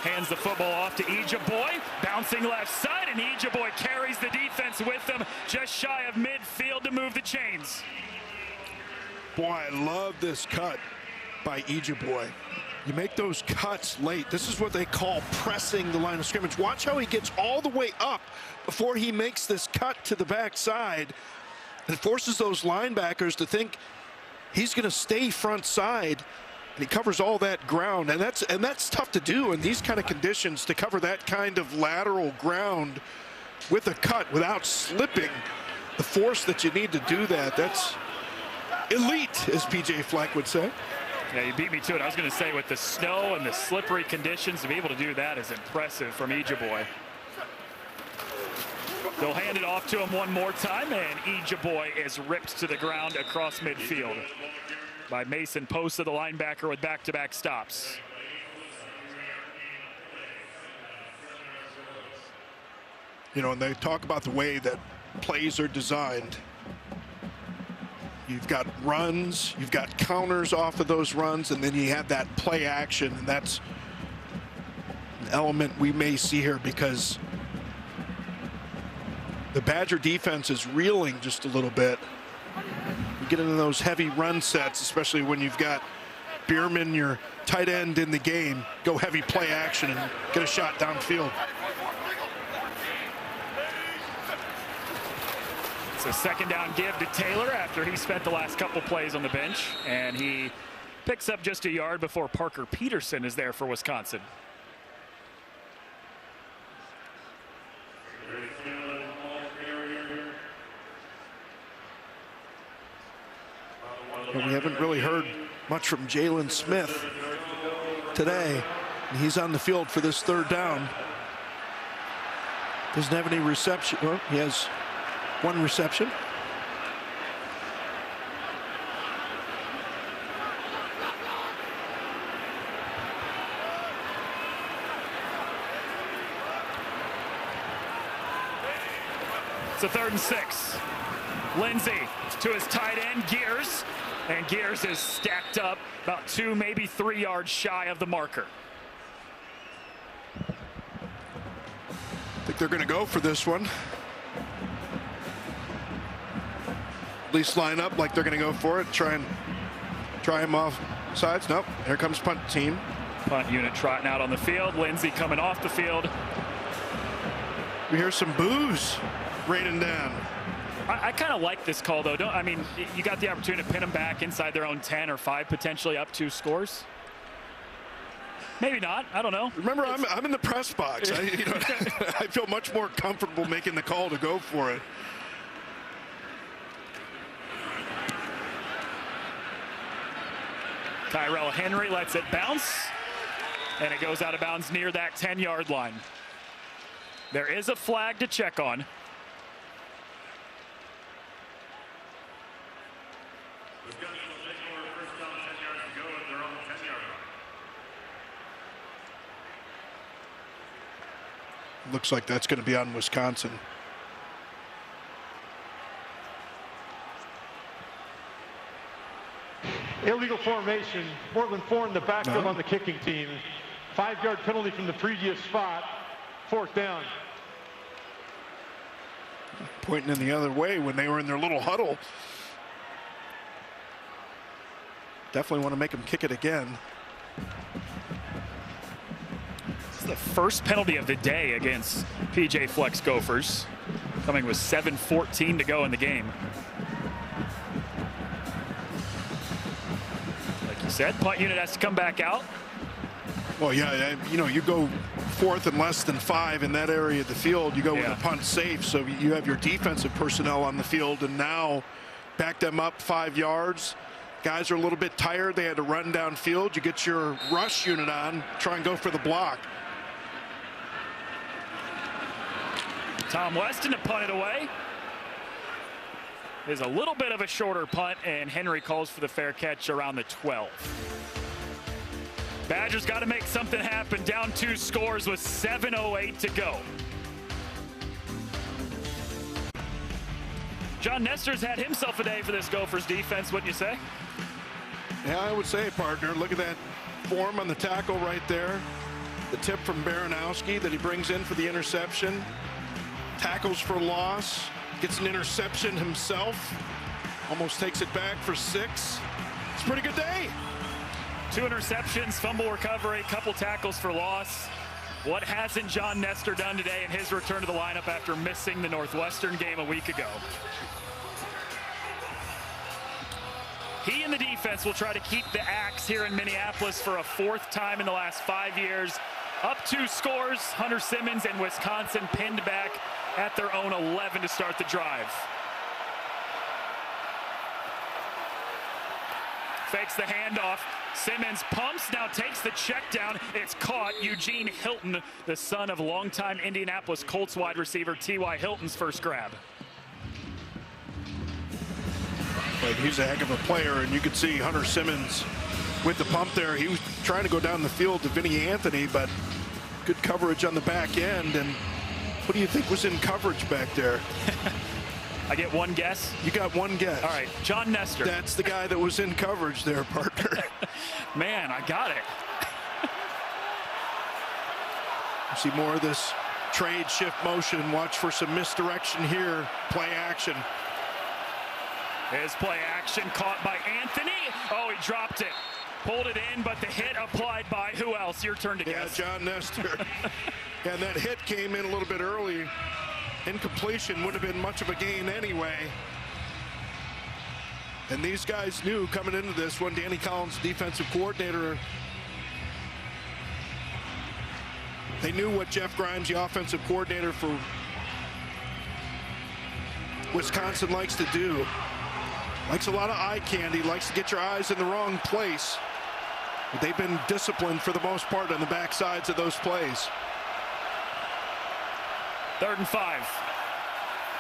Hands the football off to Ejeboy, bouncing left side, and Ejeboy carries the defense with him just shy of midfield to move the chains. Boy, I love this cut by Ejeboy. You make those cuts late. This is what they call pressing the line of scrimmage. Watch how he gets all the way up before he makes this cut to the backside. It forces those linebackers to think he's going to stay front side, and he covers all that ground. And that's tough to do in these kind of conditions, to cover that kind of lateral ground with a cut without slipping. The force that you need to do that, that's elite, as PJ Fleck would say. Yeah, you beat me to it. I was going to say, with the snow and the slippery conditions, to be able to do that is impressive from Ejeboy. They'll hand it off to him one more time, and Ejeboy is ripped to the ground across midfield by Mason Posta, the linebacker, with back-to-back stops. You know, and they talk about the way that plays are designed. You've got runs, you've got counters off of those runs, and then you have that play action, and that's an element we may see here, because the Badger defense is reeling just a little bit. You get into those heavy run sets, especially when you've got Bierman, your tight end, in the game. Go heavy play action and get a shot downfield. It's a second down give to Taylor after he spent the last couple plays on the bench, and he picks up just a yard before Parker Peterson is there for Wisconsin. But we haven't really heard much from Jalen Smith today. He's on the field for this third down. Doesn't have any reception. Well, he has one reception. It's a 3rd and 6. Lindsay to his tight end, Gears. And Gears is stacked up about 2, maybe 3 yards shy of the marker. I think they're going to go for this one. At least line up like they're going to go for it. Try him off sides. Nope. Here comes punt team. Punt unit trotting out on the field. Lindsay coming off the field. We hear some boos raining down. I kind of like this call, though. I mean, you got the opportunity to pin them back inside their own 10 or 5, potentially up 2 scores. Maybe not. I don't know. Remember, I'm in the press box. I feel much more comfortable making the call to go for it. Tyrell Henry lets it bounce, and it goes out of bounds near that 10-yard line. There is a flag to check on. Looks like that's going to be on Wisconsin. Illegal formation. Portland formed the backup on the kicking team. 5-yard penalty from the previous spot. 4th down. Pointing in the other way when they were in their little huddle. Definitely want to make them kick it again. This is the first penalty of the day against PJ Fleck's Gophers, coming with 7:14 to go in the game. Like you said, punt unit has to come back out. Well, yeah, you know, you go 4th and less than 5 in that area of the field. You go with a punt safe, so you have your defensive personnel on the field, and now back them up 5 yards. Guys are a little bit tired. They had to run downfield. You get your rush unit on, try and go for the block. Tom Weston to punt it away. There's a little bit of a shorter punt, and Henry calls for the fair catch around the 12. Badgers got to make something happen. Down 2 scores with 7:08 to go. John Nestor's had himself a day for this Gophers defense, wouldn't you say? Yeah, I would say, partner. Look at that form on the tackle right there. The tip from Baranowski that he brings in for the interception. Tackles for loss. Gets an interception himself. Almost takes it back for 6. It's a pretty good day. 2 interceptions, fumble recovery, couple tackles for loss. What hasn't John Nestor done today in his return to the lineup after missing the Northwestern game a week ago? He and the defense will try to keep the axe here in Minneapolis for a 4th time in the last 5 years. Up 2 scores, Hunter Simmons and Wisconsin pinned back at their own 11 to start the drive. Fakes the handoff. Simmons pumps, now takes the check down. It's caught. Eugene Hilton, the son of longtime Indianapolis Colts wide receiver T.Y. Hilton's first grab. But he's a heck of a player, and you could see Hunter Simmons with the pump there. He was trying to go down the field to Vinny Anthony, but good coverage on the back end. And what do you think was in coverage back there? I get one guess? You got one guess. All right, John Nestor. That's the guy that was in coverage there, partner. Man, I got it. You see more of this trade shift motion. Watch for some misdirection here. Play action. His play action caught by Anthony. Oh, he dropped it. Pulled it in, but the hit applied by who else? Your turn to guess. Yeah, John Nestor. And that hit came in a little bit early. Incompletion would have been much of a gain anyway. And these guys knew coming into this one, Danny Collins, defensive coordinator, they knew what Jeff Grimes, the offensive coordinator for Wisconsin, likes to do. Likes a lot of eye candy, likes to get your eyes in the wrong place. But they've been disciplined for the most part on the back sides of those plays. 3rd and 5.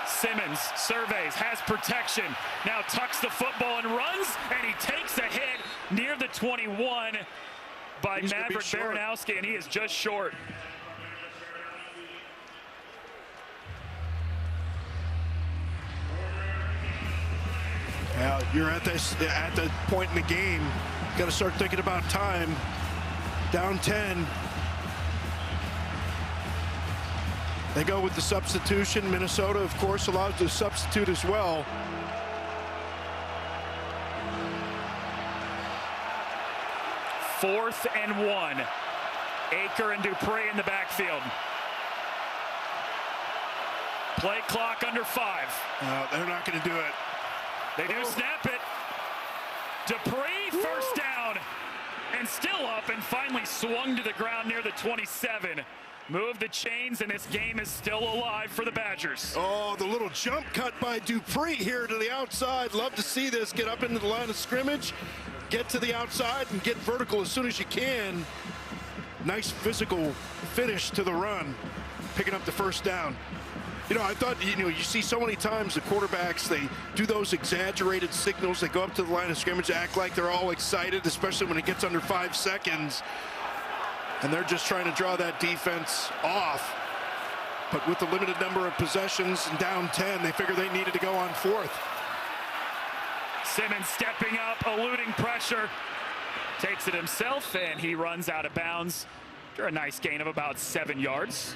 Simmons surveys, has protection, now tucks the football and runs, and he takes a hit near the 21 by Maverick Baranowski, and he is just short. Now you're at the point in the game, got to start thinking about time. Down 10. They go with the substitution. Minnesota, of course, allowed to substitute as well. Fourth and 1. Aker and Dupree in the backfield. Play clock under 5. They're not going to do it. They do snap it. Dupree, first down. And still up and finally swung to the ground near the 27. Move the chains, and this game is still alive for the Badgers. Oh, the little jump cut by Dupree here to the outside. Love to see this. Get up into the line of scrimmage, get to the outside, and get vertical as soon as you can. Nice physical finish to the run, picking up the first down. You know, I thought, you see so many times the quarterbacks, they do those exaggerated signals. They go up to the line of scrimmage, act like they're all excited, especially when it gets under 5 seconds. And they're just trying to draw that defense off. But with the limited number of possessions and down 10, they figured they needed to go on 4th. Simmons stepping up, eluding pressure. Takes it himself, and he runs out of bounds for a nice gain of about 7 yards.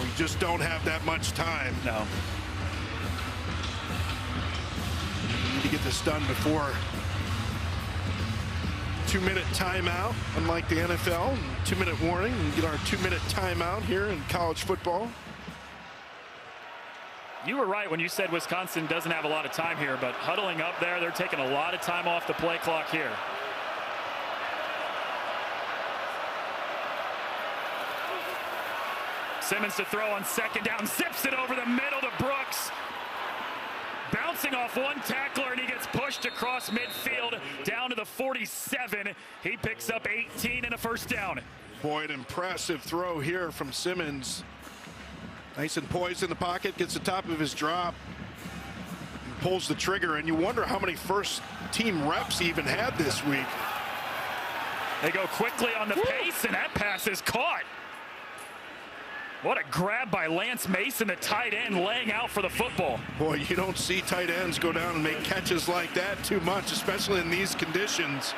We just don't have that much time. No. We need to get this done before 2-minute timeout, unlike the NFL. 2-minute warning. We get our 2-minute timeout here in college football. You were right when you said Wisconsin doesn't have a lot of time here, but huddling up there, they're taking a lot of time off the play clock here. Simmons to throw on 2nd down, zips it over the middle to Brooks. Bouncing off one tackler, and he gets pushed across midfield down to the 47. He picks up 18 and a first down. Boy, an impressive throw here from Simmons. Nice and poised in the pocket, gets the top of his drop, and pulls the trigger, and you wonder how many first-team reps he even had this week. They go quickly on the pace, and that pass is caught. What a grab by Lance Mason, the tight end, laying out for the football. Boy, you don't see tight ends go down and make catches like that too much, especially in these conditions.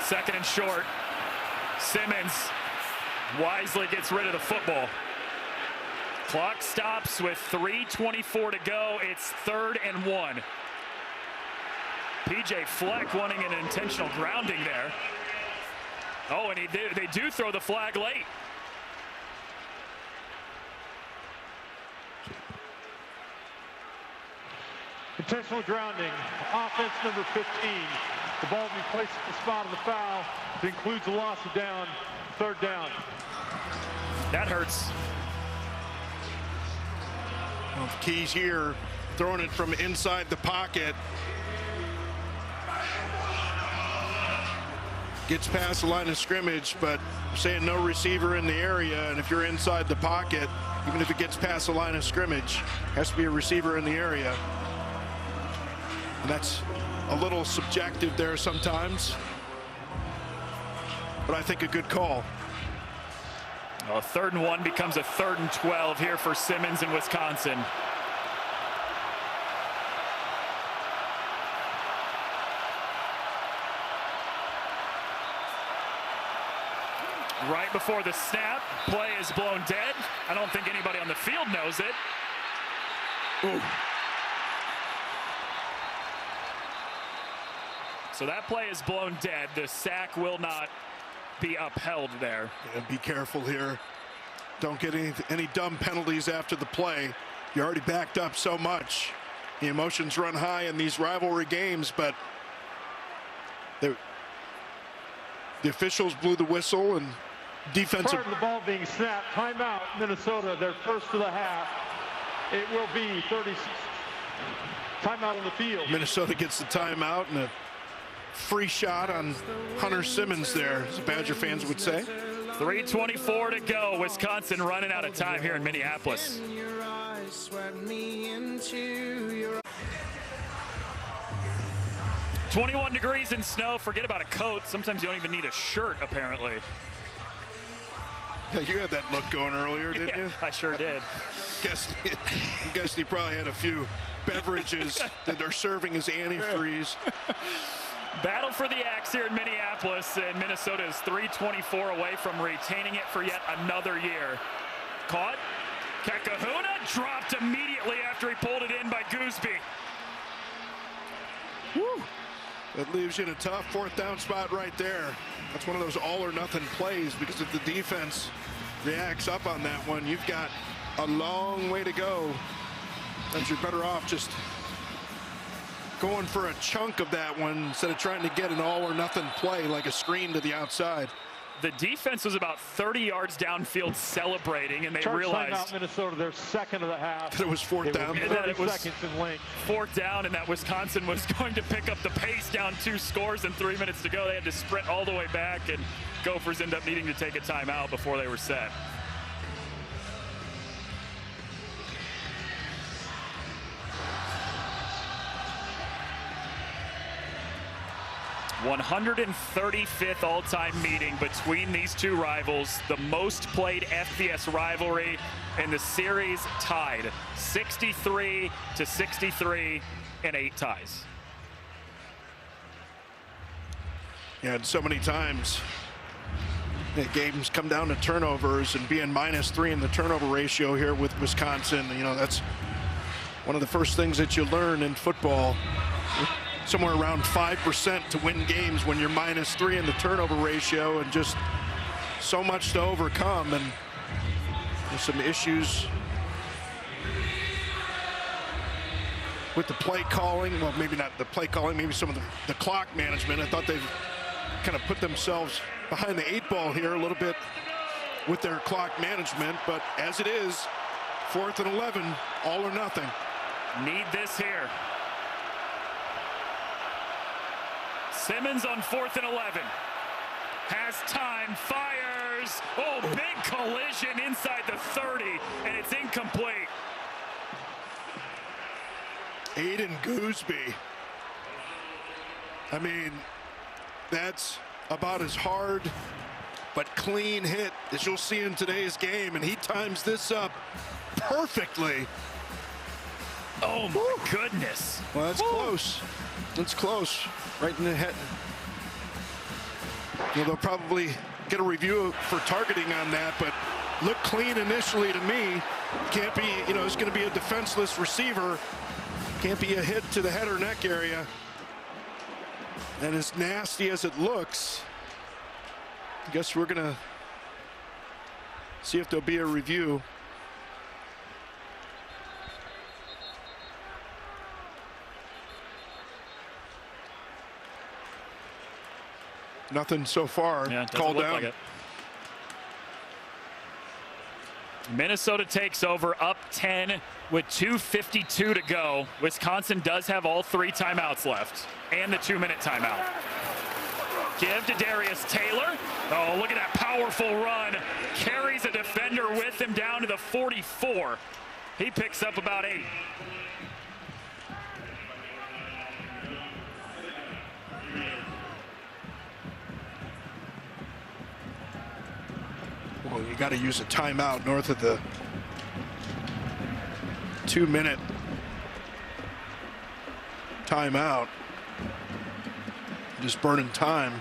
2nd and short. Simmons wisely gets rid of the football. Clock stops with 3:24 to go. It's 3rd and 1. P.J. Fleck wanting an intentional grounding there. Oh, and they do throw the flag late. Intentional grounding, offense number 15. The ball will be placed at the spot of the foul. It includes a loss of down, 3rd down. That hurts. Well, the keys here, throwing it from inside the pocket. Gets past the line of scrimmage, but saying no receiver in the area, and if you're inside the pocket, even if it gets past the line of scrimmage, has to be a receiver in the area. And that's a little subjective there sometimes, but I think a good call. Well, 3rd and 1 becomes a 3rd and 12 here for Simmons in Wisconsin. Right before the snap, play is blown dead. I don't think anybody on the field knows it. Ooh. So that play is blown dead. The sack will not be upheld there. Yeah, be careful here. Don't get any dumb penalties after the play. You're already backed up so much. The emotions run high in these rivalry games, but the officials blew the whistle, and defensive. Prior to the ball being snapped, timeout, Minnesota, their first of the half. It will be 36. Timeout on the field. Minnesota gets the timeout and a free shot on Hunter Simmons there, as Badger fans would say. 3:24 to go. Wisconsin running out of time here in Minneapolis. 21 degrees in snow. Forget about a coat. Sometimes you don't even need a shirt, apparently. Yeah, you had that look going earlier, didn't you? I sure did. Guess he probably had a few beverages that they're serving as antifreeze. Battle for the axe here in Minneapolis, and Minnesota is 3:24 away from retaining it for yet another year. Caught. Kakahuna dropped immediately after he pulled it in by Gooseby. Woo. That leaves you in a tough 4th down spot right there. That's one of those all or nothing plays, because if the defense reacts up on that one, you've got a long way to go. And you're better off just going for a chunk of that one instead of trying to get an all or nothing play like a screen to the outside. The defense was about 30 yards downfield celebrating, and they realized timeout, Minnesota, their 2nd of the half. That it was 4th down. And that it was seconds in length. 4th down, and that Wisconsin was going to pick up the pace down 2 scores and 3 minutes to go. They had to sprint all the way back, and Gophers end up needing to take a timeout before they were set. #135th all-time meeting between these two rivals, the most played FBS rivalry in the series, tied 63-63 in 8 ties. Yeah, and so many times games come down to turnovers, and being -3 in the turnover ratio here with Wisconsin, you know, that's one of the first things that you learn in football. Somewhere around 5% to win games when you're -3 in the turnover ratio, and just so much to overcome. And there's some issues with the play calling. Well, maybe not the play calling, maybe some of the clock management. I thought they've kind of put themselves behind the 8 ball here a little bit with their clock management, but as it is, 4th and 11, all or nothing. Need this here. Simmons on 4th and 11. Has time, fires. Oh, big collision inside the 30, and it's incomplete. Aiden Gooseby. I mean, that's about as hard but clean hit, as you'll see in today's game, and he times this up perfectly. Oh my goodness. Well, that's close. That's close. Right in the head. You know, they'll probably get a review for targeting on that, but looked clean initially to me. Can't be, you know, it's going to be a defenseless receiver. Can't be a hit to the head or neck area. And as nasty as it looks, I guess we're going to see if there'll be a review. Nothing so far. Yeah, called down. Like it. Minnesota takes over up 10 with 2:52 to go. Wisconsin does have all 3 timeouts left and the 2-minute timeout. Give to Darius Taylor. Oh, look at that powerful run. Carries a defender with him down to the 44. He picks up about 8. Well, you got to use a timeout north of the 2-minute timeout. Just burning time.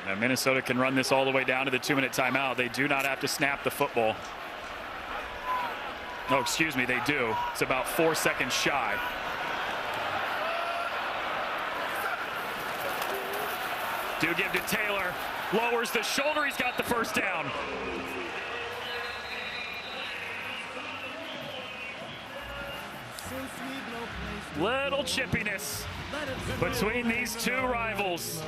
Now Minnesota can run this all the way down to the 2-minute timeout. They do not have to snap the football. No, excuse me, they do. It's about 4 seconds shy. Do give to Taylor. Lowers the shoulder. He's got the first down. Little chippiness between these two rivals.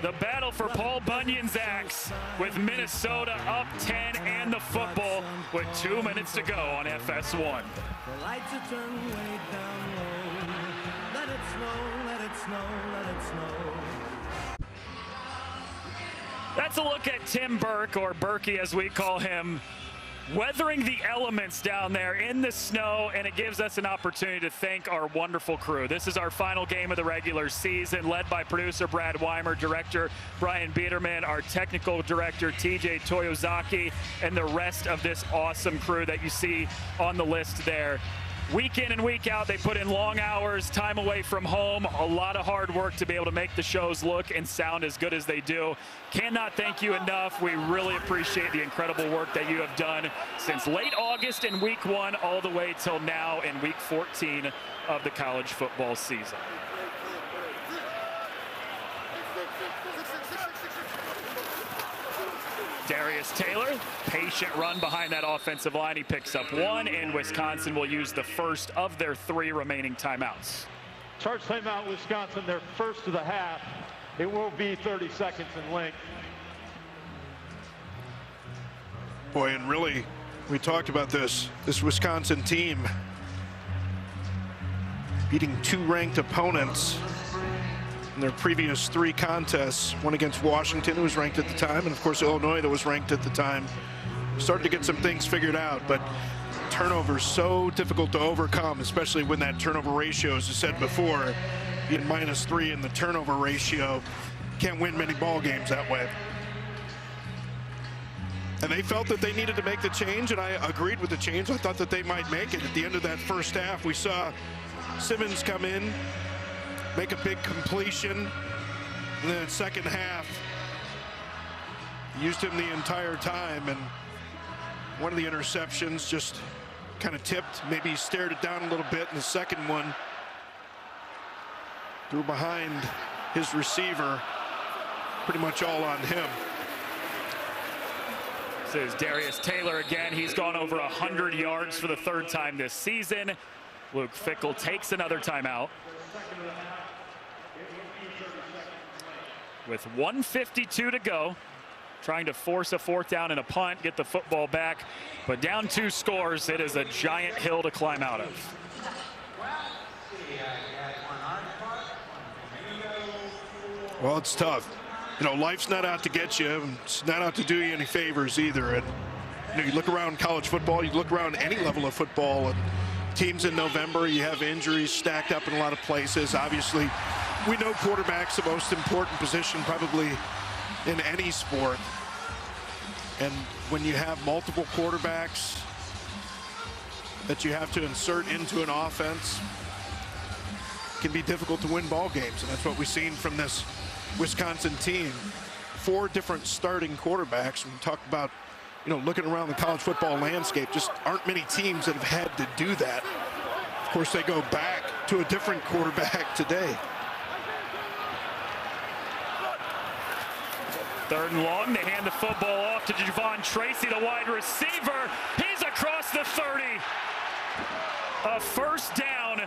The battle for Paul Bunyan's axe, with Minnesota up 10 and the football with 2 minutes to go on FS1. The lights are turned way down low. Let it snow, let it snow, let it snow. That's a look at Tim Burke, or Berkey as we call him, weathering the elements down there in the snow, and it gives us an opportunity to thank our wonderful crew. This is our final game of the regular season, led by producer Brad Weimer, director Brian Biederman, our technical director TJ Toyozaki, and the rest of this awesome crew that you see on the list there. Week in and week out, they put in long hours, time away from home, a lot of hard work to be able to make the shows look and sound as good as they do. Cannot thank you enough. We really appreciate the incredible work that you have done since late August in week 1 all the way till now in week 14 of the college football season. Darius Taylor, patient run behind that offensive line. He picks up 1, and Wisconsin will use the first of their 3 remaining timeouts. Charge timeout, Wisconsin, their first of the half. It will be 30 seconds in length. Boy, and really, we talked about this Wisconsin team beating 2 ranked opponents in their previous 3 contests. One against Washington, who was ranked at the time, and of course Illinois, that was ranked at the time. Started to get some things figured out, but turnovers so difficult to overcome, especially when that turnover ratio, as I said before, being -3 in the turnover ratio. Can't win many ball games that way. And they felt that they needed to make the change, and I agreed with the change. I thought that they might make it. At the end of that first half, we saw Simmons come in, make a big completion, and then second half, used him the entire time, and one of the interceptions just kind of tipped, maybe stared it down a little bit, and the second one threw behind his receiver, pretty much all on him. This is Darius Taylor again. He's gone over 100 yards for the 3rd time this season. Luke Fickell takes another timeout. With 1:52 to go, trying to force a 4th down and a punt, get the football back, but down 2 scores. It is a giant hill to climb out of. Well, it's tough. You know, life's not out to get you. It's not out to do you any favors either. And you know, you look around college football, you look around any level of football, and teams in November, you have injuries stacked up in a lot of places. Obviously, we know quarterback's the most important position probably in any sport. And when you have multiple quarterbacks that you have to insert into an offense, it can be difficult to win ball games. And that's what we've seen from this Wisconsin team. 4 different starting quarterbacks. We talked about, you know, looking around the college football landscape, just aren't many teams that have had to do that. Of course, they go back to a different quarterback today. 3rd and long, they hand the football off to Javon Tracy, the wide receiver. He's across the 30. A first down.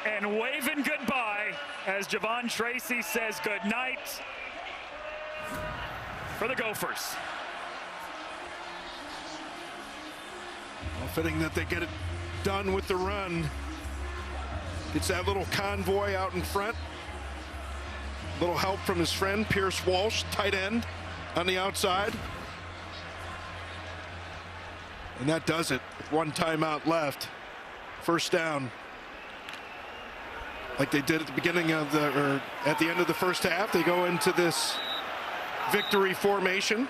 And waving goodbye as Javon Tracy says good night for the Gophers. Well, fitting that they get it done with the run. Gets that little convoy out in front. Little help from his friend Pierce Walsh, tight end on the outside. And that does it. 1 timeout left. First down. Like they did at the beginning of or at the end of the first half, they go into this victory formation.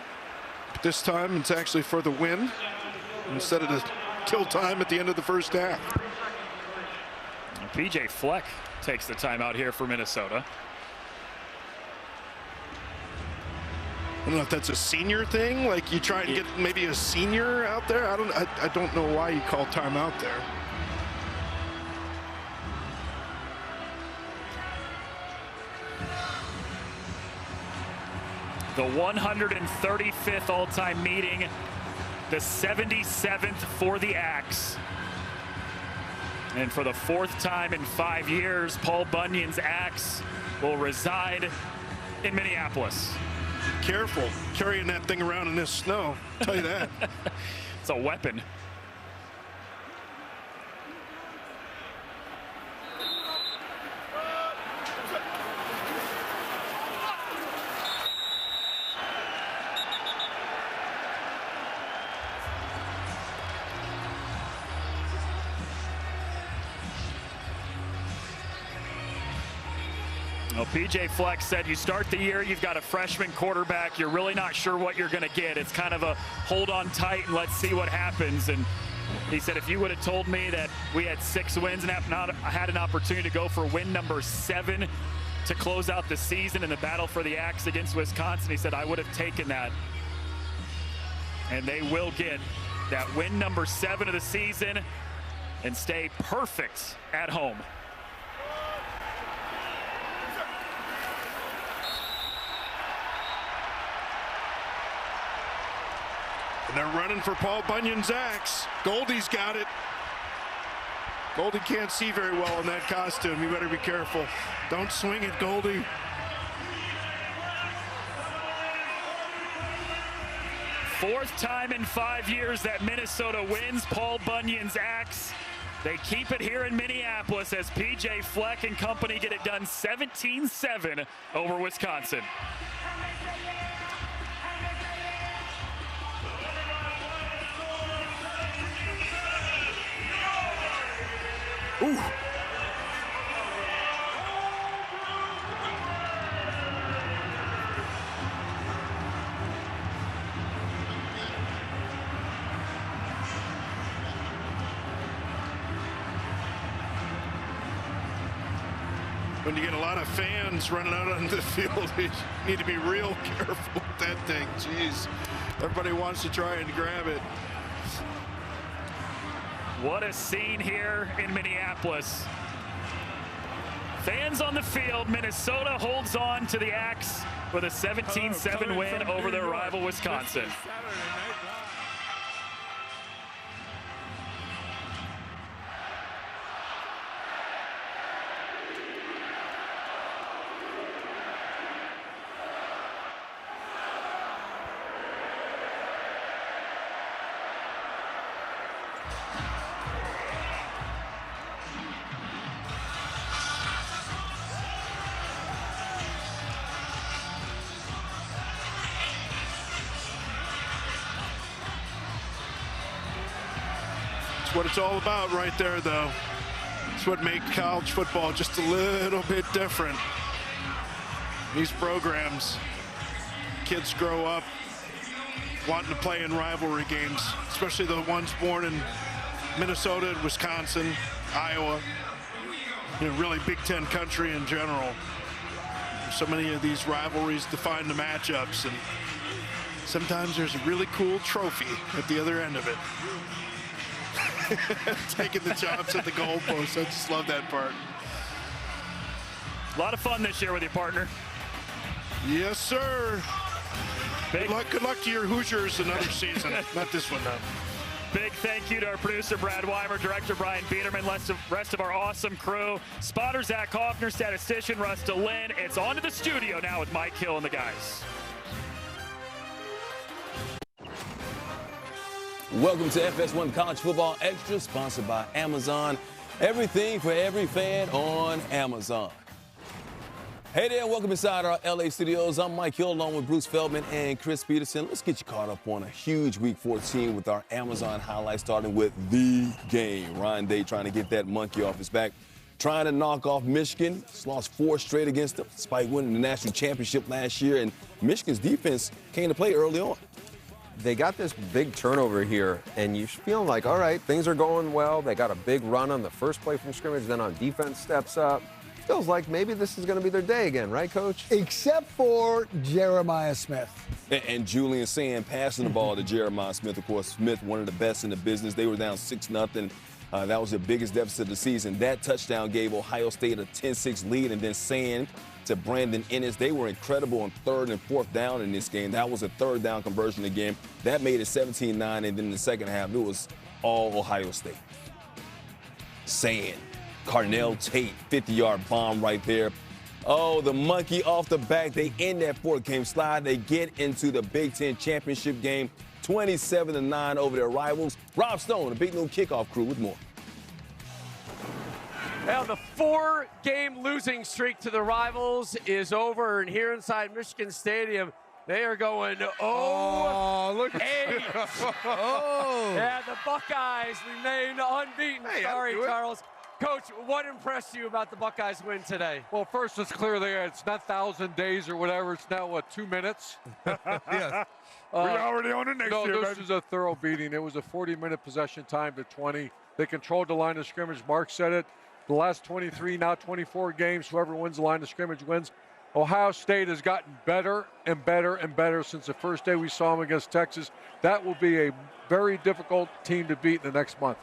But this time it's actually for the win instead of the kill time at the end of the first half. PJ Fleck takes the timeout here for Minnesota. I don't know if that's a senior thing, like you try and get maybe a senior out there. I don't know why you call timeout there. The 135th all-time meeting, the 77th for the Axe. And for the 4th time in 5 years, Paul Bunyan's Axe will reside in Minneapolis. Careful carrying that thing around in this snow, I'll tell you that. It's a weapon. Well, PJ Fleck said you start the year, you've got a freshman quarterback, you're really not sure what you're going to get. It's kind of a hold on tight and let's see what happens. And he said if you would have told me that we had 6 wins and had an opportunity to go for win number 7 to close out the season in the battle for the Axe against Wisconsin, he said I would have taken that. And they will get that win number 7 of the season and stay perfect at home. And they're running for Paul Bunyan's Axe. Goldie's got it. Goldie can't see very well in that costume. You better be careful. Don't swing it, Goldie. Fourth time in 5 years that Minnesota wins Paul Bunyan's Axe. They keep it here in Minneapolis as PJ Fleck and company get it done 17-7 over Wisconsin. Ooh. When you get a lot of fans running out on the field, you need to be real careful with that thing. Jeez. Everybody wants to try and grab it. What a scene here in Minneapolis. Fans on the field. Minnesota holds on to the Axe with a 17-7 win over their rival Wisconsin. What it's all about right there, though. It's what makes college football just a little bit different. these programs, kids grow up wanting to play in rivalry games, especially the ones born in Minnesota, Wisconsin, Iowa, really Big Ten country in general. So many of these rivalries define the matchups, and sometimes there's a really cool trophy at the other end of it. Taking the jobs at the goalpost. I just love that part. A lot of fun this year with your partner. Yes, sir. Good luck to your Hoosiers another season. Not this one, though. Big thank you to our producer, Brad Weimer, director Brian Biederman, rest of our awesome crew, spotter Zach Hoffner, statistician Russ DeLynn. It's on to the studio now with Mike Hill and the guys. Welcome to FS1 College Football Extra, sponsored by Amazon. Everything for every fan on Amazon. Hey there, welcome inside our LA studios. I'm Mike Hill along with Bruce Feldman and Chris Peterson. Let's get you caught up on a huge Week 14 with our Amazon highlights, starting with the game. Ryan Day trying to get that monkey off his back, trying to knock off Michigan. He's lost 4 straight against them, despite winning the national championship last year, and Michigan's defense came to play early on. They got this big turnover here, and you're feeling like, all right, things are going well. They got a big run on the first play from scrimmage, then on defense steps up. Feels like maybe this is going to be their day again, right, Coach? Except for Jeremiah Smith. And Julian Sand passing the ball to Jeremiah Smith. Of course, Smith, one of the best in the business. They were down 6-0. That was the biggest deficit of the season. That touchdown gave Ohio State a 10-6 lead, and then Sand to Brandon Ennis. They were incredible on 3rd and 4th down in this game. That was a 3rd down conversion again. That made it 17-9, and then in the second half, it was all Ohio State. Sand. Carnell Tate, 50-yard bomb right there. Oh, the monkey off the back. They end that 4th-game slide. They get into the Big Ten championship game, 27-9 over their rivals. Rob Stone, the Big Noon Kickoff crew with more. Now the 4-game losing streak to the rivals is over, and here inside Michigan Stadium, they are going 0-8. Look at Oh. Yeah, the Buckeyes remain unbeaten. Hey, sorry, Charles. Coach, what impressed you about the Buckeyes win today? Well, first, it's clear it's not 1,000 days or whatever. It's now, 2 minutes? Yes. We're already on the next year, No, this baby. was a thorough beating. It was a 40-minute possession time to 20. They controlled the line of scrimmage. Mark said it. The last 23, now 24 games, whoever wins the line of scrimmage wins. Ohio State has gotten better and better and better since the first day we saw them against Texas. That will be a very difficult team to beat in the next month.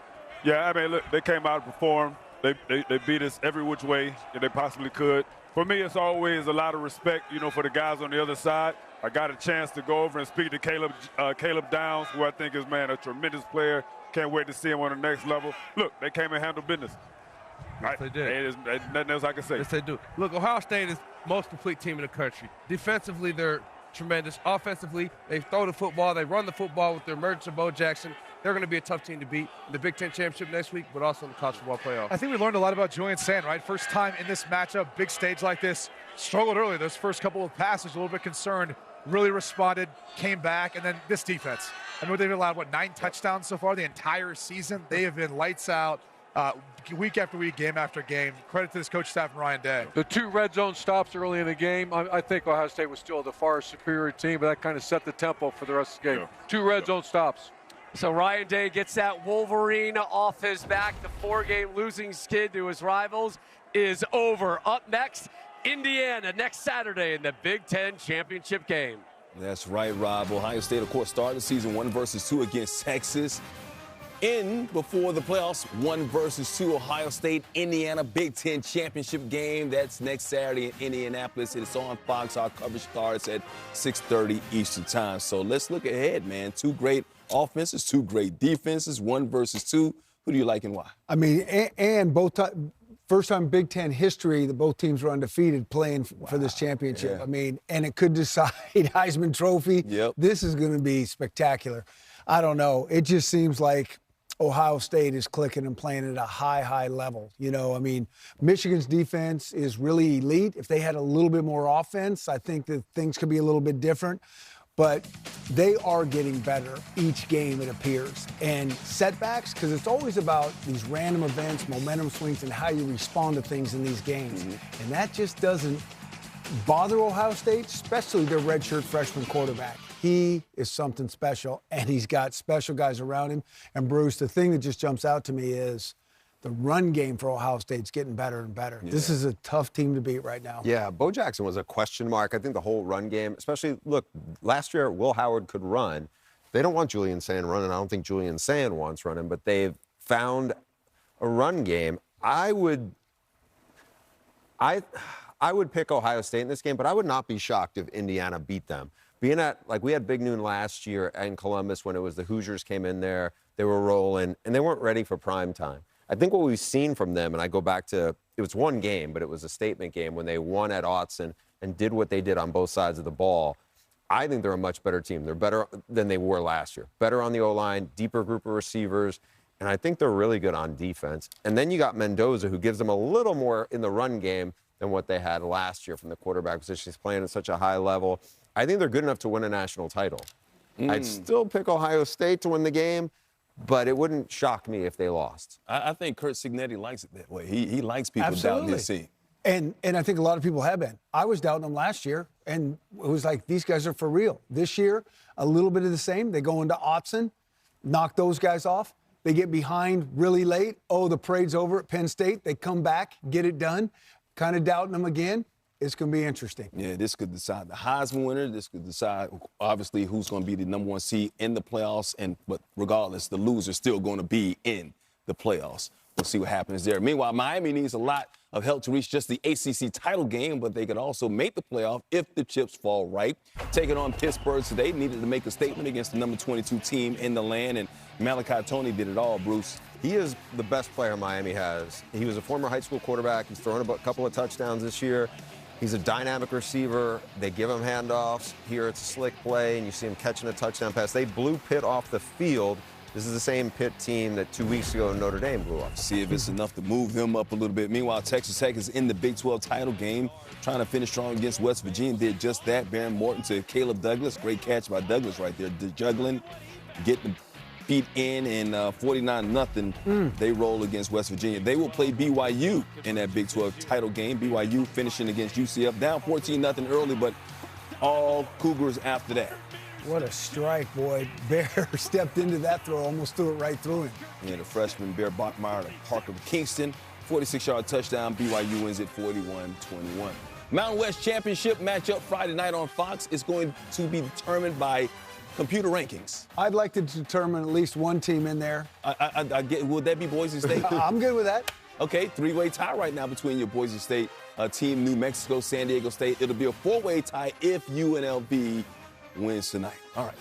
Yeah, I mean, look, they came out and performed. They beat us every which way they possibly could. For me, it's always a lot of respect, for the guys on the other side. I got a chance to go over and speak to Caleb Downs, who I think is, a tremendous player. Can't wait to see him on the next level. Look, they came and handled business. Yes, they did. There's nothing else I can say. Yes, they do. Look, Ohio State is the most complete team in the country. Defensively, they're tremendous. Offensively, they throw the football. They run the football with their emergence of Bo Jackson. They're going to be a tough team to beat in the Big Ten championship next week, but also in the college football playoff. I think we learned a lot about Julian Sand, right? First time in this matchup, big stage like this. Struggled early. Those first couple of passes, a little bit concerned. Really responded, came back, and then this defense. I mean, they've allowed, 9 touchdowns so far the entire season? They have been lights out week after week, game after game. Credit to this coach staff and Ryan Day. The 2 red zone stops early in the game. I think Ohio State was still the far superior team, but that kind of set the tempo for the rest of the game. 2 red zone stops. So Ryan Day gets that Wolverine off his back. The 4-game losing skid to his rivals is over. Up next, Indiana next Saturday in the Big Ten championship game. That's right, Rob. Ohio State, of course, started the season 1-2 against Texas. In before the playoffs, 1-2, Ohio State, Indiana, Big Ten championship game. That's next Saturday in Indianapolis. It's on Fox. Our coverage starts at 6:30 Eastern time. So let's look ahead, man. 2 great offenses, 2 great defenses, 1-2. Who do you like and why? I mean, and both first time Big Ten history that both teams were undefeated playing for this championship. Yeah. I mean, and it could decide Heisman Trophy. Yep. This is going to be spectacular. I don't know. It just seems like Ohio State is clicking and playing at a high level. I mean, Michigan's defense is really elite. If they had a little bit more offense, I think that things could be a little bit different. But they are getting better each game, it appears. And setbacks, because it's always about these random events, momentum swings, and how you respond to things in these games. And that just doesn't bother Ohio State, especially their redshirt freshman quarterback. He is something special, and he's got special guys around him. And, Bruce, the thing that just jumps out to me is the run game for Ohio State's getting better and better. Yeah. This is a tough team to beat right now. Yeah, Bo Jackson was a question mark. I think the whole run game, especially, look, last year Will Howard could run. They don't want Julian Sand running. I don't think Julian Sand wants running, but they've found a run game. I would pick Ohio State in this game, but I would not be shocked if Indiana beat them. Being at, like, we had Big Noon last year in Columbus when it was the Hoosiers came in there, they were rolling, and they weren't ready for prime time. I think what we've seen from them, and I go back to, it was one game, but it was a statement game when they won at Autzen and did what they did on both sides of the ball. I think they're a much better team. They're better than they were last year. Better on the O-line, deeper group of receivers, and I think they're really good on defense. And then you got Mendoza, who gives them a little more in the run game than what they had last year from the quarterback position. He's playing at such a high level. I think they're good enough to win a national title. I'd still pick Ohio State to win the game, but it wouldn't shock me if they lost. I think Curt Cignetti likes it that way. He likes people doubting his team. And I think a lot of people have been. I was doubting them last year, and it was like, these guys are for real. This year, a little bit of the same. They go into Autzen, knock those guys off. They get behind really late. Oh, the parade's over at Penn State. They come back, get it done. Kind of doubting them again. It's going to be interesting. Yeah, this could decide the Heisman winner. This could decide, obviously, who's going to be the number one seed in the playoffs. But regardless, the loser's still going to be in the playoffs. We'll see what happens there. Meanwhile, Miami needs a lot of help to reach just the ACC title game, but they could also make the playoff if the chips fall right. Taking on Pittsburgh today, needed to make a statement against the number 22 team in the land, and Malachi Tony did it all, Bruce. He is the best player Miami has. He was a former high school quarterback. He's thrown a couple of touchdowns this year. He's a dynamic receiver. They give him handoffs. Here it's a slick play, and you see him catching a touchdown pass. They blew Pitt off the field. This is the same Pitt team that 2 weeks ago Notre Dame blew off. See if it's enough to move them up a little bit. Meanwhile, Texas Tech is in the Big 12 title game, trying to finish strong against West Virginia. Did just that. Baron Morton to Caleb Douglas. Great catch by Douglas right there. Juggling, getting the feet in, and 49-0. They roll against West Virginia. They will play BYU in that Big 12 title game. BYU finishing against UCF. Down 14-0 early, but all Cougars after that. What a strike, boy. Bear stepped into that throw, almost threw it right through him. And the freshman Bear Bachmeier to Parker Kingston. 46-yard touchdown. BYU wins it 41-21. Mountain West Championship matchup Friday night on Fox is going to be determined by computer rankings. I'd like to determine at least one team in there. Would that be Boise State? I'm good with that. Okay, three-way tie right now between your Boise State team, New Mexico, San Diego State. It'll be a four-way tie if UNLV wins tonight. All right.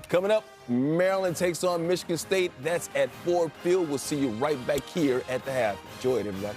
Coming up, Maryland takes on Michigan State. That's at Ford Field. We'll see you right back here at the half. Enjoy it, everybody.